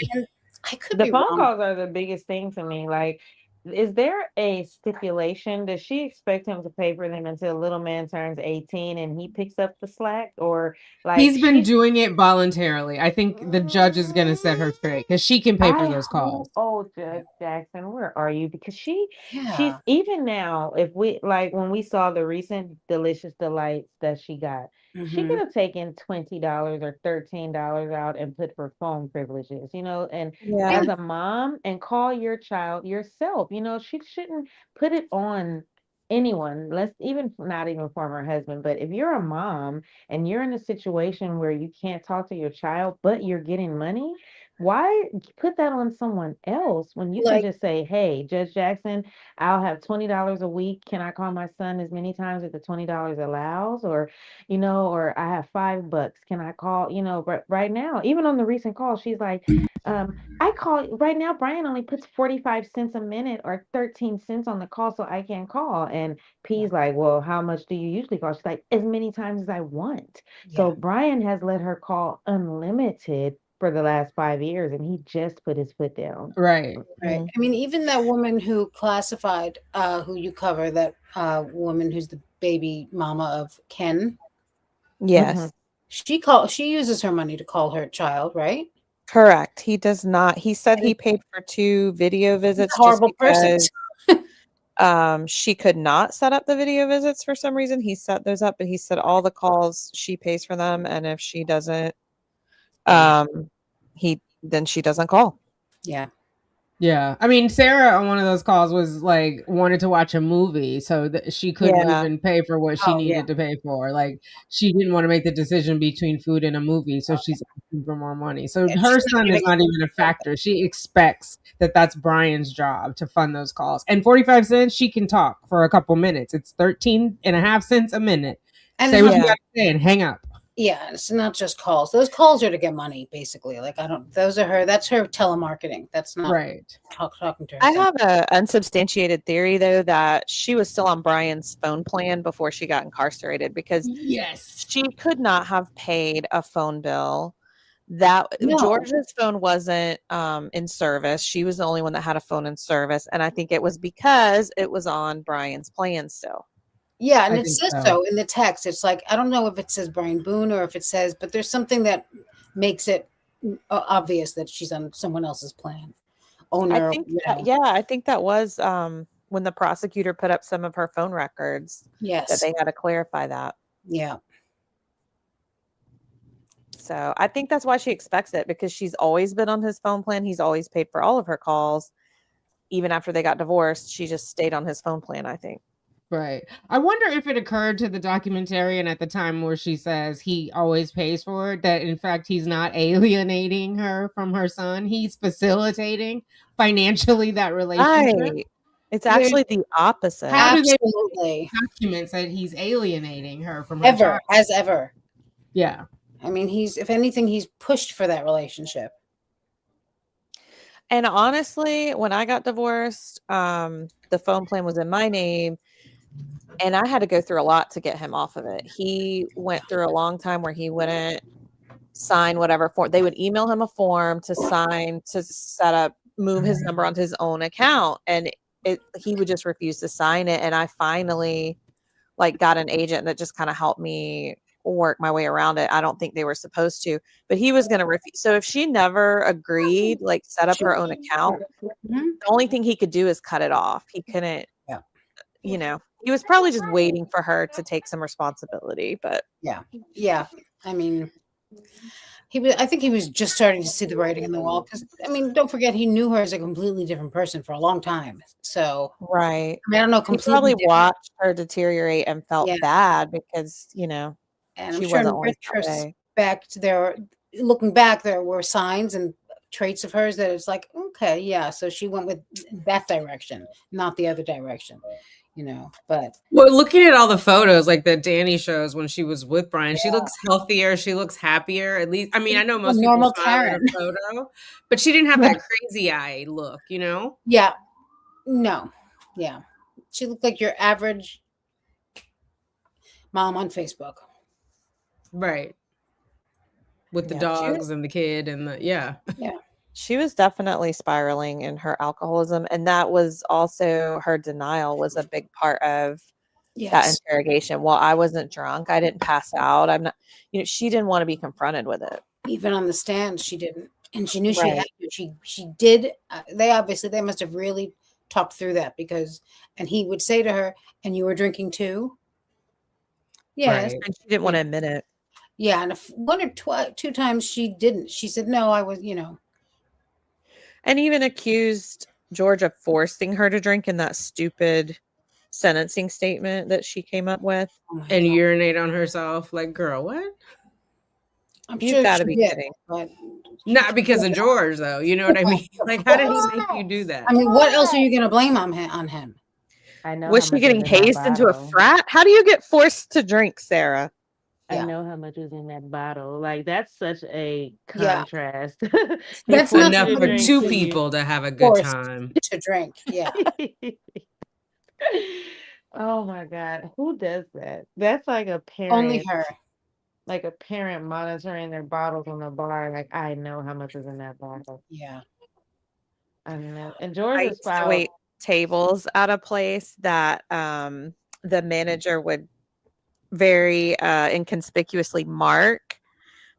I could The be phone wrong. calls are the biggest thing to me. Like, is there a stipulation? Does she expect him to pay for them until little man turns 18 and he picks up the slack? Or like He's been doing it voluntarily. I think the judge is going to set her straight because she can pay for those calls. Judge Jackson, where are you? Because she's Yeah. even now, if we like when we saw the recent Delicious Delights that she got, she could have taken $20 or $13 out and put for phone privileges, and Yeah. as a mom and call your child yourself. She shouldn't put it on anyone. Let's even not even former husband, but if you're a mom and you're in a situation where you can't talk to your child, but you're getting money, why put that on someone else when you can Like- just say, hey, Judge Jackson, I'll have $20 a week. Can I call my son as many times as the $20 allows? Or I have $5. Can I call, but right now, even on the recent call, she's like, I call right now, Brian only puts 45 cents a minute or 13 cents on the call so I can call. And P's like, well, how much do you usually call? She's like, as many times as I want. So Brian has let her call unlimited for the last 5 years, and he just put his foot down. Right. Right. I mean, even that woman who classified, who you cover, that woman who's the baby mama of Ken, Yes. she uses her money to call her child, right? Correct. He does not. He said he paid for 2 video visits just Horrible person. because she could not set up the video visits for some reason. He set those up, but he said all the calls she pays for them, and if she doesn't, then she doesn't call. Yeah. Yeah. I mean, Sarah on one of those calls was like wanted to watch a movie, so that she couldn't Yeah. even pay for what she needed to pay for. Like she didn't want to make the decision between food and a movie, so she's asking for more money. So her son is not even a factor. She expects that that's Brian's job to fund those calls. And 45 cents, she can talk for a couple minutes. It's 13.5 cents a minute. And say what you got to say and hang up. Yeah, it's not just calls. Those calls are to get money, basically. Like that's her telemarketing. That's not right. Talking to her. I have a unsubstantiated theory though that she was still on Brian's phone plan before she got incarcerated because she could not have paid a phone bill. George's phone wasn't in service. She was the only one that had a phone in service, and I think it was because it was on Brian's plan still. Yeah, and it says so in the text. It's like, I don't know if it says Brian Boone or if it says, but there's something that makes it obvious that she's on someone else's plan. Owner, I think I think that was when the prosecutor put up some of her phone records. Yes. That they had to clarify that. Yeah. So I think that's why she expects it, because she's always been on his phone plan. He's always paid for all of her calls. Even after they got divorced, she just stayed on his phone plan, I think. Right. I wonder if it occurred to the documentarian at the time where she says he always pays for it, that in fact he's not alienating her from her son. He's facilitating financially that relationship. Right. It's actually the opposite. How do Absolutely. they documents that he's alienating her from her child? As ever. Yeah. I mean, if anything, he's pushed for that relationship. And honestly, when I got divorced, the phone plan was in my name. And I had to go through a lot to get him off of it. He went through a long time where he wouldn't sign whatever form. They would email him a form to sign to set up, move his number onto his own account. And he would just refuse to sign it. And I finally got an agent that just kind of helped me work my way around it. I don't think they were supposed to, but he was going to refuse. So if she never agreed, set up her own account, the only thing he could do is cut it off. He couldn't, he was probably just waiting for her to take some responsibility, but yeah. I mean, I think he was just starting to see the writing on the wall, because I mean, don't forget, he knew her as a completely different person for a long time. So right. I mean, I don't know, He completely probably different. watched her deteriorate and felt bad because, And I'm she sure wasn't in always that way. retrospect, looking back, there were signs and traits of hers that it's like, okay, yeah. So she went with that direction, not the other direction, but. Well, looking at all the photos that Danny shows when she was with Brian, she looks healthier. She looks happier. At least, I mean, I know most people normal smile in Karen. a photo, but she didn't have that crazy eye look, Yeah. No. Yeah. She looked like your average mom on Facebook. Right. With the dogs and the kid and the. Yeah. She was definitely spiraling in her alcoholism, and that was also her denial was a big part of that Yes. interrogation. Well, I wasn't drunk. I didn't pass out. I'm not, she didn't want to be confronted with it. Even on the stand, she didn't, and she knew she had Right. to. She did. They must have really talked through that because, and he would say to her, "And you were drinking too?" Yes. Right. And she didn't want to admit it. Yeah, and one or two times she didn't. She said, "No, I was," And even accused George of forcing her to drink in that stupid sentencing statement that she came up with. Oh my And God. urinate on herself. Like, girl, what? I'm You've sure got to she be did, kidding. but Not because of George, though. You know what I mean? Like, how did he make you do that? I mean, what else are you going to blame on him? I know Was how she much getting was in that hazed into a bottle. frat? How do you get forced to drink, Sarah? I Yeah. know how much was in that bottle. Like that's such a Yeah. contrast. That's not Enough for something you 2 can people to have a good force time. to drink. Yeah. Oh my God. Who does that? That's like a Only parent, her. like a parent monitoring their bottles on the bar. Like I know how much is in that bottle. Yeah. I know. And I Georgia's used to filed. wait tables at a place that the manager would very inconspicuously mark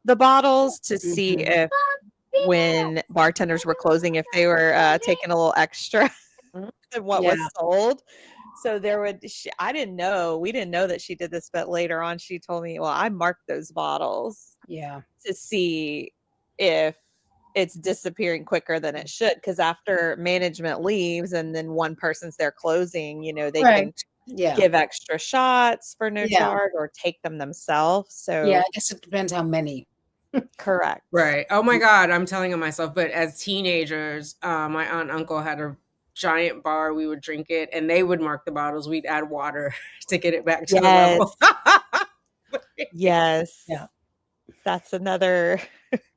the bottles to see if when bartenders were closing, if they were taking a little extra than what was Yeah. sold. So I didn't know, we didn't know that she did this, but later on she told me, well, I marked those bottles Yeah. to see if it's disappearing quicker than it should. Because after management leaves and then one person's there closing, they Right. can Yeah. give extra shots for no Yeah. charge or take them themselves. So Yeah. I guess it depends how many. correct. Right. Oh my God, I'm telling on myself. But as teenagers, my aunt and uncle had a giant bar. We would drink it, and they would mark the bottles. We'd add water to get it back to the level. Yes. Yeah. That's another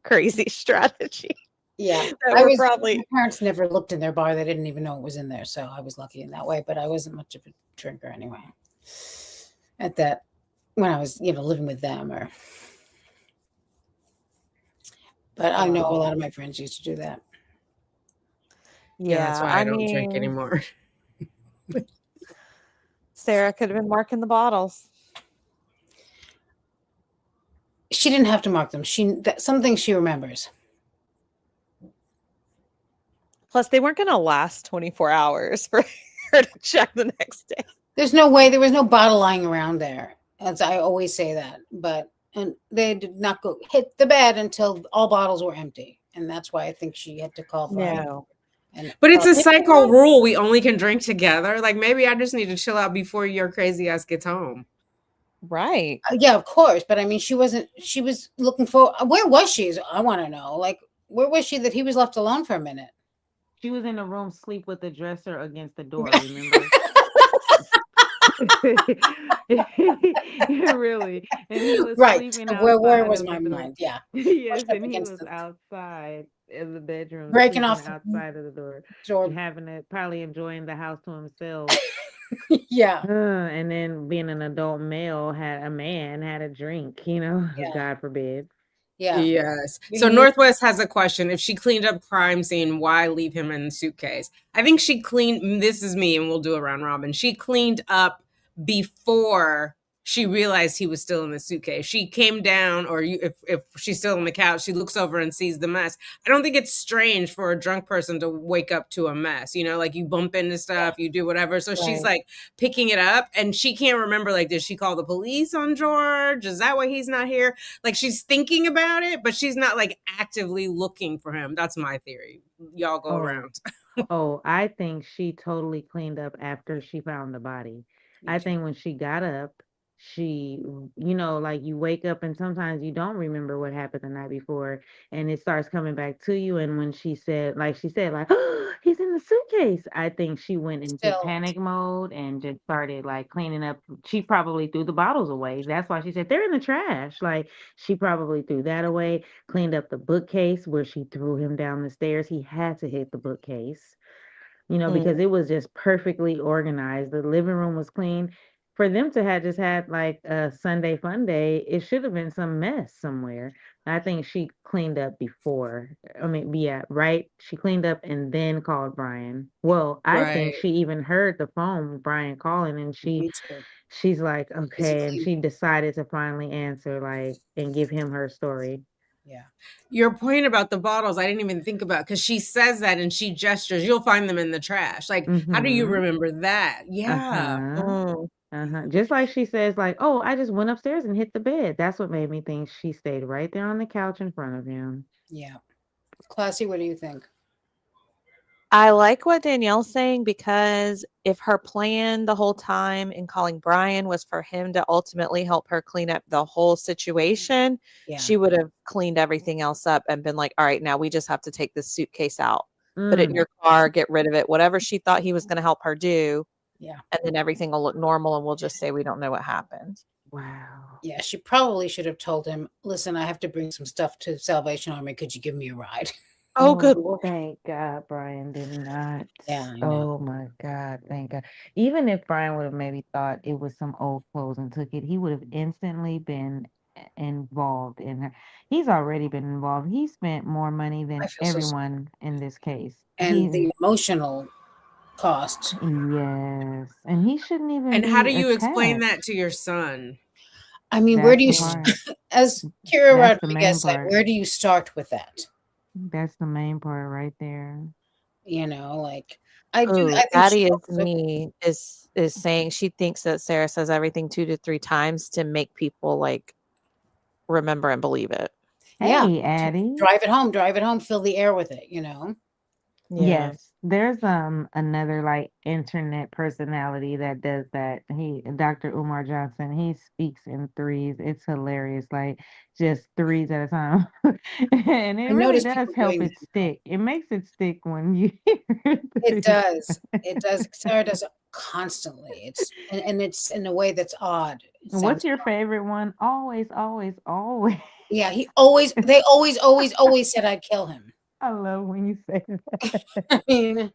crazy strategy. Yeah. Probably My parents never looked in their bar. They didn't even know it was in there. So I was lucky in that way, but I wasn't much of a drinker anyway. When I was, living with them but I know a lot of my friends used to do that. Yeah, that's why I don't drink anymore. Sarah could have been marking the bottles. She didn't have to mark them. Some things she remembers. Plus, they weren't going to last 24 hours for her to check the next day. There's no way. There was no bottle lying around there. As I always say that. And they did not hit the bed until all bottles were empty. And that's why I think she had to call Brian. No. But it's a psycho rule. We only can drink together. Like, maybe I just need to chill out before your crazy ass gets home. Right. Yeah, of course. But I mean, she was looking for, where was she? I want to know. Like, where was she that he was left alone for a minute? She was in the room sleep with the dresser against the door, remember? Really. And he was sleeping outside. Where was my mind? Yeah. Yes, and he was outside in the bedroom, breaking off outside of the door, and probably enjoying the house to himself. Yeah. And then being an adult male, had a drink, God forbid. Yeah. Yes. So Northwest has a question. If she cleaned up crime scene, why leave him in the suitcase? I think she cleaned, this is me and we'll do a round robin. She cleaned up before she realized he was still in the suitcase. She came down, or if she's still on the couch, she looks over and sees the mess. I don't think it's strange for a drunk person to wake up to a mess. Like you bump into stuff, you do whatever. So she's like picking it up, and she can't remember, like, did she call the police on George? Is that why he's not here? Like, she's thinking about it, but she's not like actively looking for him. That's my theory. Y'all go around. I think she totally cleaned up after she found the body. I think when she got up, she, like you wake up and sometimes you don't remember what happened the night before, and it starts coming back to you. And when she said, oh, he's in the suitcase, I think she went into panic mode and just started like cleaning up. She probably threw the bottles away. That's why she said they're in the trash. Like she probably threw that away, cleaned up the bookcase where she threw him down the stairs. He had to hit the bookcase, because it was just perfectly organized. The living room was clean. For them to have just had like a Sunday fun day, it should have been some mess somewhere. I think she cleaned up before. I mean, yeah, right? She cleaned up and then called Brian. Well, I think Right. she even heard the phone with Brian calling and Me too. she's like, Is it okay, and clean? she decided to finally answer like and give him her story. Yeah. Your point about the bottles, I didn't even think about because she says that and she gestures, you'll find them in the trash. Like, how do you Mm-hmm. remember that? Yeah. Uh-huh. Mm. Just like she says, like, oh, I just went upstairs and hit the bed. That's what made me think she stayed right there on the couch in front of him. Yeah. Classy, what do you think? I like what Danielle's saying because if her plan the whole time in calling Brian was for him to ultimately help her clean up the whole situation, Yeah. she would have cleaned everything else up and been like, all right, now we just have to take this suitcase out, put it in Mm. your car, get rid of it, whatever she thought he was going to help her do. Yeah. And then everything will look normal and we'll just say we don't know what happened. Wow. Yeah, she probably should have told him, listen, I have to bring some stuff to Salvation Army. Could you give me a ride? Oh, good Lord. Thank God Brian did not. Yeah, I know. Oh my God, thank God. Even if Brian would have maybe thought it was some old clothes and took it, he would have instantly been involved in her. He's already been involved. He spent more money I than feel so everyone in this case. And the emotional cost. Yes, and he shouldn't even And how be do you explain attached. that to your son? I mean, where That's do you, the part. as Kira That's the main Rodriguez said, part. where do you start with that? That's the main part right there. You know, like I Oh, think Addie she is also, me is saying she thinks that Sarah says everything 2 to 3 times to make people like remember and believe it. yeah, Hey, Addie. drive it home, fill the air with it, you know? Yeah. Yes, there's another like internet personality that does that. Dr. Umar Johnson, he speaks in threes. It's hilarious, like just threes at a time. And it I really noticed does people help doing it that. stick. It makes it stick when you hear It threes. does. It does. Sarah does it constantly. And it's in a way that's odd. It What's sounds your odd. favorite one? Always, always, always. Yeah, they always said I'd kill him. I love when you say that. I mean,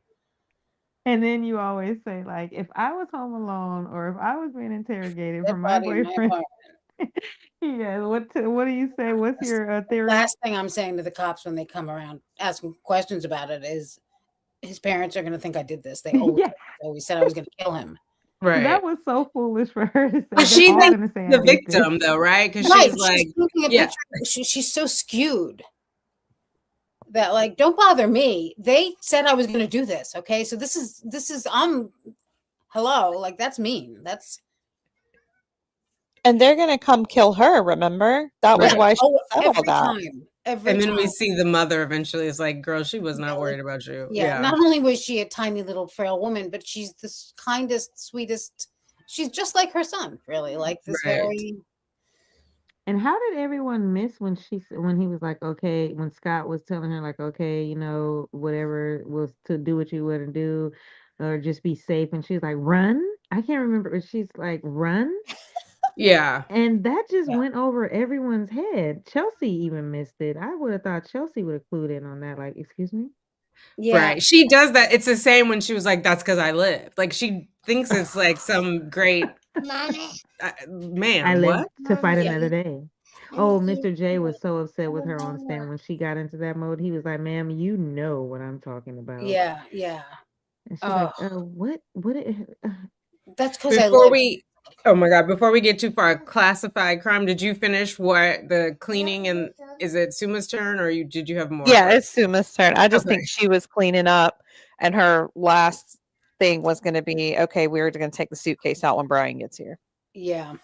And then you always say, like, if I was home alone or if I was being interrogated dead from my body in my boyfriend. apartment. Yeah, what do you say? What's your theory? Last thing I'm saying to the cops when they come around asking questions about it is his parents are going to think I did this. They Yeah, always said I was going to kill him. Right. that was so foolish for her to say. But They're she all thinks gonna say I the did this. victim though, right? Because Right. she's like, She's taking a yeah. picture. She's so skewed that like, don't bother me. They said I was going to do this. Okay. So this is, hello. Like that's mean. That's And they're going to come kill her, remember? That was Right. why she said all every that. time. Every And then time. we see the mother eventually is like, girl, she was not worried about you. Yeah. Not only was she a tiny little frail woman, but she's the kindest, sweetest. She's just like her son, really. Like this Right. very. And how did everyone miss when when he was like, okay, when Scott was telling her like, okay, you know, whatever was to do what you want to do, or just be safe, and she's like, run. I can't remember. But she's like, run. Yeah. And that just went over everyone's head. Chelsea even missed it. I would have thought Chelsea would have clued in on that. Like, excuse me? Yeah. Right. She does that. It's the same when she was like, that's because I lived. Like, she thinks it's like some great man. I lived What? to fight Yeah. another day. Oh, Mr. J was so upset with her on stand when she got into that mode. He was like, ma'am, you know what I'm talking about. Yeah. Yeah. And she's like, what? That's because Oh my God, before we get too far, classified crime, did you finish what the cleaning and is it Suma's turn or did you have more? Yeah, it's Suma's turn. I just Okay. think she was cleaning up and her last thing was going to be, okay, we're going to take the suitcase out when Brian gets here. Yeah.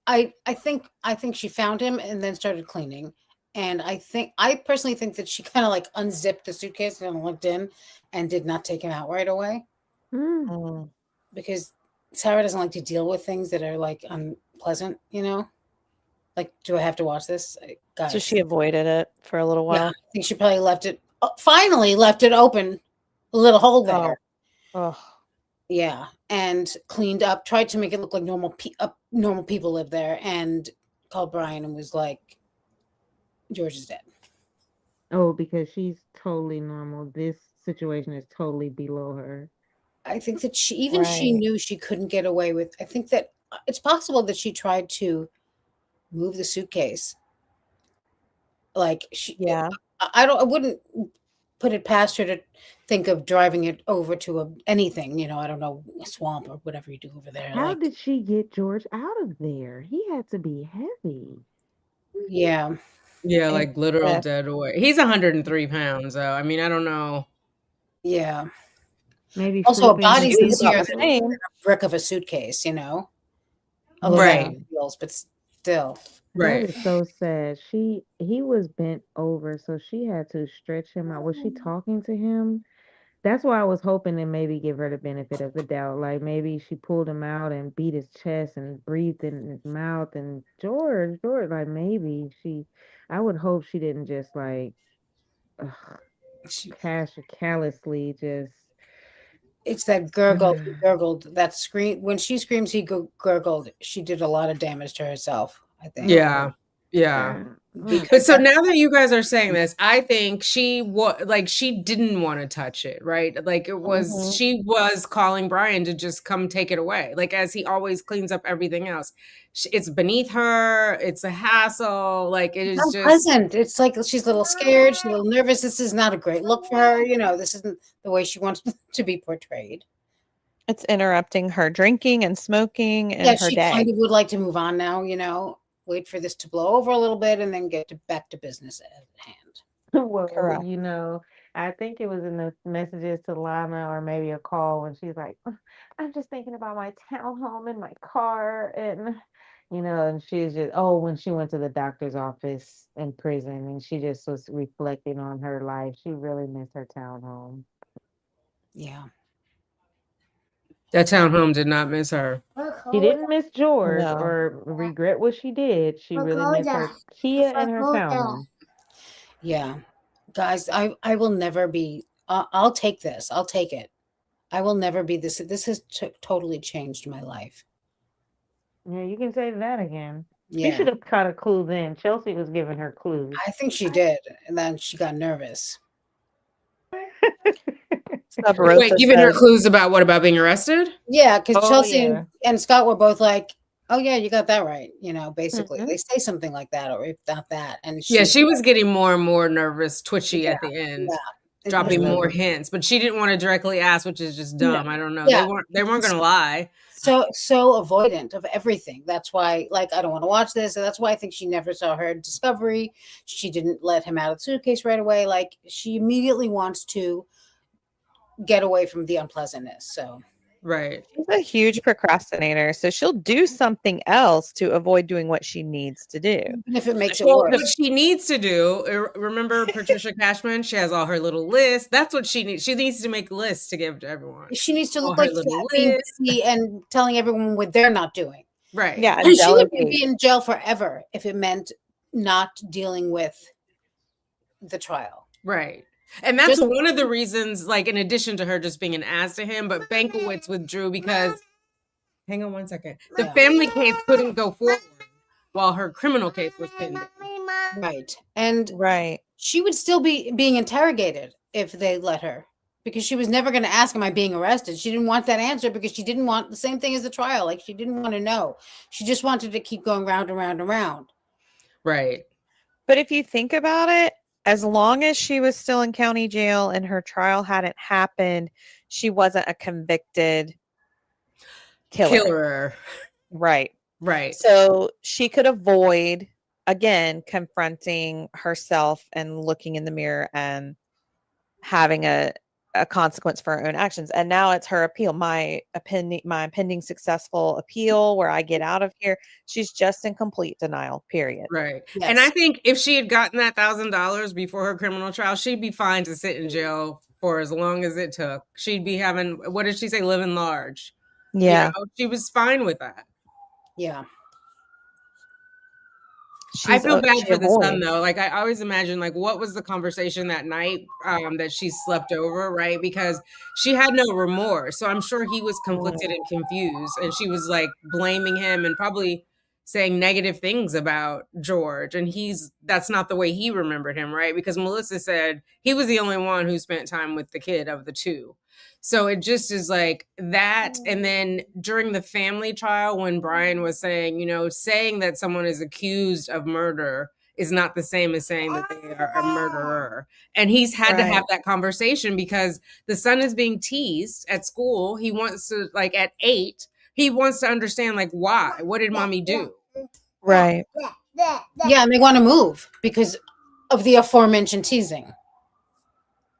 I think she found him and then started cleaning. And I personally think that she kind of like unzipped the suitcase and looked in and did not take him out right away. Mm. Because Sarah doesn't like to deal with things that are like unpleasant, you know? Like, do I have to watch this? Guys. So she avoided it for a little while. Yeah, I think she probably finally left it open, a little hole there. Oh. Yeah, and cleaned up, tried to make it look like normal people live there, and called Brian and was like, George is dead. Oh, because she's totally normal. This situation is totally below her. I think that she knew she couldn't get away with. I think that it's possible that she tried to move the suitcase Like she, Yeah. I wouldn't put it past her to think of driving it over to anything, I don't know, a swamp or whatever you do over there. How Like, did she get George out of there? He had to be heavy. yeah. Yeah, And like literal yeah. dead weight. He's 103 pounds, though. I mean, I don't know. Yeah. Maybe Also, a flipping body's She was about easier the than same. a brick of a suitcase, although Right. that feels, but still. That Right. is so sad. He was bent over, so she had to stretch him out. Was she talking to him? That's why I was hoping to maybe give her the benefit of the doubt. Like maybe she pulled him out and beat his chest and breathed in his mouth. And George, like maybe I would hope she didn't just like callously just. It's that gurgled, that scream. When she screams, he gurgled. She did a lot of damage to herself, I think. Yeah. Yeah. But so now that you guys are saying this, I think she didn't want to touch it, right? Like it was, she was calling Brian to just come take it away. Like as he always cleans up everything else. It's beneath her. It's a hassle. Like it is just unpleasant. It's like she's a little scared. She's a little nervous. This is not a great look for her. This isn't the way she wants to be portrayed. It's interrupting her drinking and smoking and her she day. kind of would like to move on now, wait for this to blow over a little bit and then get back to business at hand. Well, Correct. I think it was in the messages to Lana or maybe a call when she's like, I'm just thinking about my townhome and my car. And, and she's just, when she went to the doctor's office in prison and she just was reflecting on her life. She really missed her townhome. Yeah. that townhome did not miss her. She didn't miss George No. or regret what she did. She really missed her Kia and her townhome. Yeah. Guys, I will never be, I'll take this. I'll take it. I will never be this. This has totally changed my life. Yeah, you can say that again. Yeah. She should have caught a clue then. Chelsea was giving her clues. I think she did. And then she got nervous. Wait, giving her clues about what? About being arrested? Yeah, because Chelsea and Scott were both like, oh, yeah, you got that right. Basically. They say something like that, or if not that. And she was getting more and more nervous, twitchy at the end. Yeah. Dropping more hints, but she didn't want to directly ask, which is just dumb. No. I don't know. Yeah. They weren't going to lie. So avoidant of everything. That's why, I don't want to watch this. And that's why I think she never saw her discovery. She didn't let him out of the suitcase right away. She immediately wants to get away from the unpleasantness. So. Right. She's a huge procrastinator, so she'll do something else to avoid doing what she needs to do. Even if it makes it worse. What she needs to do, remember Patricia Cashman? She has all her little lists. That's what she needs. She needs to make lists to give to everyone. She needs to look like being busy and telling everyone what they're not doing. Right. Yeah. And she would be in jail forever if it meant not dealing with the trial. Right. And that's one of the reasons, in addition to her just being an ass to him, but Bankowitz withdrew because, hang on one second, the family case couldn't go forward while her criminal case was pending. Right. And right. She would still be being interrogated if they let her, because she was never going to ask, am I being arrested? She didn't want that answer because she didn't want the same thing as the trial. She didn't want to know. She just wanted to keep going round and round and round. Right. But if you think about it, as long as she was still in county jail and her trial hadn't happened, she wasn't a convicted killer. Right. Right. So she could avoid, again, confronting herself and looking in the mirror and having a consequence for her own actions. And now it's her appeal, my pending successful appeal where I get out of here. She's just in complete denial, period. Right. Yes. And I think if she had gotten that $1,000 before her criminal trial, she'd be fine to sit in jail for as long as it took. She'd be having, what did she say, living large. Yeah. She was fine with that. Yeah. I feel bad for the son, though. I always imagine, what was the conversation that night that she slept over, right? Because she had no remorse. So I'm sure he was conflicted and confused. And she was, blaming him and probably saying negative things about George. And that's not the way he remembered him, right? Because Melissa said he was the only one who spent time with the kid of the two. So it just is that. And then during the family trial, when Brian was saying, saying that someone is accused of murder is not the same as saying that they are a murderer. And he's had to have that conversation because the son is being teased at school. He wants to, like, at 8, he wants to understand, like, why? What did mommy do? Right. Yeah, and they want to move because of the aforementioned teasing.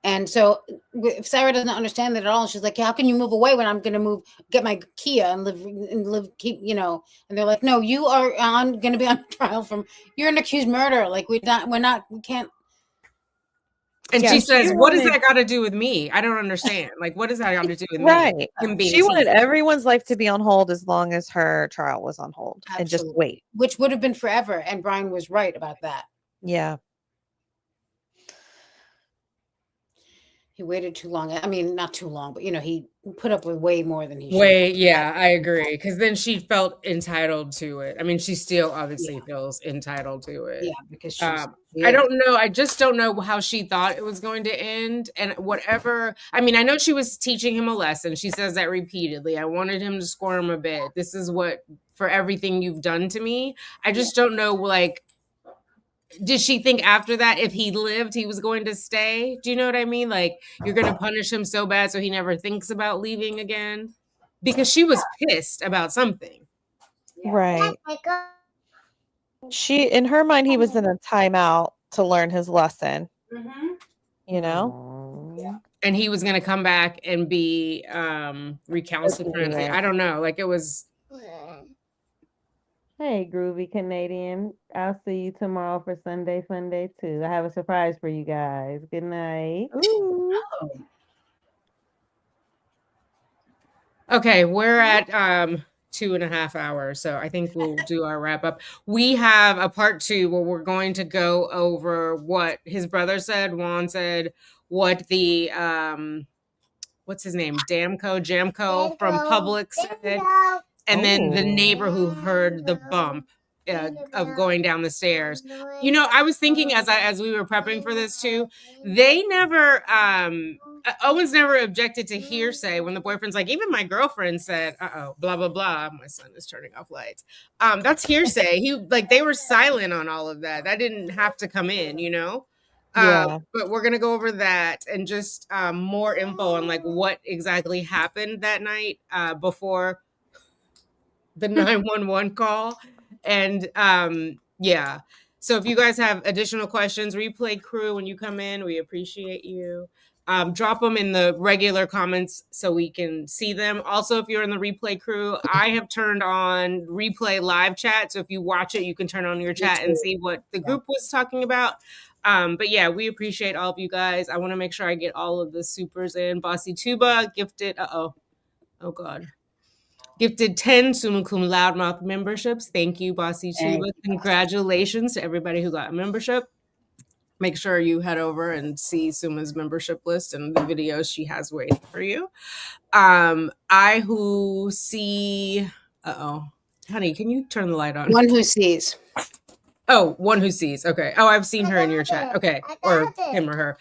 And so if Sarah doesn't understand that at all, she's like, how can you move away when I'm going to get my Kia and live, keep, you know, and they're like, no, you are going to be on trial you're an accused murderer. Like we can't. And she says, what does that got to do with me? I don't understand. Like, what does that got to do with me? Right. She wanted everyone's life to be on hold as long as her trial was on hold. Absolutely. And just wait. Which would have been forever. And Brian was right about that. Yeah. He waited too long. I mean, not too long, but, you know, he put up with way more than he should. Yeah, I agree. Because then she felt entitled to it. I mean, she still obviously feels entitled to it. Yeah, because she's I don't know. I just don't know how she thought it was going to end. And whatever. I mean, I know she was teaching him a lesson. She says that repeatedly. I wanted him to squirm a bit. This is what, for everything you've done to me. I just don't know, like, did she think after that if he lived he was going to stay? Do you know what I mean? Like, you're going to punish him so bad so he never thinks about leaving again? Because she was pissed about something. Right. She, in her mind, he was in a timeout to learn his lesson. Mm-hmm. You know? Yeah. And he was going to come back and be recalcitrant. I don't know. Like, it was... Hey, Groovy Canadian. I'll see you tomorrow for Sunday Fun Day too. I have a surprise for you guys. Good night. Ooh. Okay, we're at 2.5 hours, so I think we'll do our wrap up. We have a part 2 where we're going to go over what his brother said, Juan said, what the what's his name, Jamco from Publix said. And then the neighbor who heard the bump of going down the stairs. You know, I was thinking as we were prepping for this too, they never, Owens never objected to hearsay when the boyfriend's like, even my girlfriend said, blah, blah, blah. My son is turning off lights. That's hearsay. They were silent on all of that. That didn't have to come in, you know? Yeah. But we're going to go over that and just more info on like what exactly happened that night before the 911 call. And yeah, so if you guys have additional questions, replay crew, when you come in, we appreciate you. Drop them in the regular comments so we can see them. Also, if you're in the replay crew, I have turned on replay live chat, so if you watch it, you can turn on your chat and see what the group was talking about. But yeah, we appreciate all of you guys. I want to make sure I get all of the supers in. Bossy Tuba gifted oh god, gifted 10 summa cum loudmouth memberships. Thank you, Bossy Tuba. Congratulations to everybody who got a membership. Make sure you head over and see Suma's membership list and the videos she has waiting for you. I who see, honey, can you turn the light on? One who sees. Oh, one who sees. Okay. Oh, I've seen her in your chat. Okay. Or him or her.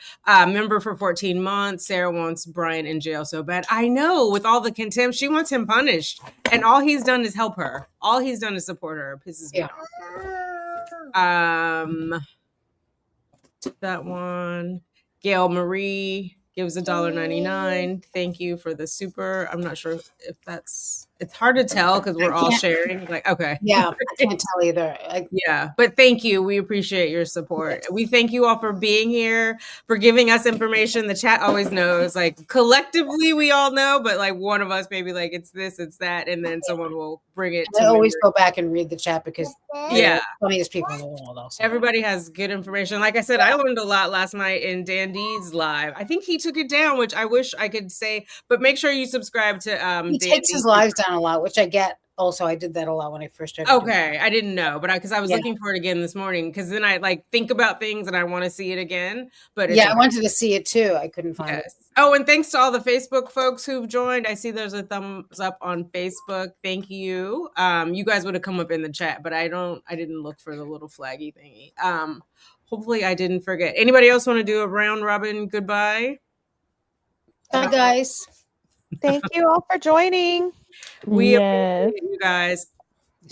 Member for 14 months. Sarah wants Brian in jail so bad. I know, with all the contempt, she wants him punished. And all he's done is help her. All he's done is support her. It pisses me off. That one. Gail Marie gives $1.99. Thank you for the super. I'm not sure if it's hard to tell because we're all sharing. Like, okay. Yeah, I can't tell either. Yeah, but thank you. We appreciate your support. We thank you all for being here, for giving us information. The chat always knows, like, collectively we all know, but like one of us maybe like it's this, it's that, and then someone will bring it to I always go back and read the chat because yeah, funniest people in the world also. Everybody has good information. Like I said, I learned a lot last night in Dandy's live. I think he took it down, which I wish I could say, but make sure you subscribe to he takes his lives down a lot, which I get. Also, I did that a lot when I first started. Okay, I didn't know, but because I was looking for it again this morning, because then I like think about things and I want to see it again. But I wanted to see it too. I couldn't find it. Oh, and thanks to all the Facebook folks who've joined. I see there's a thumbs up on Facebook. Thank you. You guys would have come up in the chat, but I didn't look for the little flaggy thingy. Hopefully I didn't forget. Anybody else want to do a round robin goodbye? Bye, guys. Thank you all for joining. We appreciate you guys.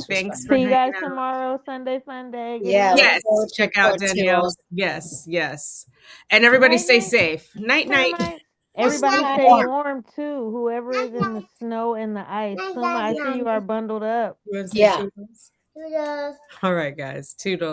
Thanks for See you hanging guys out. tomorrow, Sunday Fun Day. Good Yeah, night. Yes, forward to check out part two Danielle's. Yes, yes. And everybody stay Night-night. safe. Night, night. Termites. Everybody Bye. stay warm too. Whoever is in the snow and the ice. Suma, I see you are bundled up. You want to say Yeah. toodles? Toodles. All right, guys. Toodles.